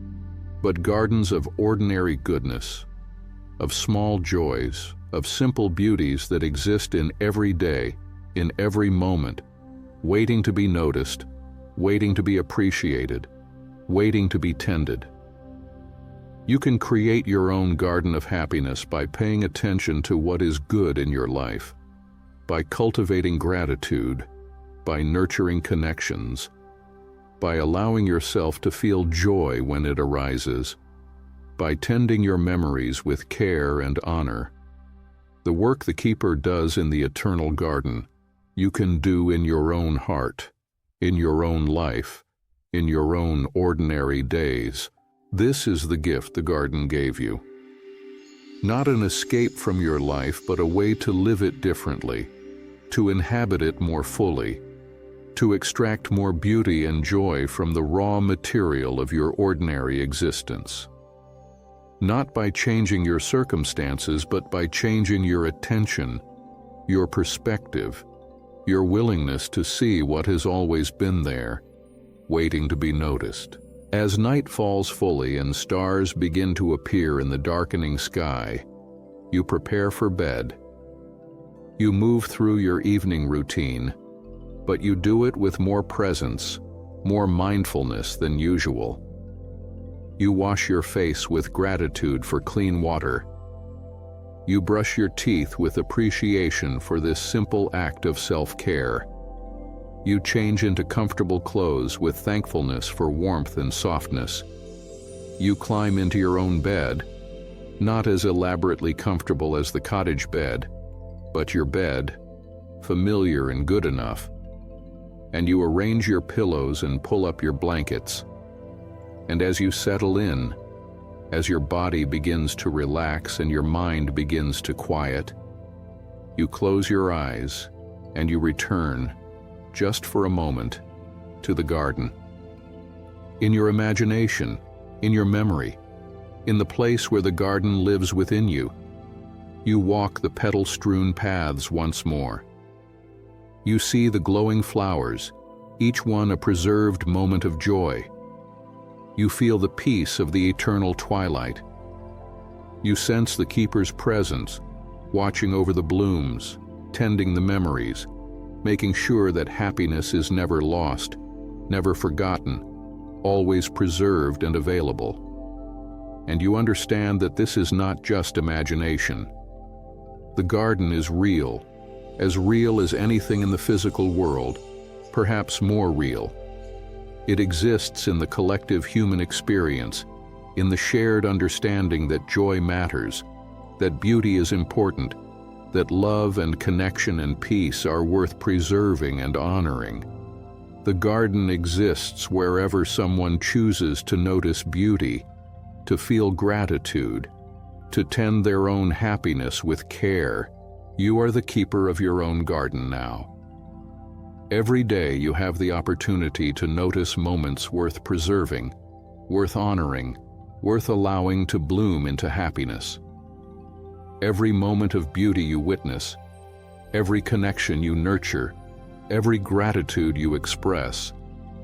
but gardens of ordinary goodness, of small joys, of simple beauties that exist in every day, in every moment, waiting to be noticed, waiting to be appreciated, waiting to be tended. You can create your own garden of happiness by paying attention to what is good in your life, by cultivating gratitude, by nurturing connections, by allowing yourself to feel joy when it arises, by tending your memories with care and honor. The work the keeper does in the eternal garden, you can do in your own heart, in your own life, in your own ordinary days. This is the gift the garden gave you. Not an escape from your life, but a way to live it differently, to inhabit it more fully, to extract more beauty and joy from the raw material of your ordinary existence. Not by changing your circumstances, but by changing your attention, your perspective, your willingness to see what has always been there, waiting to be noticed. As night falls fully and stars begin to appear in the darkening sky, you prepare for bed. You move through your evening routine, but you do it with more presence, more mindfulness than usual. You wash your face with gratitude for clean water. You brush your teeth with appreciation for this simple act of self-care. You change into comfortable clothes with thankfulness for warmth and softness. You climb into your own bed, not as elaborately comfortable as the cottage bed, but your bed, familiar and good enough. And you arrange your pillows and pull up your blankets. And as you settle in, as your body begins to relax and your mind begins to quiet, you close your eyes and you return, just for a moment, to the garden. in your imagination, in your memory, in the place where the garden lives within you. You walk the petal-strewn paths once more. You see the glowing flowers, each one a preserved moment of joy. You feel the peace of the eternal twilight. You sense the keeper's presence, watching over the blooms, tending the memories, making sure that happiness is never lost, never forgotten, always preserved and available. And you understand that this is not just imagination. The garden is real as anything in the physical world, perhaps more real. It exists in the collective human experience, in the shared understanding that joy matters, that beauty is important, that love and connection and peace are worth preserving and honoring. The garden exists wherever someone chooses to notice beauty, to feel gratitude, to tend their own happiness with care. You are the keeper of your own garden now. Every day you have the opportunity to notice moments worth preserving, worth honoring, worth allowing to bloom into happiness. Every moment of beauty you witness, every connection you nurture, every gratitude you express,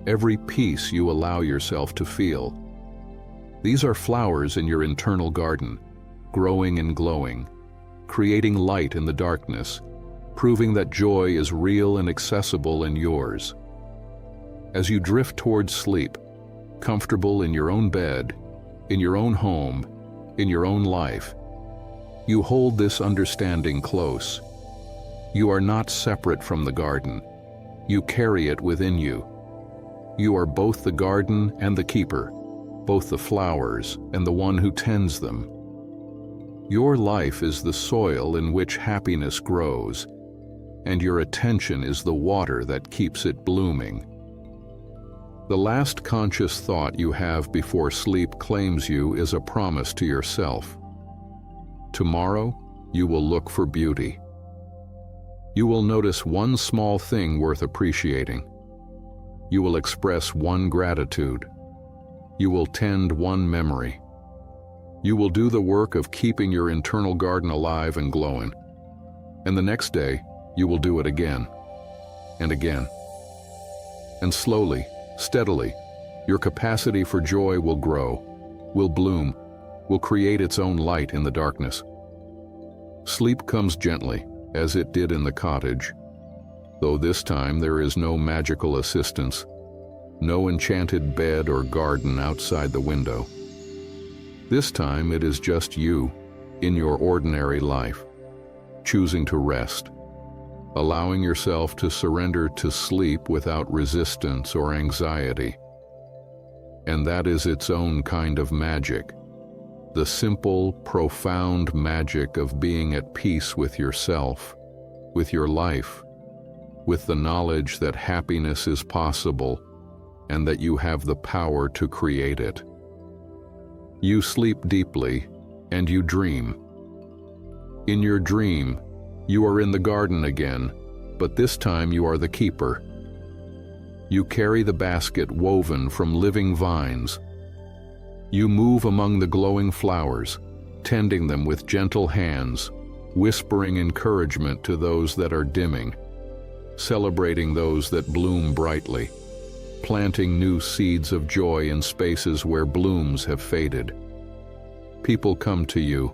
every peace you allow yourself to feel. These are flowers in your internal garden, growing and glowing, creating light in the darkness, proving that joy is real and accessible and yours. As you drift towards sleep, comfortable in your own bed, in your own home, in your own life, you hold this understanding close. You are not separate from the garden. You carry it within you. You are both the garden and the keeper, both the flowers and the one who tends them. Your life is the soil in which happiness grows, and your attention is the water that keeps it blooming. The last conscious thought you have before sleep claims you is a promise to yourself. Tomorrow, you will look for beauty. You will notice one small thing worth appreciating. You will express one gratitude. You will tend one memory. You will do the work of keeping your internal garden alive and glowing. And the next day, you will do it again and again. And slowly, steadily, your capacity for joy will grow, will bloom, will create its own light in the darkness. Sleep comes gently, as it did in the cottage, though this time there is no magical assistance, no enchanted bed or garden outside the window. This time it is just you, in your ordinary life, choosing to rest, allowing yourself to surrender to sleep without resistance or anxiety. And that is its own kind of magic. The simple, profound magic of being at peace with yourself, with your life, with the knowledge that happiness is possible and that you have the power to create it. You sleep deeply and you dream. In your dream, you are in the garden again, but this time you are the keeper. You carry the basket woven from living vines. You move among the glowing flowers, tending them with gentle hands, whispering encouragement to those that are dimming, celebrating those that bloom brightly, planting new seeds of joy in spaces where blooms have faded. People come to you,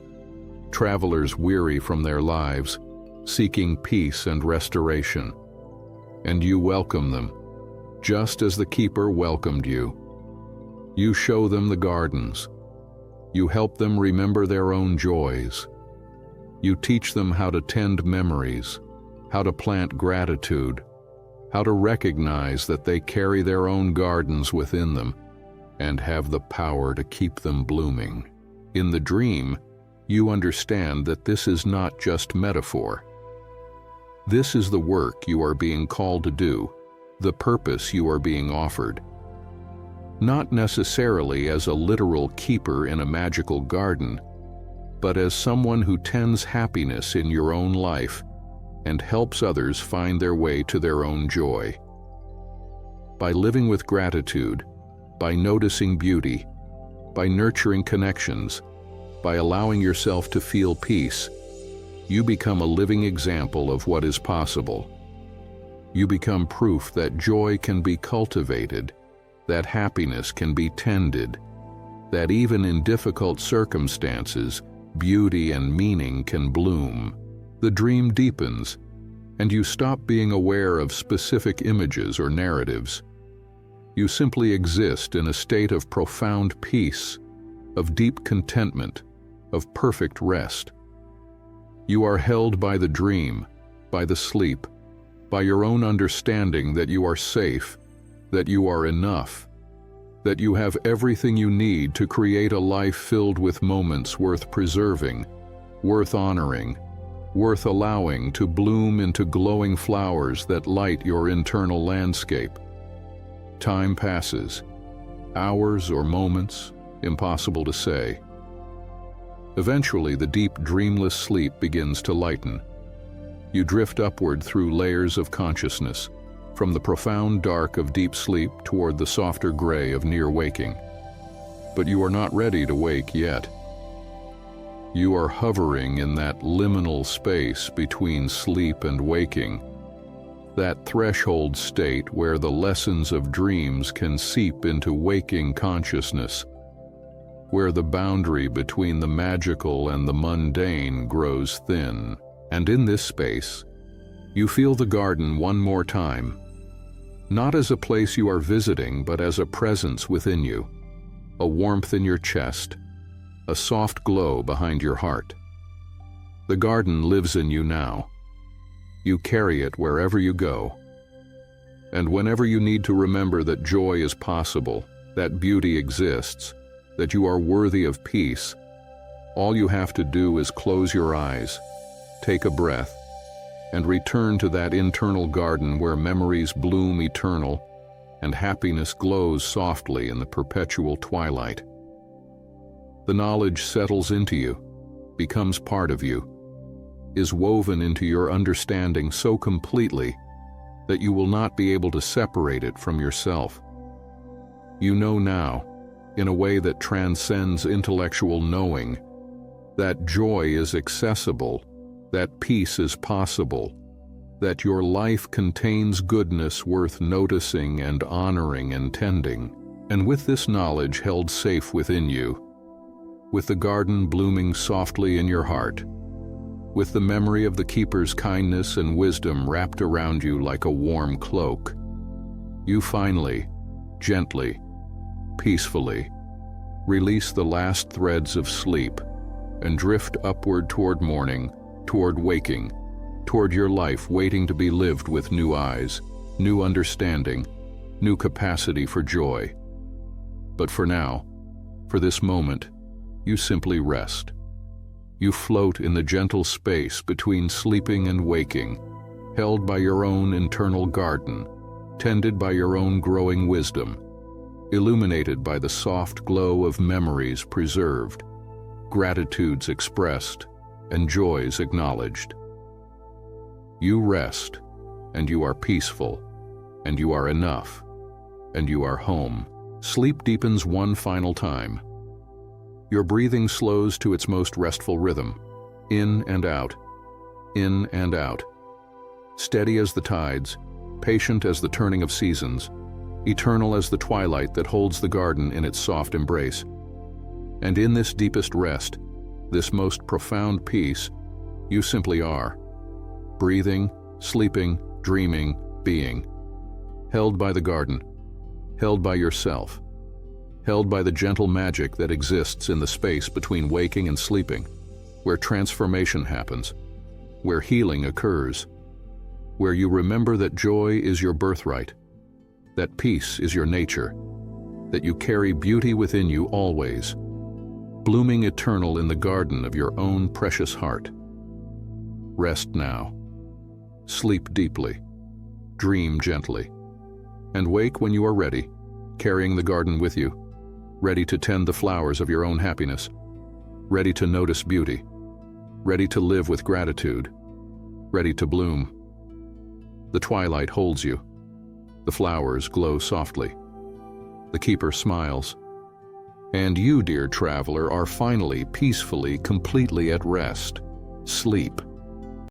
travelers weary from their lives, seeking peace and restoration, and you welcome them, just as the keeper welcomed you. You show them the gardens. You help them remember their own joys. You teach them how to tend memories, how to plant gratitude, how to recognize that they carry their own gardens within them and have the power to keep them blooming. In the dream, you understand that this is not just metaphor. This is the work you are being called to do, the purpose you are being offered. Not necessarily as a literal keeper in a magical garden, but as someone who tends happiness in your own life and helps others find their way to their own joy. By living with gratitude, by noticing beauty, by nurturing connections, by allowing yourself to feel peace, you become a living example of what is possible. You become proof that joy can be cultivated, that happiness can be tended, that even in difficult circumstances, beauty and meaning can bloom. The dream deepens, and you stop being aware of specific images or narratives. You simply exist in a state of profound peace, of deep contentment, of perfect rest. You are held by the dream, by the sleep, by your own understanding that you are safe, that you are enough, that you have everything you need to create a life filled with moments worth preserving, worth honoring, worth allowing to bloom into glowing flowers that light your internal landscape. Time passes, hours or moments, impossible to say. Eventually, the deep, dreamless sleep begins to lighten. You drift upward through layers of consciousness, from the profound dark of deep sleep toward the softer gray of near waking. But you are not ready to wake yet. You are hovering in that liminal space between sleep and waking, that threshold state where the lessons of dreams can seep into waking consciousness, where the boundary between the magical and the mundane grows thin. And in this space, you feel the garden one more time, not as a place you are visiting, but as a presence within you, a warmth in your chest, a soft glow behind your heart. The garden lives in you now. You carry it wherever you go. And whenever you need to remember that joy is possible, that beauty exists, that you are worthy of peace, all you have to do is close your eyes, take a breath, and return to that internal garden where memories bloom eternal and happiness glows softly in the perpetual twilight. The knowledge settles into you, becomes part of you, is woven into your understanding so completely that you will not be able to separate it from yourself. You know now, in a way that transcends intellectual knowing, that joy is accessible, that peace is possible, that your life contains goodness worth noticing and honoring and tending. And with this knowledge held safe within you, with the garden blooming softly in your heart, with the memory of the keeper's kindness and wisdom wrapped around you like a warm cloak, you finally, gently, peacefully, release the last threads of sleep and drift upward toward morning, toward waking, toward your life waiting to be lived with new eyes, new understanding, new capacity for joy. But for now, for this moment, you simply rest. You float in the gentle space between sleeping and waking, held by your own internal garden, tended by your own growing wisdom, illuminated by the soft glow of memories preserved, gratitudes expressed, and joys acknowledged. You rest, and you are peaceful, and you are enough, and you are home. Sleep deepens one final time. Your breathing slows to its most restful rhythm, in and out, in and out. Steady as the tides, patient as the turning of seasons, eternal as the twilight that holds the garden in its soft embrace. And in this deepest rest, this most profound peace, you simply are, breathing, sleeping, dreaming, being, held by the garden, held by yourself, held by the gentle magic that exists in the space between waking and sleeping, where transformation happens, where healing occurs, where you remember that joy is your birthright, that peace is your nature, that you carry beauty within you always, blooming eternal in the garden of your own precious heart. Rest now. Sleep deeply. Dream gently. And wake when you are ready, carrying the garden with you, ready to tend the flowers of your own happiness, ready to notice beauty, ready to live with gratitude, ready to bloom. The twilight holds you. The flowers glow softly. The keeper smiles. And you, dear traveler, are finally, peacefully, completely at rest. Sleep.